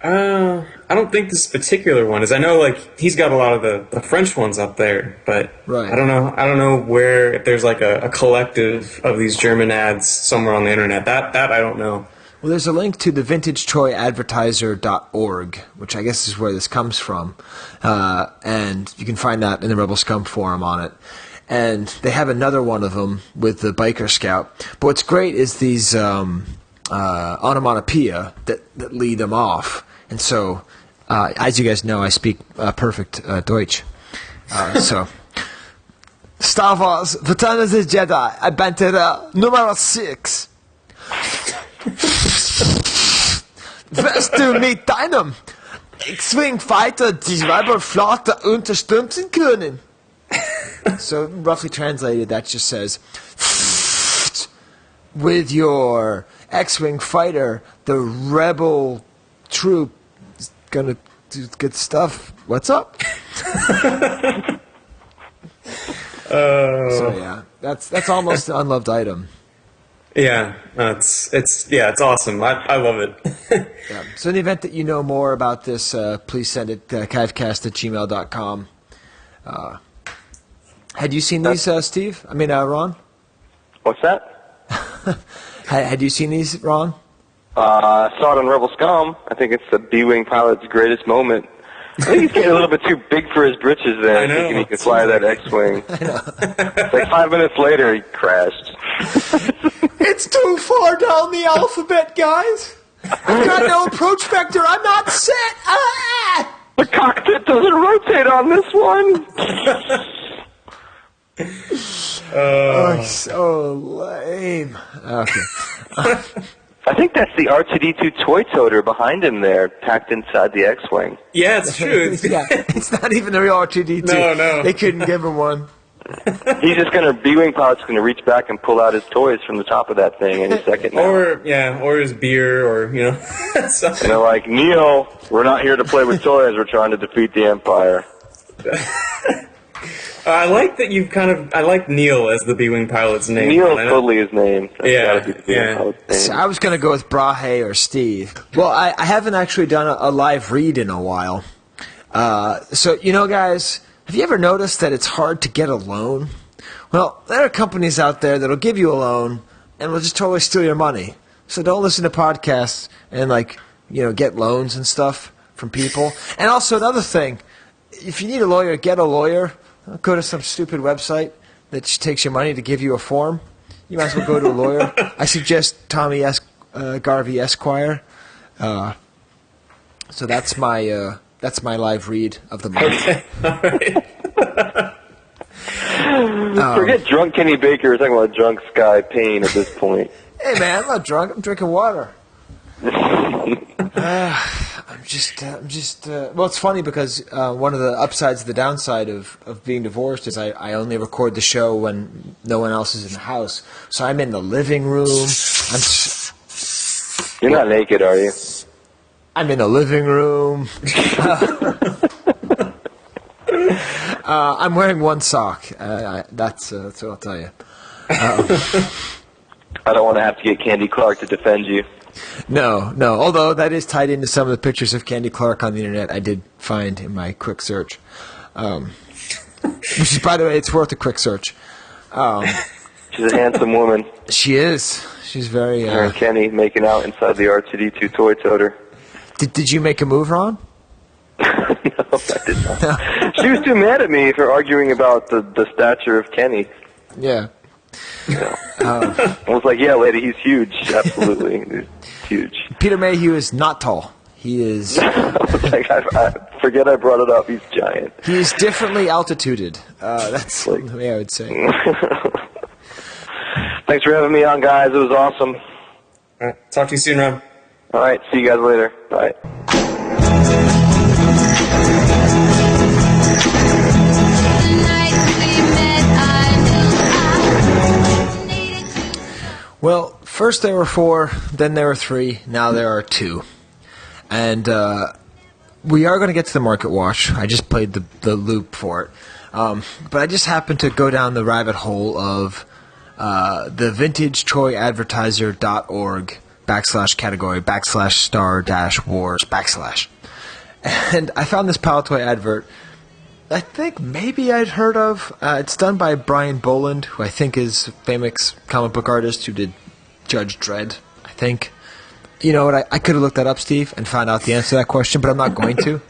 Speaker 7: I don't think this particular one is. I know, like, he's got a lot of the French ones up there, but I don't know where, if there's like a collective of these German ads somewhere on the internet. That I don't know.
Speaker 4: Well, there's a link to the vintagetoyadvertiser.org, which I guess is where this comes from, and you can find that in the Rebel Scum forum on it. And they have another one of them with the Biker Scout. But what's great is these onomatopoeia that lead them off. And so, as you guys know, I speak perfect Deutsch. So, Star Wars, Return of the Jedi, Adventure number 6. Wirst du mit deinem X-Wing Fighter die Rebelflotte unterstützen können? So, roughly translated, that just says, with your X-Wing fighter, the rebel troop is gonna do good stuff. What's up? So yeah, that's almost an unloved item.
Speaker 7: Yeah, it's awesome. I love it.
Speaker 4: Yeah. So in the event that you know more about this, please send it chivecast@gmail.com. Had you seen these, Steve? I mean, Ron?
Speaker 1: What's that?
Speaker 4: Had you seen these, Ron?
Speaker 1: I saw it on Rebel Scum. I think it's the B-Wing pilot's greatest moment. I think he's getting a little bit too big for his britches there.
Speaker 7: I know.
Speaker 1: Thinking he could fly that X-Wing. I know. Like 5 minutes later, he crashed.
Speaker 4: It's too far down the alphabet, guys. I've got no approach vector. I'm not set. Ah!
Speaker 1: The cockpit doesn't rotate on this one.
Speaker 4: Oh, so lame. Okay.
Speaker 1: I think that's the R2D2 toy toter behind him there, packed inside the X-Wing.
Speaker 7: Yeah, it's true.
Speaker 4: It's not even the real R2D2.
Speaker 7: No.
Speaker 4: They couldn't give him one.
Speaker 1: He's just B-Wing pilot's gonna reach back and pull out his toys from the top of that thing any second now.
Speaker 7: Or his beer, or something.
Speaker 1: And they're like, Neo, we're not here to play with toys. We're trying to defeat the Empire.
Speaker 7: I like that I like Neil as the B-Wing pilot's name.
Speaker 1: Neil's totally his name.
Speaker 7: Yeah.
Speaker 4: So I was going to go with Brahe or Steve. Well, I haven't actually done a live read in a while. So, guys, have you ever noticed that it's hard to get a loan? Well, there are companies out there that'll give you a loan and will just totally steal your money. So don't listen to podcasts and, get loans and stuff from people. And also another thing, if you need a lawyer, get a lawyer. Don't go to some stupid website that just takes your money to give you a form. You might as well go to a lawyer. I suggest Tommy Garvey Esquire. So that's my live read of the month.
Speaker 1: Forget drunk Kenny Baker. We're talking about drunk Sky Payne at this point.
Speaker 4: Hey man, I'm not drunk. I'm drinking water. Well, it's funny because one of the upsides of the downside of being divorced is I only record the show when no one else is in the house. So I'm in the living room.
Speaker 1: You're not naked, are you?
Speaker 4: I'm in the living room. I'm wearing one sock. That's what I'll tell you.
Speaker 1: I don't want to have to get Candy Clark to defend you.
Speaker 4: No. Although that is tied into some of the pictures of Candy Clark on the internet I did find in my quick search. Which is, by the way, it's worth a quick search.
Speaker 1: She's a handsome woman.
Speaker 4: She is. She's very...
Speaker 1: Her and Kenny making out inside the R2 Toy Toter.
Speaker 4: Did you make a move, Ron?
Speaker 1: No, I did not. She was too mad at me for arguing about the stature of Kenny.
Speaker 4: Yeah.
Speaker 1: I was like, yeah, lady, he's huge. Absolutely. He's huge.
Speaker 4: Peter Mayhew is not tall. He is...
Speaker 1: I was like, I forget I brought it up. He's giant.
Speaker 4: He is differently altituded. That's the way I would say.
Speaker 1: Thanks for having me on, guys. It was awesome.
Speaker 7: All right. Talk to you soon, Rob.
Speaker 1: All right. See you guys later. Bye.
Speaker 4: Well, first there were 4, then there were 3, now there are 2. And we are going to get to the Market Watch. I just played the loop for it. But I just happened to go down the rabbit hole of the VintageToyAdvertiser.org /category/star-wars /. And I found this Palatoy advert I think maybe I'd heard of. It's done by Brian Boland, who I think is a famous comic book artist who did Judge Dredd, I think. You know what, I could have looked that up, Steve, and found out the answer to that question, but I'm not going to.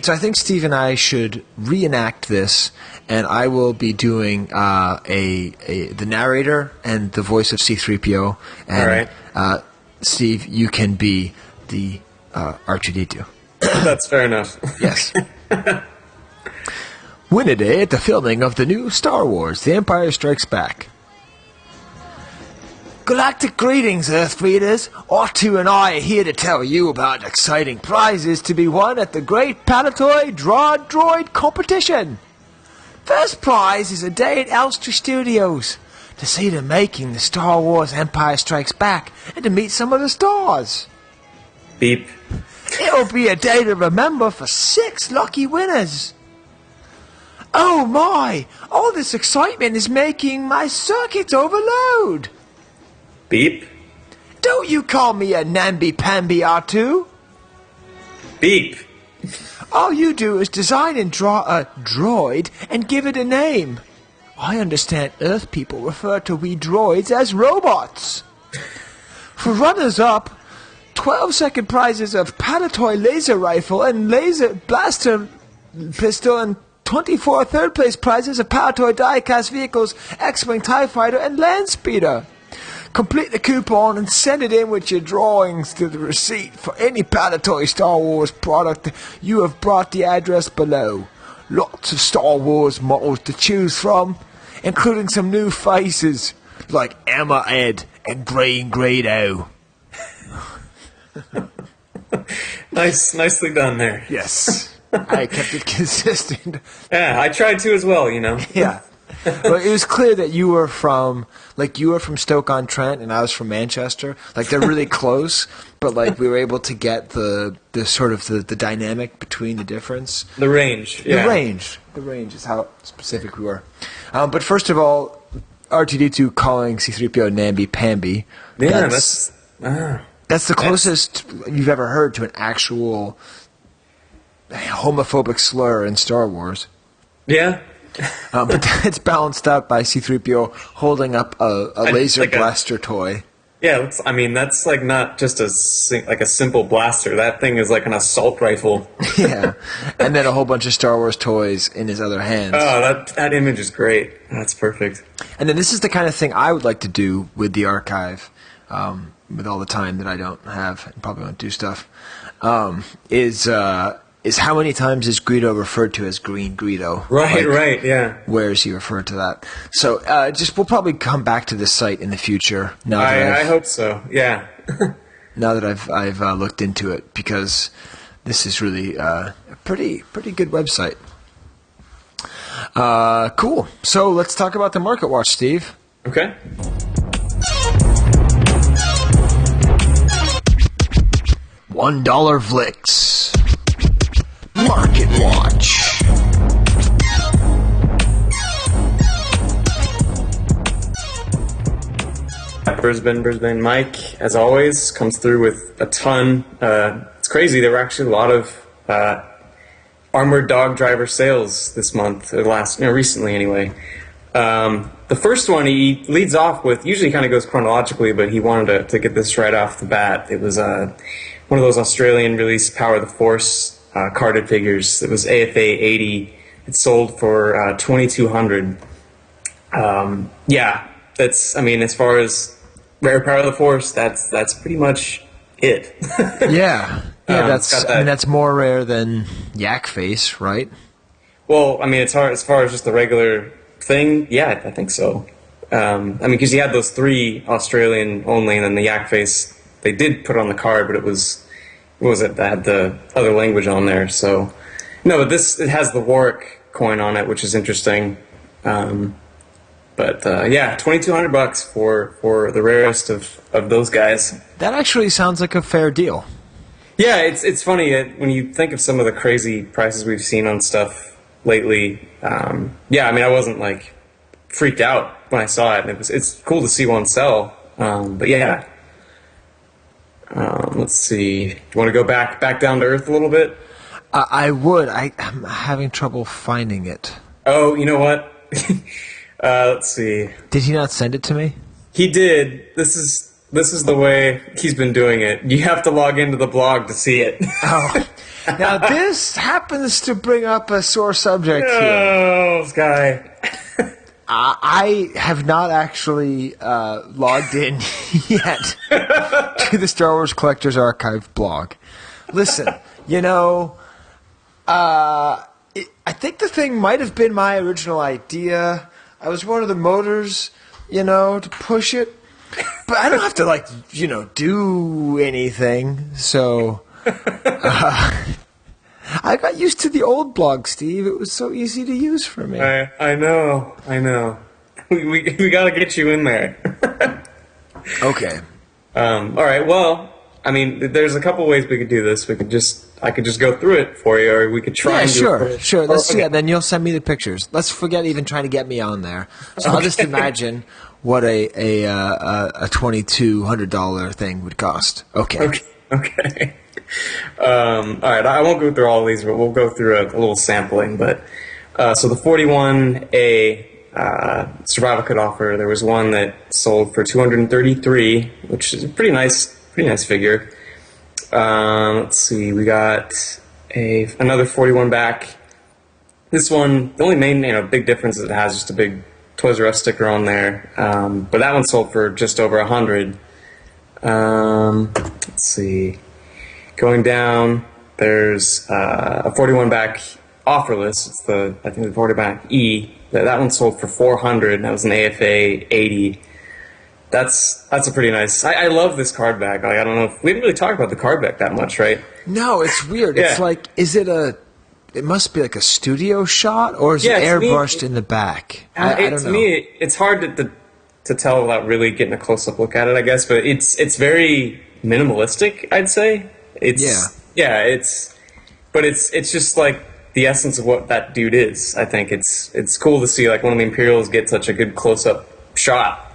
Speaker 4: So I think Steve and I should reenact this, and I will be doing the narrator and the voice of C-3PO. And,
Speaker 7: all right.
Speaker 4: Steve, you can be the R2-D2.
Speaker 7: That's fair enough.
Speaker 4: Yes. Win a day at the filming of the new Star Wars, The Empire Strikes Back. Galactic greetings, Earth readers. R2 and I are here to tell you about exciting prizes to be won at the Great Palatoy Droid Competition. First prize is a day at Elstree Studios to see the making the Star Wars Empire Strikes Back and to meet some of the stars.
Speaker 7: Beep.
Speaker 4: It'll be a day to remember for 6 lucky winners. Oh my! All this excitement is making my circuit overload.
Speaker 7: Beep.
Speaker 4: Don't you call me a namby-pamby, R2.
Speaker 7: Beep.
Speaker 4: All you do is design and draw a droid and give it a name. I understand Earth people refer to we droids as robots. For runners-up, 12-second prizes of Palatoy laser rifle and laser blaster pistol, and 24 third-place prizes of Palatoy die-cast vehicles, X-Wing, TIE Fighter, and Land Speeder. Complete the coupon and send it in with your drawings to the receipt for any Palatoy Star Wars product. You have brought the address below. Lots of Star Wars models to choose from, including some new faces like Emma Ed and Grain Grado.
Speaker 7: Nicely done there.
Speaker 4: Yes. I kept it consistent.
Speaker 7: Yeah, I tried to as well, you know.
Speaker 4: Yeah. Well, it was clear that you were from Stoke-on-Trent and I was from Manchester. Like, they're really close, but like we were able to get the sort of the dynamic between the difference.
Speaker 7: The range. Yeah.
Speaker 4: The range is how specific we were. But first of all, R2-D2 calling C-3PO namby-pamby.
Speaker 7: Yeah,
Speaker 4: that's the closest you've ever heard to an actual homophobic slur in Star Wars.
Speaker 7: Yeah.
Speaker 4: But it's balanced out by C-3PO holding up a laser blaster toy.
Speaker 7: Yeah, that's like not just a simple blaster. That thing is like an assault rifle.
Speaker 4: Yeah, and then a whole bunch of Star Wars toys in his other hands.
Speaker 7: Oh, that image is great. That's perfect.
Speaker 4: And then this is the kind of thing I would like to do with the archive, with all the time that I don't have and probably won't do stuff, is how many times is Greedo referred to as Green Greedo?
Speaker 7: Right, yeah.
Speaker 4: Where is he referred to that? So we'll probably come back to this site in the future.
Speaker 7: I hope so, yeah.
Speaker 4: Now that I've looked into it, because this is really a pretty good website. Cool. So let's talk about the Market Watch, Steve.
Speaker 7: Okay.
Speaker 4: $1 Vlix. Market Watch.
Speaker 7: Brisbane. Mike, as always, comes through with a ton. It's crazy. There were actually a lot of armored dog driver sales this month, recently anyway. The first one he leads off with, usually kind of goes chronologically, but he wanted to get this right off the bat. It was one of those Australian release Power of the Force carded figures. It was AFA 80. It sold for $2,200. That's, I mean, as far as rare Power of the Force, that's pretty much it.
Speaker 4: Yeah, that's more rare than Yak Face, right?
Speaker 7: Well, I mean, it's hard as far as just the regular thing. Yeah, I think so. Because you had those 3 Australian only, and then the Yak Face they did put on the card, but it was that had the other language on there. So no, but it has the Warwick coin on it, which is interesting. $2,200 for the rarest of those guys.
Speaker 4: That actually sounds like a fair deal.
Speaker 7: Yeah, it's funny when you think of some of the crazy prices we've seen on stuff lately. I wasn't like freaked out when I saw it. It's cool to see one sell. Let's see. Do you want to go back down to earth a little bit?
Speaker 4: I would. I'm having trouble finding it.
Speaker 7: Oh, you know what? Let's see.
Speaker 4: Did he not send it to me?
Speaker 7: He did. This is the way he's been doing it. You have to log into the blog to see it.
Speaker 4: Oh. Now, this happens to bring up a sore subject here.
Speaker 7: Oh, this guy.
Speaker 4: I have not actually logged in yet to the Star Wars Collectors Archive blog. Listen, I think the thing might have been my original idea. I was one of the motors, to push it. But I don't have to, do anything. So I got used to the old blog, Steve. It was so easy to use for me.
Speaker 7: I know. We got to get you in there.
Speaker 4: Okay.
Speaker 7: All right. Well, I mean, there's a couple ways we could do this. I could just go through it for you, or we could try.
Speaker 4: Yeah,
Speaker 7: and do it.
Speaker 4: Sure. Let's do that. Then you'll send me the pictures. Let's forget even trying to get me on there. So I'll just imagine what a $2,200 thing would cost. Okay.
Speaker 7: All right. I won't go through all of these, but we'll go through a little sampling. But so the 41A survival kit offer, there was one that sold for $233, which is a pretty nice figure. Let's see, we got another 41 back. This one, the only main big difference is it has just a big Toys R Us sticker on there. But that one sold for just over $100. Let's see, going down, there's a 41 back offerless. It's the 40 back E. That one sold for $400. That was an AFA 80. That's a pretty nice. I love this card back. I don't know if we didn't really talk about the card back that much, right?
Speaker 4: No, it's weird. Yeah. It's like, it must be like a studio shot, or is it airbrushed in the back? I don't know.
Speaker 7: To me, it's hard to tell without really getting a close up look at it, I guess. But it's very minimalistic, I'd say. It's just like the essence of what that dude is. I think it's cool to see like one of the Imperials get such a good close up shot.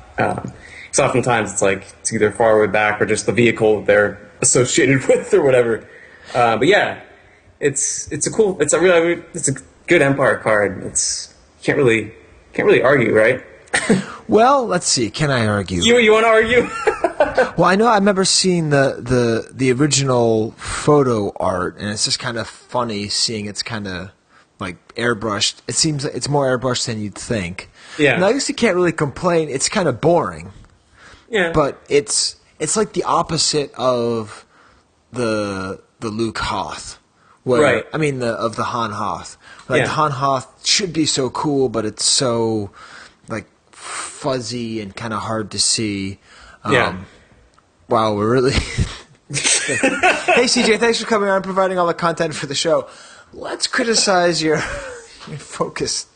Speaker 7: So oftentimes it's either far away back or just the vehicle that they're associated with or whatever. But yeah, it's a good Empire card. You can't really argue, right?
Speaker 4: Well, let's see. Can I argue?
Speaker 7: You want to argue?
Speaker 4: Well, I know I remember seeing the original photo art, and it's just kind of funny seeing it's kind of like airbrushed. It seems like it's more airbrushed than you'd think.
Speaker 7: Yeah.
Speaker 4: And I guess you can't really complain. It's kind of boring.
Speaker 7: Yeah.
Speaker 4: But it's like the opposite of the Luke Hoth.
Speaker 7: Right.
Speaker 4: I mean, of the Han Hoth. The Han Hoth should be so cool, but it's so like fuzzy and kind of hard to see. Wow, we're really... Hey, CJ, thanks for coming on and providing all the content for the show. Let's criticize your focus.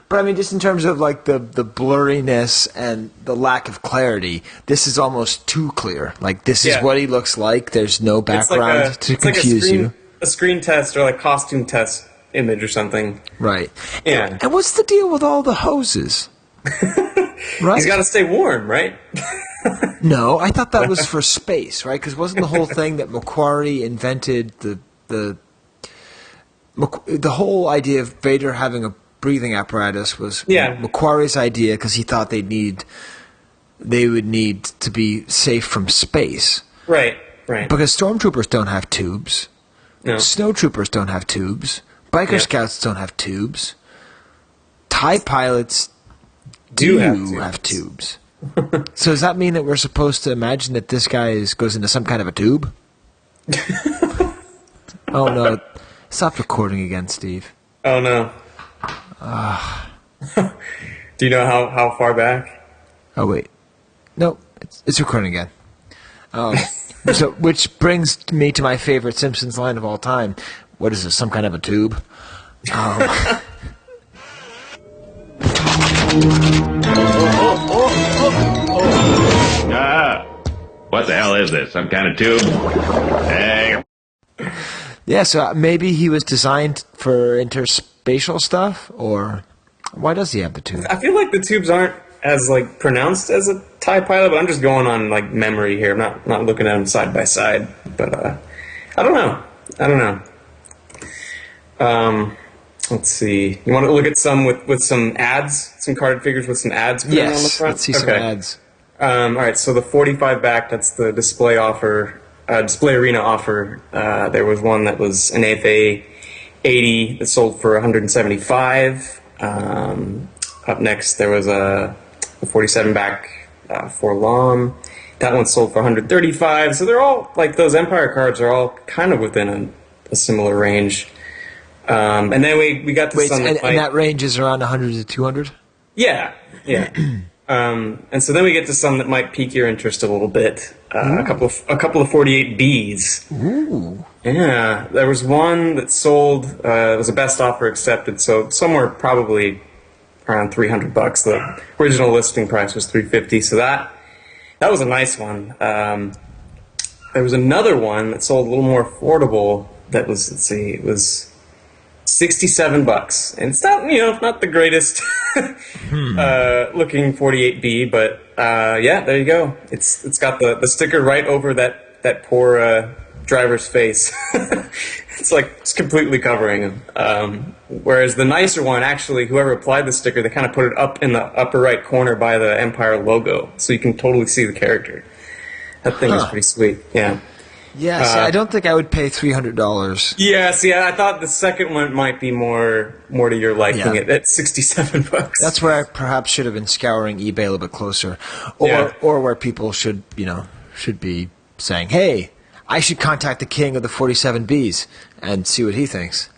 Speaker 4: But I mean, just in terms of like the blurriness and the lack of clarity, this is almost too clear. Like, this is what he looks like. There's no background to confuse you.
Speaker 7: A screen test or like costume test image or something.
Speaker 4: Right.
Speaker 7: Yeah.
Speaker 4: And what's the deal with all the hoses? Right.
Speaker 7: He's got to stay warm, right?
Speaker 4: No, I thought that was for space, right? Because wasn't the whole thing that Macquarie invented the whole idea of Vader having a breathing apparatus was Macquarie's idea because he thought they would need to be safe from space.
Speaker 7: Right, right.
Speaker 4: Because stormtroopers don't have tubes.
Speaker 7: No.
Speaker 4: Snowtroopers don't have tubes. Biker Scouts don't have tubes. TIE pilots do have tubes. So does that mean that we're supposed to imagine that this guy goes into some kind of a tube? Oh, no. Stop recording again, Steve.
Speaker 7: Oh, no. Do you know how far back?
Speaker 4: Oh, wait. No, it's recording again. So, which brings me to my favorite Simpsons line of all time. What is this, some kind of a tube?
Speaker 18: What the hell is this? Some kind of tube? Hey.
Speaker 4: Yeah, so maybe he was designed for interspatial stuff, or why does he have the tube?
Speaker 7: I feel like the tubes aren't as like pronounced as a TIE pilot, but I'm just going on like memory here. I'm not looking at them side by side, but I don't know. Let's see. You want to look at some with some ads, some carded figures with some ads put on the front?
Speaker 4: Let's see some ads.
Speaker 7: All right, so the 45 back, that's the display offer, display arena offer. There was one that was an AFA 80 that sold for 175. Up next, there was a 47 back for LOM. That one sold for 135. So they're all, like, those Empire cards are all kind of within a similar range. And then we got to some
Speaker 4: and that range is around 100 to 200?
Speaker 7: Yeah. And so then we get to some that might pique your interest a little bit. A couple of 48Bs.
Speaker 4: Ooh.
Speaker 7: Yeah, there was one that sold. It was a best offer accepted, so somewhere probably around $300. The original listing price was $350. So that was a nice one. There was another one that sold a little more affordable. That was it was $67, and it's not the greatest looking 48B, but there you go. It's got the sticker right over that poor driver's face. It's completely covering him. Whereas the nicer one, actually, whoever applied the sticker, they kind of put it up in the upper right corner by the Empire logo, so you can totally see the character. That thing is pretty sweet. Yeah.
Speaker 4: Yeah, see, I don't think I would pay $300.
Speaker 7: Yeah, see, I thought the second one might be more to your liking at $67.
Speaker 4: That's where I perhaps should have been scouring eBay a little bit closer, or where people should be saying, "Hey, I should contact the king of the 47Bs and see what he thinks."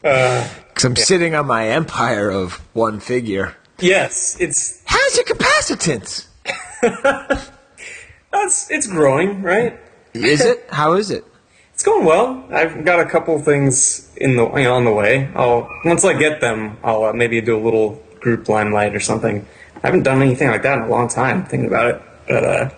Speaker 4: Because I'm sitting on my empire of one figure.
Speaker 7: Yes,
Speaker 4: how's your capacitance?
Speaker 7: It's growing, right?
Speaker 4: Is it? How is it?
Speaker 7: It's going well. I've got a couple things on the way. Once I get them, I'll maybe do a little group limelight or something. I haven't done anything like that in a long time, thinking about it. But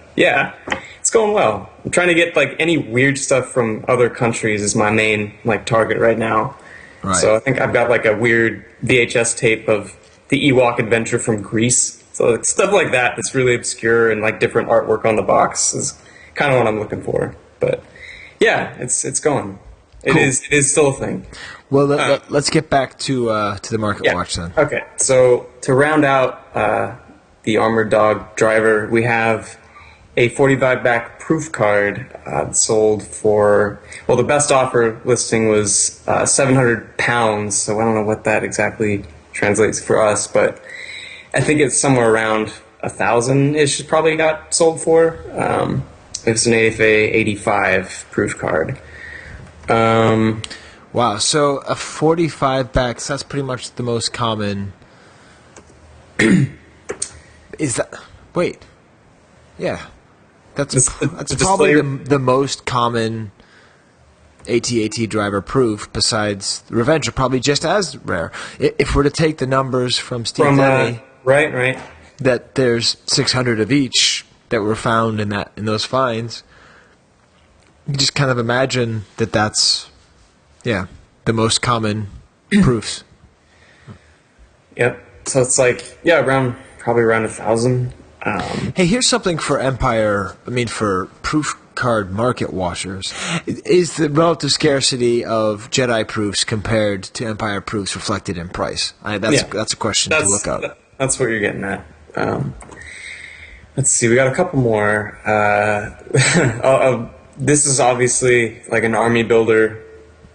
Speaker 7: it's going well. I'm trying to get any weird stuff from other countries is my main target right now.
Speaker 4: Right.
Speaker 7: So I think I've got a weird VHS tape of the Ewok adventure from Greece. So stuff like that that's really obscure and different artwork on the box is kind of what I'm looking for. But yeah, it's going. It is still a thing.
Speaker 4: Well, let's get back to the Market Watch then.
Speaker 7: Okay, so to round out the Armored Dog driver, we have a 45 back proof card sold for, the best offer listing was £700, so I don't know what that exactly translates for us, but I think it's somewhere around 1,000-ish probably got sold for. It's an AFA 85 proof card.
Speaker 4: Wow, so a 45 backs, that's pretty much the most common. Is that... Wait. Yeah. That's probably the most common AT-AT driver proof, besides the Revenge are probably just as rare. If we're to take the numbers from Steve Denny...
Speaker 7: Right.
Speaker 4: That there's 600 of each that were found in those finds. You just kind of imagine that's the most common proofs.
Speaker 7: Yep. So it's like, probably around 1,000.
Speaker 4: Hey, here's something for for proof card market watchers. Is the relative scarcity of Jedi proofs compared to Empire proofs reflected in price? That's a question to look up.
Speaker 7: That's what you're getting at. Let's see, we got a couple more. This is obviously like an army builder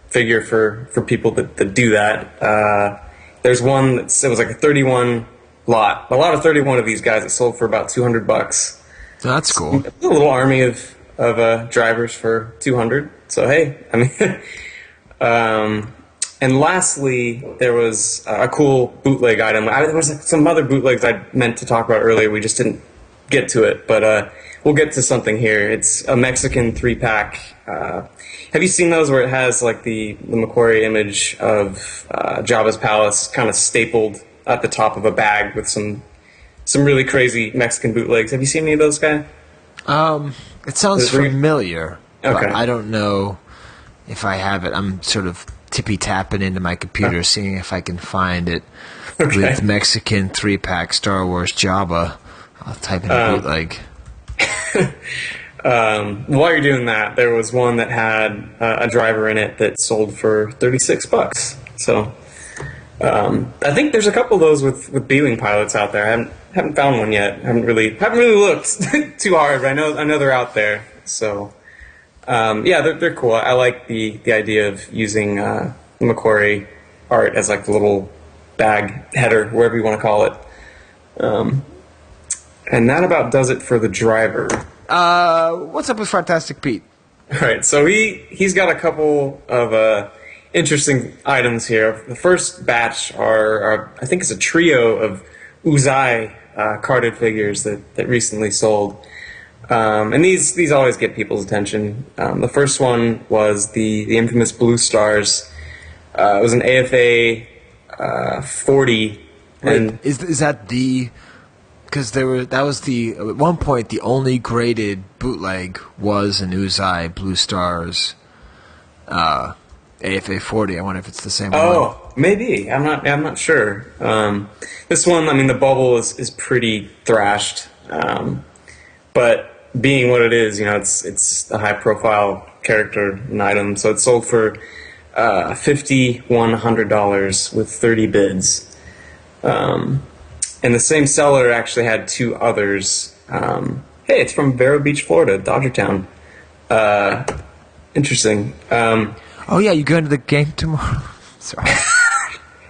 Speaker 7: figure for people that do that. There's one it was like a 31 lot. A lot of 31 of these guys that sold for about $200.
Speaker 4: That's cool.
Speaker 7: A little army of drivers for 200. So hey, I mean, and lastly, there was a cool bootleg item. There was some other bootlegs I meant to talk about earlier. We just didn't get to it, but we'll get to something here. It's a Mexican 3-pack. Have you seen those where it has like the Macquarie image of Jabba's palace kind of stapled at the top of a bag with some really crazy Mexican bootlegs? Have you seen any of those, guys?
Speaker 4: It sounds familiar,
Speaker 7: okay.
Speaker 4: But I don't know if I have it. I'm sort of tippy-tapping into my computer, seeing if I can find it with Mexican 3-pack Star Wars Jabba. I'll type in bootleg.
Speaker 7: While you're doing that, there was one that had a driver in it that sold for $36. So I think there's a couple of those with B-wing pilots out there. I haven't found one yet. Haven't really looked too hard, but I know they're out there. So they're cool. I like the idea of using the Macquarie art as like the little bag header, wherever you want to call it. And that about does it for the driver.
Speaker 4: What's up with Fantastic Pete?
Speaker 7: All right, so he's got a couple of interesting items here. The first batch are I think it's a trio of Uzai carded figures that recently sold. And these always get people's attention. The first one was the infamous Blue Stars. It was an AFA 40.
Speaker 4: And is that the... Because that was at one point the only graded bootleg was an Uzai Blue Stars AFA 40. I wonder if it's the same one.
Speaker 7: Oh, maybe. I'm not sure. This one, I mean, the bubble is pretty thrashed, but being what it is, it's a high profile character and item, so it sold for $5,100 with 30 bids. And the same seller actually had two others. Hey, it's from Vero Beach, Florida, Dodgertown. Interesting.
Speaker 4: Oh, yeah, you going to the game tomorrow? Sorry.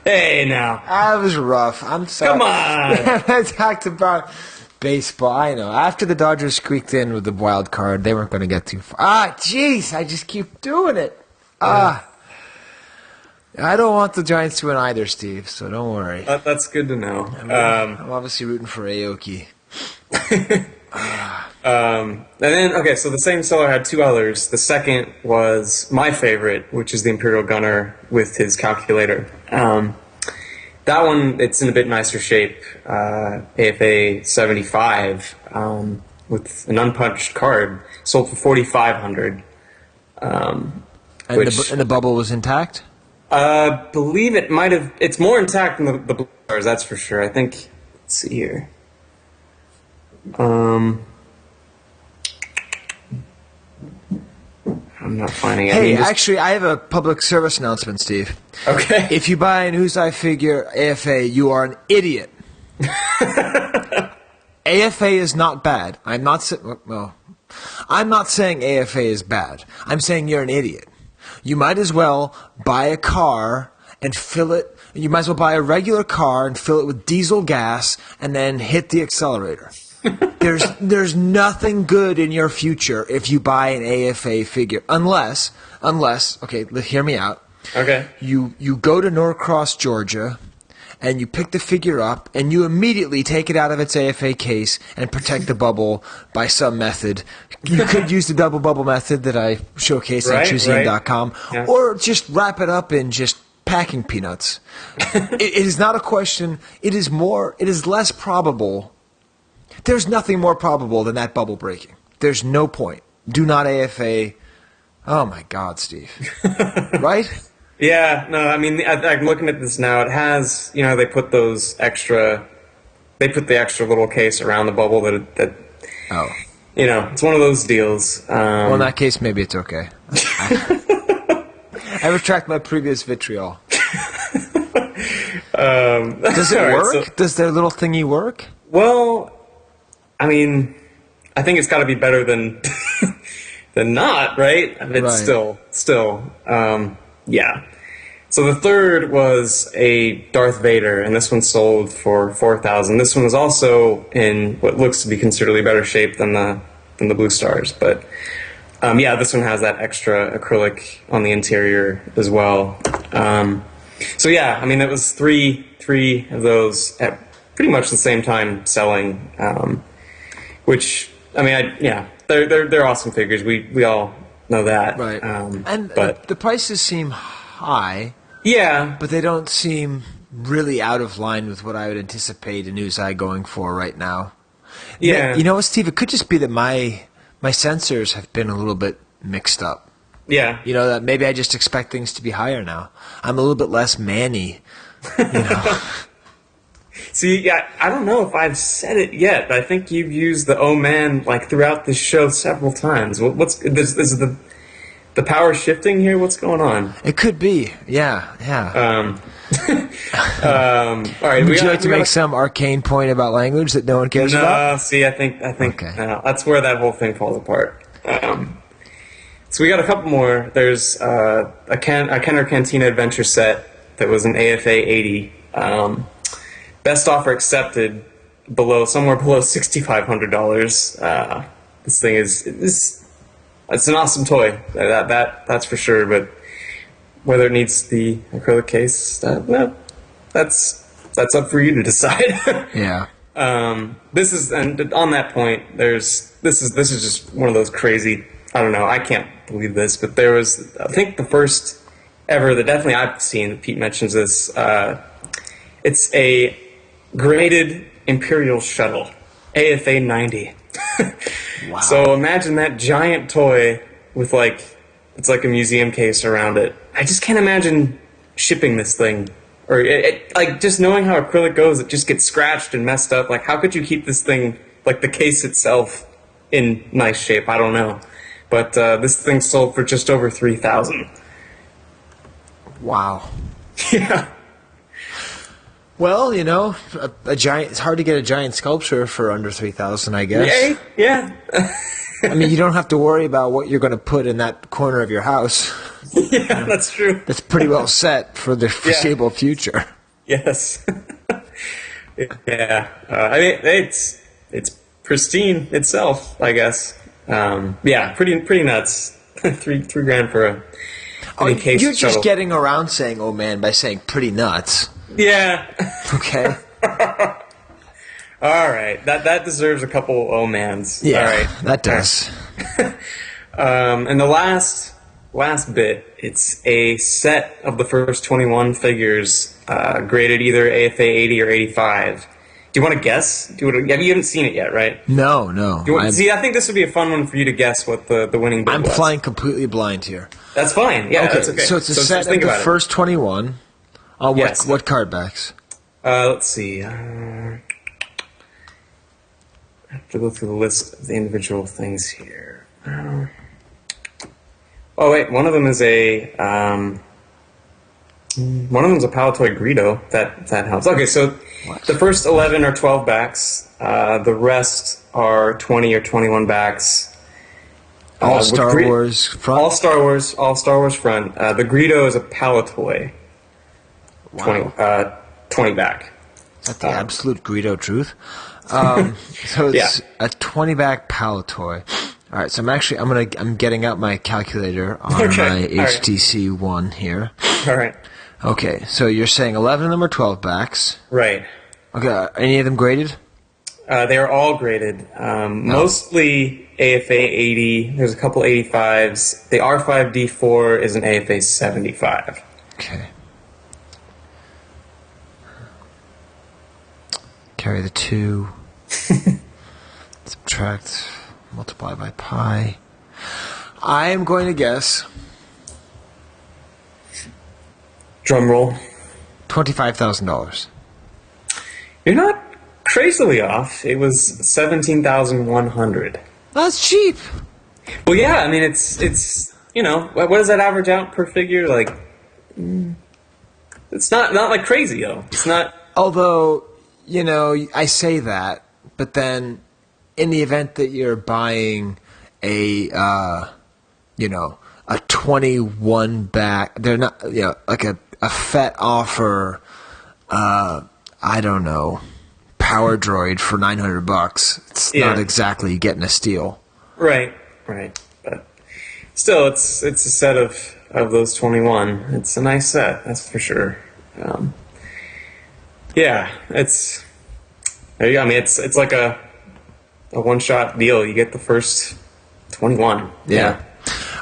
Speaker 7: Hey, now.
Speaker 4: That was rough. I'm sorry.
Speaker 7: Come on.
Speaker 4: I talked about baseball. I know. After the Dodgers squeaked in with the wild card, they weren't going to get too far. Jeez, I just keep doing it. I don't want the Giants to win either, Steve, so don't worry.
Speaker 7: That's good to know.
Speaker 4: I'm obviously rooting for Aoki.
Speaker 7: And then, so the same seller had two others. The second was my favorite, which is the Imperial Gunner with his calculator. That one, it's in a bit nicer shape, AFA 75, with an unpunched card, sold for $4,500.
Speaker 4: And the bubble was intact?
Speaker 7: Believe it might have. It's more intact than the Blue Stars, that's for sure. I think. Let's see here. I'm not finding it.
Speaker 4: Hey, actually, I have a public service announcement, Steve.
Speaker 7: Okay.
Speaker 4: If you buy an Uzai figure AFA, you are an idiot. AFA is not bad. I'm not saying AFA is bad. I'm saying you're an idiot. You might as well buy a car and fill it. You might as well buy a regular car and fill it with diesel gas and then hit the accelerator. There's nothing good in your future if you buy an AFA figure, unless okay, hear me out.
Speaker 7: Okay.
Speaker 4: You go to Norcross, Georgia, and you pick the figure up, and you immediately take it out of its AFA case and protect the bubble by some method. You could use the double bubble method that I showcase on Choosing.com,
Speaker 7: Yeah.
Speaker 4: or just wrap it up in just packing peanuts. It is not a question. It is less probable. There's nothing more probable than that bubble breaking. There's no point. Do not AFA. Oh, my God, Steve. Right?
Speaker 7: Yeah, no, I mean, I'm looking at this now. It has, they put the extra little case around the bubble that it's one of those deals.
Speaker 4: Well, in that case, maybe it's okay. I retract my previous vitriol. Does it work? Does their little thingy work?
Speaker 7: Well, I mean, I think it's got to be better than than not, right? I mean, it's still, yeah. So the third was a Darth Vader, and this one sold for $4,000. This one was also in what looks to be considerably better shape than the Blue Stars, but this one has that extra acrylic on the interior as well. So yeah, I mean, it was three of those at pretty much the same time selling, which I mean, they're awesome figures. We all know that,
Speaker 4: right?
Speaker 7: But
Speaker 4: the prices seem high.
Speaker 7: Yeah,
Speaker 4: but they don't seem really out of line with what I would anticipate a News Eye going for right now.
Speaker 7: Yeah,
Speaker 4: you know what, Steve? It could just be that my sensors have been a little bit mixed up.
Speaker 7: Yeah,
Speaker 4: that maybe I just expect things to be higher now. I'm a little bit less manny.
Speaker 7: See, I don't know if I've said it yet, but I think you've used the "oh man" like throughout this show several times. What's is the power shifting here? What's going on?
Speaker 4: It could be, yeah.
Speaker 7: All right.
Speaker 4: Would you like to make some arcane point about language that no one cares about?
Speaker 7: No, see, I think okay. That's where that whole thing falls apart. So we got a couple more. There's a Kenner Cantina Adventure set that was an AFA 80. Best offer accepted somewhere below $6,500. This thing it's an awesome toy. That's for sure. But whether it needs the acrylic case, that's up for you to decide.
Speaker 4: Yeah.
Speaker 7: This is, and on that point, this is just one of those crazy. I don't know. I can't believe this, but there was, I think, the first ever that definitely I've seen. Pete mentions this. It's a graded Imperial shuttle, AFA 90.
Speaker 4: Wow.
Speaker 7: So imagine that giant toy with it's like a museum case around it. I just can't imagine shipping this thing, or just knowing how acrylic goes, it just gets scratched and messed up. Like, how could you keep this thing, like the case itself, in nice shape? I don't know. But this thing sold for just over $3,000.
Speaker 4: Wow.
Speaker 7: Yeah.
Speaker 4: Well, a giant. It's hard to get a giant sculpture for under $3,000, I guess.
Speaker 7: Yeah.
Speaker 4: I mean, you don't have to worry about what you're going to put in that corner of your house.
Speaker 7: Yeah, that's true.
Speaker 4: That's pretty well set for the foreseeable future.
Speaker 7: Yes. Yeah. I mean, it's pristine itself, I guess. Yeah, pretty nuts. $3,000 for a case.
Speaker 4: You're just
Speaker 7: shuttle.
Speaker 4: getting around saying "oh man" by saying "pretty nuts."
Speaker 7: Yeah.
Speaker 4: Okay.
Speaker 7: All right. That deserves a couple oh mans.
Speaker 4: Yeah.
Speaker 7: All right.
Speaker 4: That does.
Speaker 7: And the last bit, it's a set of the first 21 figures, graded either AFA 80 or 85. Do you want to guess? You haven't seen it yet, right?
Speaker 4: No.
Speaker 7: See, I think this would be a fun one for you to guess what the winning bid was.
Speaker 4: I'm flying completely blind here.
Speaker 7: That's fine. Yeah, that's okay.
Speaker 4: So it's a set of the first 21.
Speaker 7: Yes.
Speaker 4: What card backs?
Speaker 7: Let's see. I have to go through the list of the individual things here. Oh wait, one of them is a Palatoy Greedo. That helps. Okay, so the first 11 are 12 backs. The rest are 20 or 21 backs.
Speaker 4: All Star Wars front.
Speaker 7: All Star Wars front. The Greedo is a Palatoy.
Speaker 4: Wow.
Speaker 7: 20 back.
Speaker 4: Is that the absolute Greedo truth? So it's a 20 back Palatoy. All right, so I'm getting out my calculator on my HTC One here.
Speaker 7: All right.
Speaker 4: Okay, so you're saying 11 of them are 12 backs.
Speaker 7: Right.
Speaker 4: Okay, are any of them graded?
Speaker 7: They are all graded. Mostly AFA 80. There's a couple 85s. The R5D4 is an AFA 75.
Speaker 4: Okay. Carry the 2. Subtract. Multiply by pi. I am going to guess
Speaker 7: Drum roll.
Speaker 4: $25,000.
Speaker 7: You're not crazily off. It was $17,100.
Speaker 4: That's cheap.
Speaker 7: Well, yeah. I mean, it's you know, what does that average out per figure? Like, it's not like crazy though. It's not.
Speaker 4: Although, you know, I say that, but then in the event that you're buying a 21 back, they're not, you know, like a FET offer, I don't know, Power Droid for $900. It's not exactly getting a steal.
Speaker 7: Right. But still, it's a set of those 21. It's a nice set, that's for sure. Yeah, it's there you go. I mean, it's like a one-shot deal. You get the first 21.
Speaker 4: Yeah.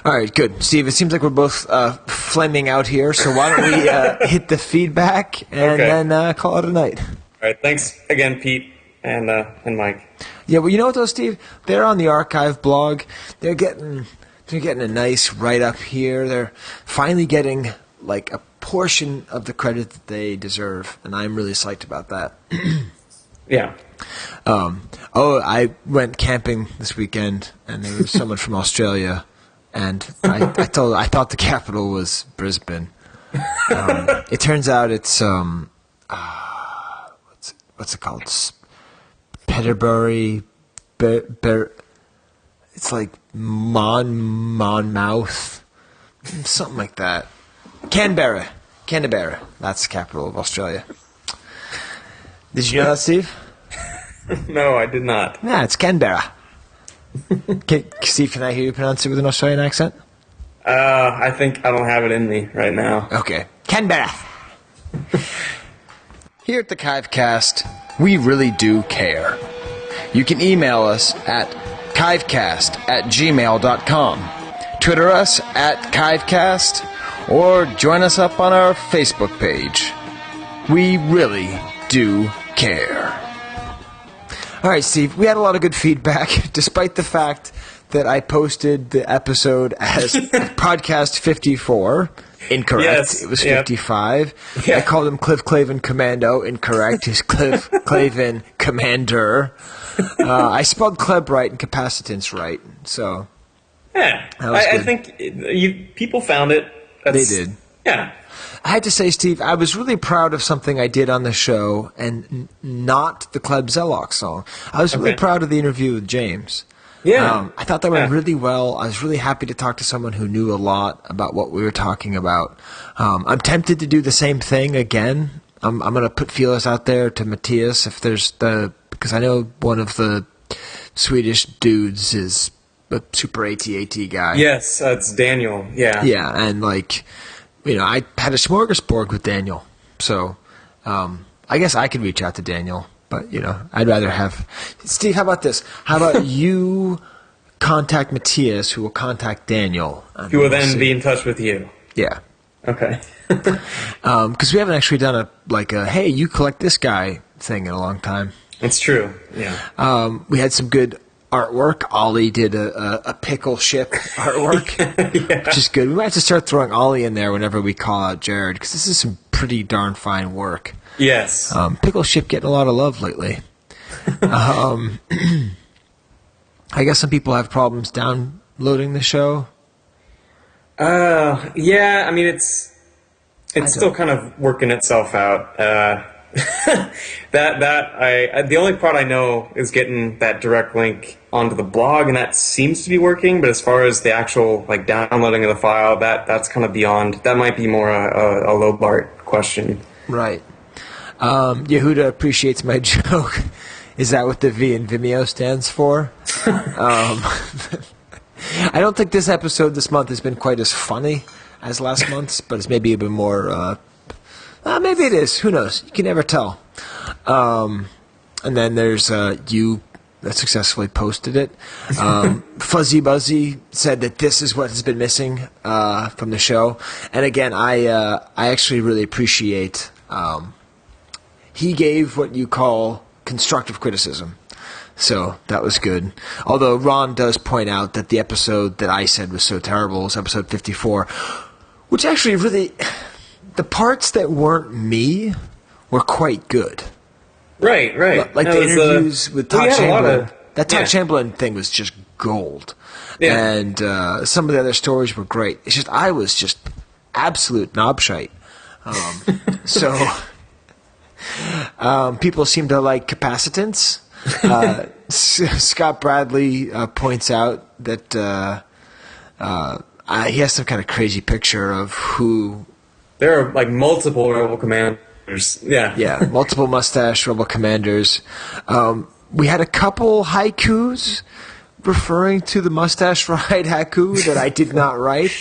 Speaker 4: All right, good. Steve, it seems like we're both flaming out here, so why don't we hit the feedback and then call it a night.
Speaker 7: All right, thanks again, Pete and Mike.
Speaker 4: Yeah, well, you know what, though, Steve? They're on the archive blog. They're getting a nice write-up here. They're finally getting, like, a portion of the credit that they deserve, and I'm really psyched about that.
Speaker 7: Yeah.
Speaker 4: I went camping this weekend, and there was someone from Australia, and I thought the capital was Brisbane. It turns out it's what's it called? Peterbury, it's like Monmouth, something like that. Canberra. That's the capital of Australia. Did you know that, Steve?
Speaker 7: No, I did not.
Speaker 4: Yeah, it's Canberra. Steve, can I hear you pronounce it with an Australian accent?
Speaker 7: I think I don't have it in me right now.
Speaker 4: Okay. Canberra. Here at the Chive Cast, we really do care. You can email us at chivecast@gmail.com, Twitter us at Chivecast, or join us up on our Facebook page. We really do care. All right, Steve, we had a lot of good feedback, despite the fact that I posted the episode as podcast 54. Incorrect.
Speaker 7: Yes,
Speaker 4: it was 55.
Speaker 7: Yeah.
Speaker 4: I called him Cliff Clavin Commando. Incorrect. He's Cliff Clavin Commander. I spelled Kleb right and capacitance right. So
Speaker 7: yeah, I think people found it.
Speaker 4: They did.
Speaker 7: Yeah.
Speaker 4: I had to say, Steve, I was really proud of something I did on the show, and not the Kleb Zellock song. I was really proud of the interview with James.
Speaker 7: Yeah.
Speaker 4: I thought that went really well. I was really happy to talk to someone who knew a lot about what we were talking about. I'm tempted to do the same thing again. I'm going to put feelers out there to Matthias because I know one of the Swedish dudes is a super AT-AT guy.
Speaker 7: Yes, it's Daniel. Yeah.
Speaker 4: Yeah, and I had a smorgasbord with Daniel. So I guess I could reach out to Daniel. But, I'd rather have... Steve, how about this? How about you contact Matthias, who will contact Daniel?
Speaker 7: Who will then be in touch with you.
Speaker 4: Yeah.
Speaker 7: Okay.
Speaker 4: Because we haven't actually done a hey, you collect this guy thing in a long time.
Speaker 7: It's true, yeah.
Speaker 4: We had some good artwork. Ollie did a pickle ship artwork, which is good. We might have to start throwing Ollie in there whenever we call out Jared, because this is some pretty darn fine work.
Speaker 7: Yes.
Speaker 4: Pickle Ship getting a lot of love lately. I guess some people have problems downloading the show.
Speaker 7: Yeah, I mean, it's still kind of working itself out. The only part I know is getting that direct link onto the blog, and that seems to be working, but as far as the actual downloading of the file, that's kind of beyond. That might be more a low BART question.
Speaker 4: Right. Yehuda appreciates my joke. Is that what the V in Vimeo stands for? I don't think this episode this month has been quite as funny as last month's, but it's maybe a bit more... maybe it is. Who knows? You can never tell. And then there's you that successfully posted it. Fuzzy Buzzy said that this is what has been missing from the show. And again, I actually really appreciate... he gave what you call constructive criticism. So that was good. Although Ron does point out that the episode that I said was so terrible was episode 54, which actually really... the parts that weren't me were quite good.
Speaker 7: Right.
Speaker 4: Like
Speaker 7: that
Speaker 4: the
Speaker 7: was,
Speaker 4: interviews with Todd Chamberlain. That Todd
Speaker 7: yeah.
Speaker 4: Chamberlain thing was just gold.
Speaker 7: Yeah.
Speaker 4: And some of the other stories were great. It's just, I was just absolute knobshite. So people seem to like capacitance. Scott Bradley points out that he has some kind of crazy picture of who...
Speaker 7: There are like multiple Rebel commanders. Yeah.
Speaker 4: Yeah, multiple mustache Rebel commanders. We had a couple haikus referring to the mustache ride haiku that I did not write.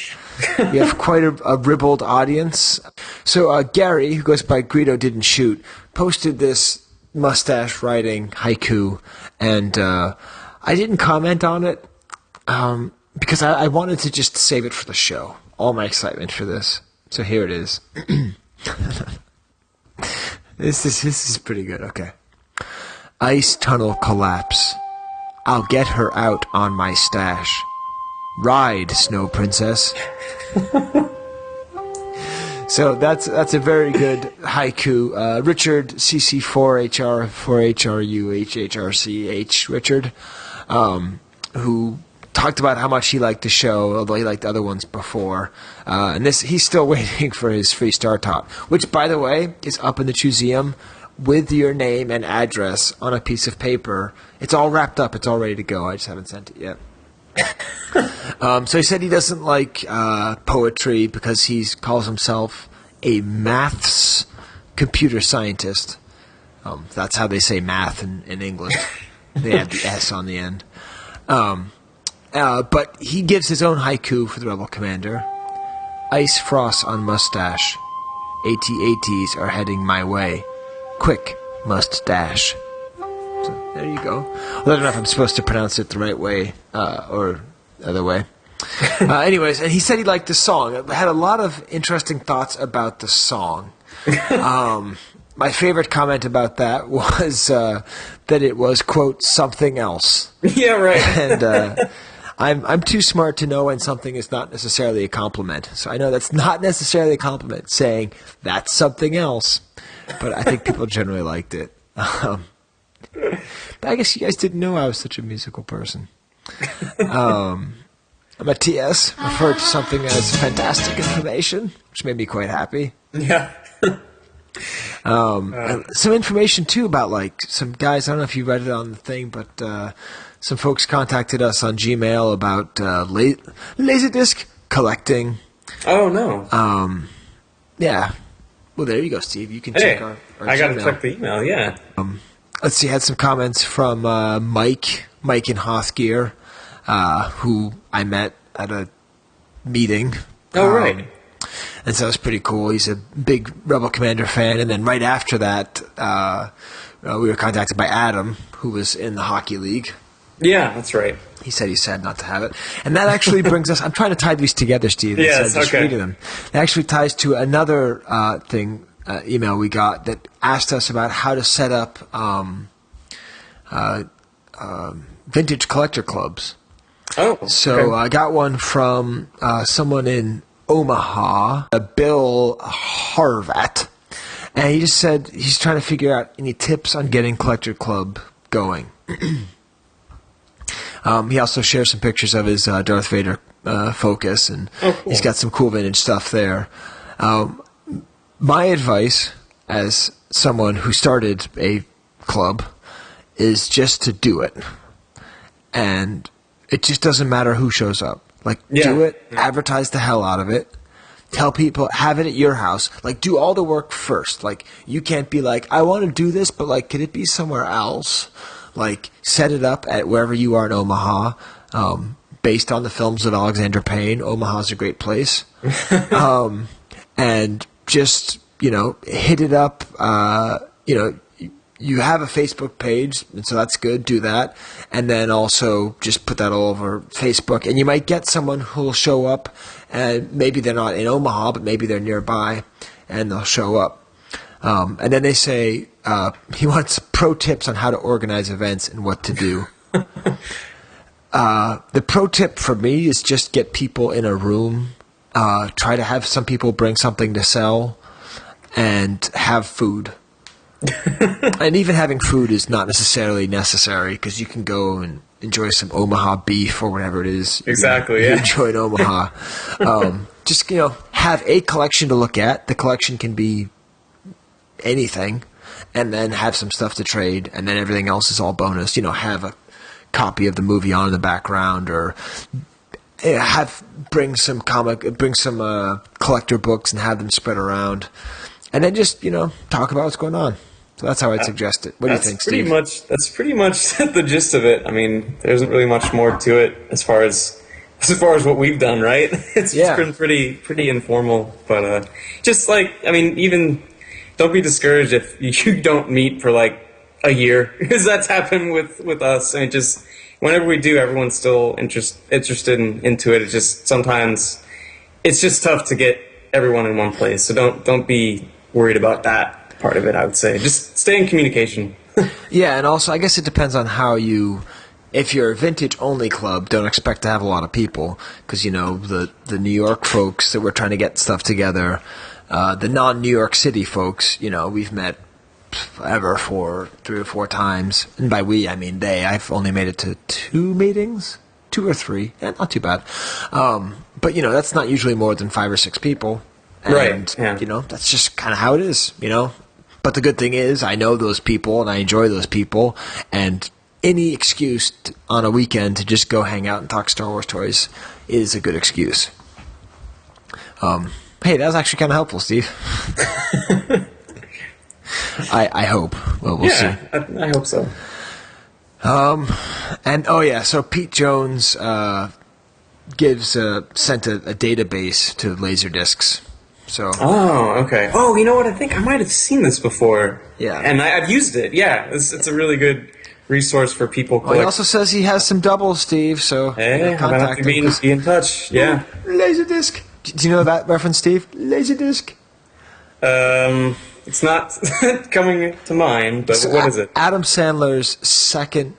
Speaker 4: We have quite a ribald audience. So Gary, who goes by Greedo Didn't Shoot, posted this mustache riding haiku, and I didn't comment on it because I wanted to just save it for the show. All my excitement for this. So here it is. This is pretty good. Okay. Ice tunnel collapse. I'll get her out on my stash. Ride, Snow Princess. So that's a very good haiku. Richard CC4HR 4HRUHHRCH Richard, who talked about how much he liked the show, although he liked other ones before. And he's still waiting for his free Star Top, which, by the way, is up in the Museum with your name and address on a piece of paper. It's all wrapped up. It's all ready to go. I just haven't sent it yet. So he said he doesn't like poetry because he calls himself a maths computer scientist. That's how they say math in England. They have the S on the end. But he gives his own haiku for the Rebel Commander. Ice frost on mustache. AT-ATs are heading my way. Quick, must dash. So there you go. Well, I don't know if I'm supposed to pronounce it the right way or the other way. Anyways, and he said he liked the song. I had a lot of interesting thoughts about the song. My favorite comment about that was that it was, quote, something else.
Speaker 7: Yeah, right.
Speaker 4: And I'm too smart to know when something is not necessarily a compliment. So I know that's not necessarily a compliment, saying that's something else. But I think people generally liked it. But I guess you guys didn't know I was such a musical person. Matthias referred to something as fantastic information, which made me quite happy.
Speaker 7: Yeah.
Speaker 4: Some information, too, about, like, some guys, I don't know if you read it on the thing, but some folks contacted us on Gmail about Laserdisc collecting.
Speaker 7: Oh, no.
Speaker 4: Yeah. Well, there you go, Steve. You can check our
Speaker 7: I got to
Speaker 4: Gmail.
Speaker 7: check the email, yeah.
Speaker 4: Let's see, I had some comments from Mike in Hothgear, who I met at a meeting.
Speaker 7: Oh, right.
Speaker 4: And so it was pretty cool. He's a big Rebel Commander fan. And then right after that, we were contacted by Adam, who was in the Hockey League.
Speaker 7: Yeah, that's right.
Speaker 4: He said he's sad not to have it. And that actually brings us... I'm trying to tie these together, Steve.
Speaker 7: Yes,
Speaker 4: just
Speaker 7: okay.
Speaker 4: reading them. It actually ties to another email we got that asked us about how to set up vintage collector clubs.
Speaker 7: Oh,
Speaker 4: so
Speaker 7: okay.
Speaker 4: I got one from someone in Omaha, Bill Harvat, and he just said he's trying to figure out any tips on getting collector club going. He also shares some pictures of his Darth Vader Focus, and
Speaker 7: cool.
Speaker 4: He's got some cool vintage stuff there. My advice, as someone who started a club, is just to do it. And it just doesn't matter who shows up. Like, do it, advertise the hell out of it, tell people, have it at your house. Like, do all the work first. Like, you can't be like, I want to do this, but, like, could it be somewhere else? Like, set it up at wherever you are in Omaha. Based on the films of Alexander Payne, Omaha's a great place. And just, hit it up. You have a Facebook page, and so that's good. Do that. And then also just put that all over Facebook. And you might get someone who will show up, and maybe they're not in Omaha, but maybe they're nearby, and they'll show up. And then they say he wants pro tips on how to organize events and what to do. The pro tip for me is just get people in a room. Try to have some people bring something to sell. and have food. And even having food is not necessarily necessary because you can go and enjoy some Omaha beef or whatever it is.
Speaker 7: Exactly,
Speaker 4: you
Speaker 7: yeah.
Speaker 4: enjoy in Omaha. Just, have a collection to look at. The collection can be anything. And then have some stuff to trade. And then everything else is all bonus. Have a copy of the movie on in the background or bring some collector books and have them spread around. And then just, talk about what's going on. So that's how I'd suggest it. What do you think, Steve?
Speaker 7: That's pretty much the gist of it. I mean, there isn't really much more to it as far as what we've done, right? It's been pretty informal, but even don't be discouraged if you don't meet for like a year, because that's happened with us. And just whenever we do, everyone's still interested into it. It's just sometimes it's just tough to get everyone in one place. So don't be worried about that part of it, I would say. Just stay in communication.
Speaker 4: Yeah, and also I guess it depends on how if you're a vintage-only club, don't expect to have a lot of people because, the New York folks that we're trying to get stuff together, the non-New York City folks, we've met ever for 3 or 4 times. And by we, I mean they. I've only made it to 2 meetings, 2 or 3. Not too bad. But, that's not usually more than 5 or 6 people. And,
Speaker 7: right. Yeah.
Speaker 4: That's just kind of how it is, But the good thing is I know those people and I enjoy those people. And any excuse on a weekend to just go hang out and talk Star Wars toys is a good excuse. Hey, that was actually kind of helpful, Steve. I hope. Well, we'll see.
Speaker 7: I hope so.
Speaker 4: So Pete Jones sent a database to Laserdiscs. So.
Speaker 7: Oh, okay. Oh, you know what? I think I might have seen this before.
Speaker 4: Yeah.
Speaker 7: And I've used it. Yeah, it's a really good resource for people.
Speaker 4: Well, he also says he has some doubles, Steve. So
Speaker 7: hey, I'm gonna have to be in touch. Yeah.
Speaker 4: Laserdisc. Do you know that reference, Steve? Laserdisc.
Speaker 7: It's not coming to mind, but so what is it?
Speaker 4: Adam Sandler's second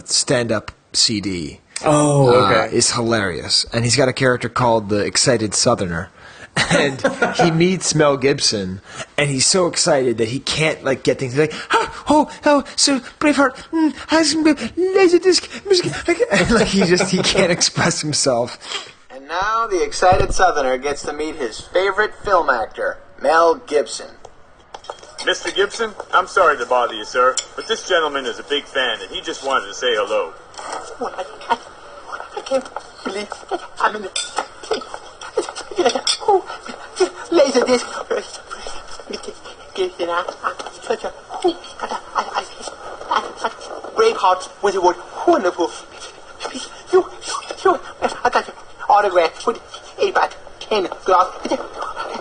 Speaker 4: stand-up CD.
Speaker 7: Oh, okay.
Speaker 4: Is hilarious, and he's got a character called the Excited Southerner. And he meets Mel Gibson, and he's so excited that he can't get things. He's like, so Braveheart, Laserdisc, music, and he can't express himself.
Speaker 19: And now the Excited Southerner gets to meet his favorite film actor, Mel Gibson.
Speaker 20: Mr. Gibson, I'm sorry to bother you, sir, but this gentleman is a big fan, and he just wanted to say hello.
Speaker 19: I can't believe I'm in the... Laserdisc. Braveheart was a wonderful. I got your autograph with 8x10 glass.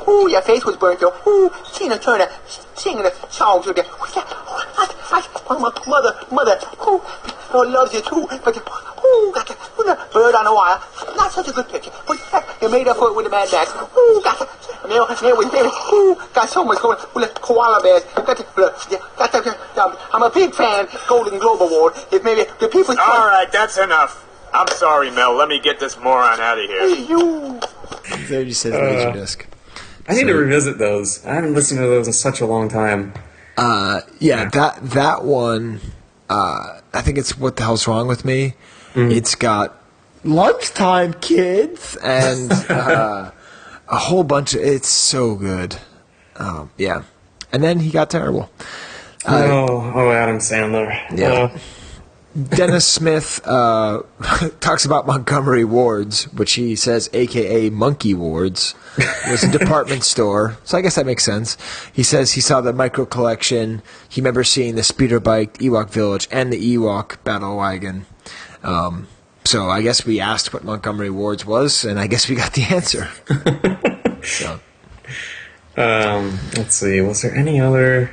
Speaker 19: Ooh, your face was burnt though. Ooh, Tina Turner singing a song to the. Mother. Ooh, loves you too. But got a bird on a wire. Not such a good picture. But you made up for it with the Mad Max. Ooh, got so much going with the koala bears. I'm a big fan. Golden Globe Award. If maybe the people.
Speaker 20: All right, that's enough. I'm sorry, Mel. Let me get this moron out of here.
Speaker 4: There you said Laserdisc.
Speaker 7: I need to revisit those. I haven't listened to those in such a long time.
Speaker 4: That one. I think it's What the Hell's Wrong with Me. Mm-hmm. It's got Lunchtime Kids and a whole bunch of. It's so good. Yeah, and then he got terrible.
Speaker 7: Adam Sandler.
Speaker 4: Yeah. Dennis Smith talks about Montgomery Ward's, which he says, a.k.a. Monkey Ward's, was a department store. So I guess that makes sense. He says he saw the micro collection. He remembers seeing the speeder bike, Ewok Village, and the Ewok battle wagon. So I guess we asked what Montgomery Ward's was, and I guess we got the answer. So.
Speaker 7: Let's see. Was there any other?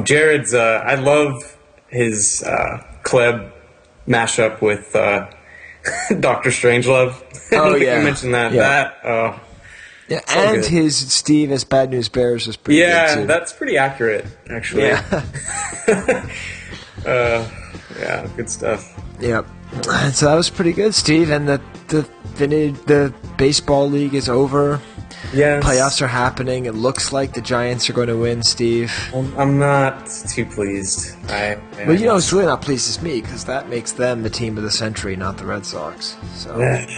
Speaker 7: Jared's. I love his Kleb mashup with Dr. Strangelove.
Speaker 4: Oh yeah,
Speaker 7: you mentioned that.
Speaker 4: Yeah. So and good. His Steve as Bad News Bears was pretty good too.
Speaker 7: That's pretty accurate, actually.
Speaker 4: Yeah.
Speaker 7: Good stuff.
Speaker 4: Yep. And so that was pretty good, Steve. And the baseball league is over.
Speaker 7: Yes.
Speaker 4: Playoffs are happening. It looks like the Giants are going to win, Steve.
Speaker 7: I'm not too pleased.
Speaker 4: Well, you know, it's really not pleased as me, because that makes them the team of the century, not the Red Sox. So,
Speaker 7: Man,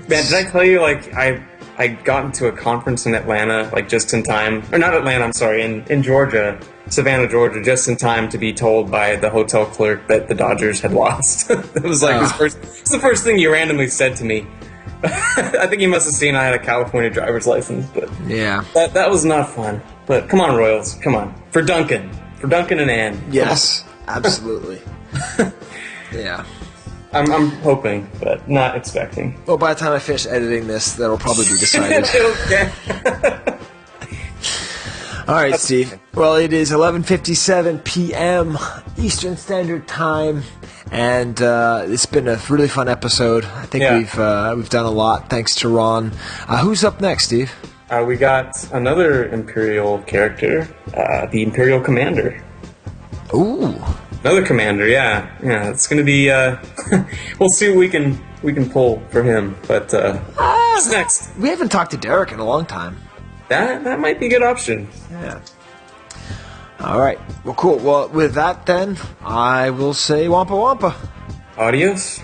Speaker 7: did I tell you, like, I got into a conference in Atlanta, like, just in time. Or not Atlanta, I'm sorry, in Georgia, Savannah, Georgia, just in time to be told by the hotel clerk that the Dodgers had lost. It was like it's the first thing you randomly said to me. I think he must have seen I had a California driver's license, but
Speaker 4: yeah,
Speaker 7: that was not fun. But come on, Royals, come on, for Duncan and Ann.
Speaker 4: Yes, absolutely. Yeah,
Speaker 7: I'm hoping, but not expecting.
Speaker 4: Well, by the time I finish editing this, that'll probably be decided. All right, Steve. Well, it is 11:57 p.m. Eastern Standard Time. And it's been a really fun episode. I think we've done a lot thanks to Ron. Who's up next, Steve?
Speaker 7: We got another Imperial character, the Imperial Commander.
Speaker 4: Ooh,
Speaker 7: another Commander. Yeah. It's gonna be. We'll see what we can pull for him. But what's next?
Speaker 4: We haven't talked to Derek in a long time.
Speaker 7: That might be a good option.
Speaker 4: Yeah. All right. Well, cool. Well, with that, then, I will say wampa wampa.
Speaker 7: Adios.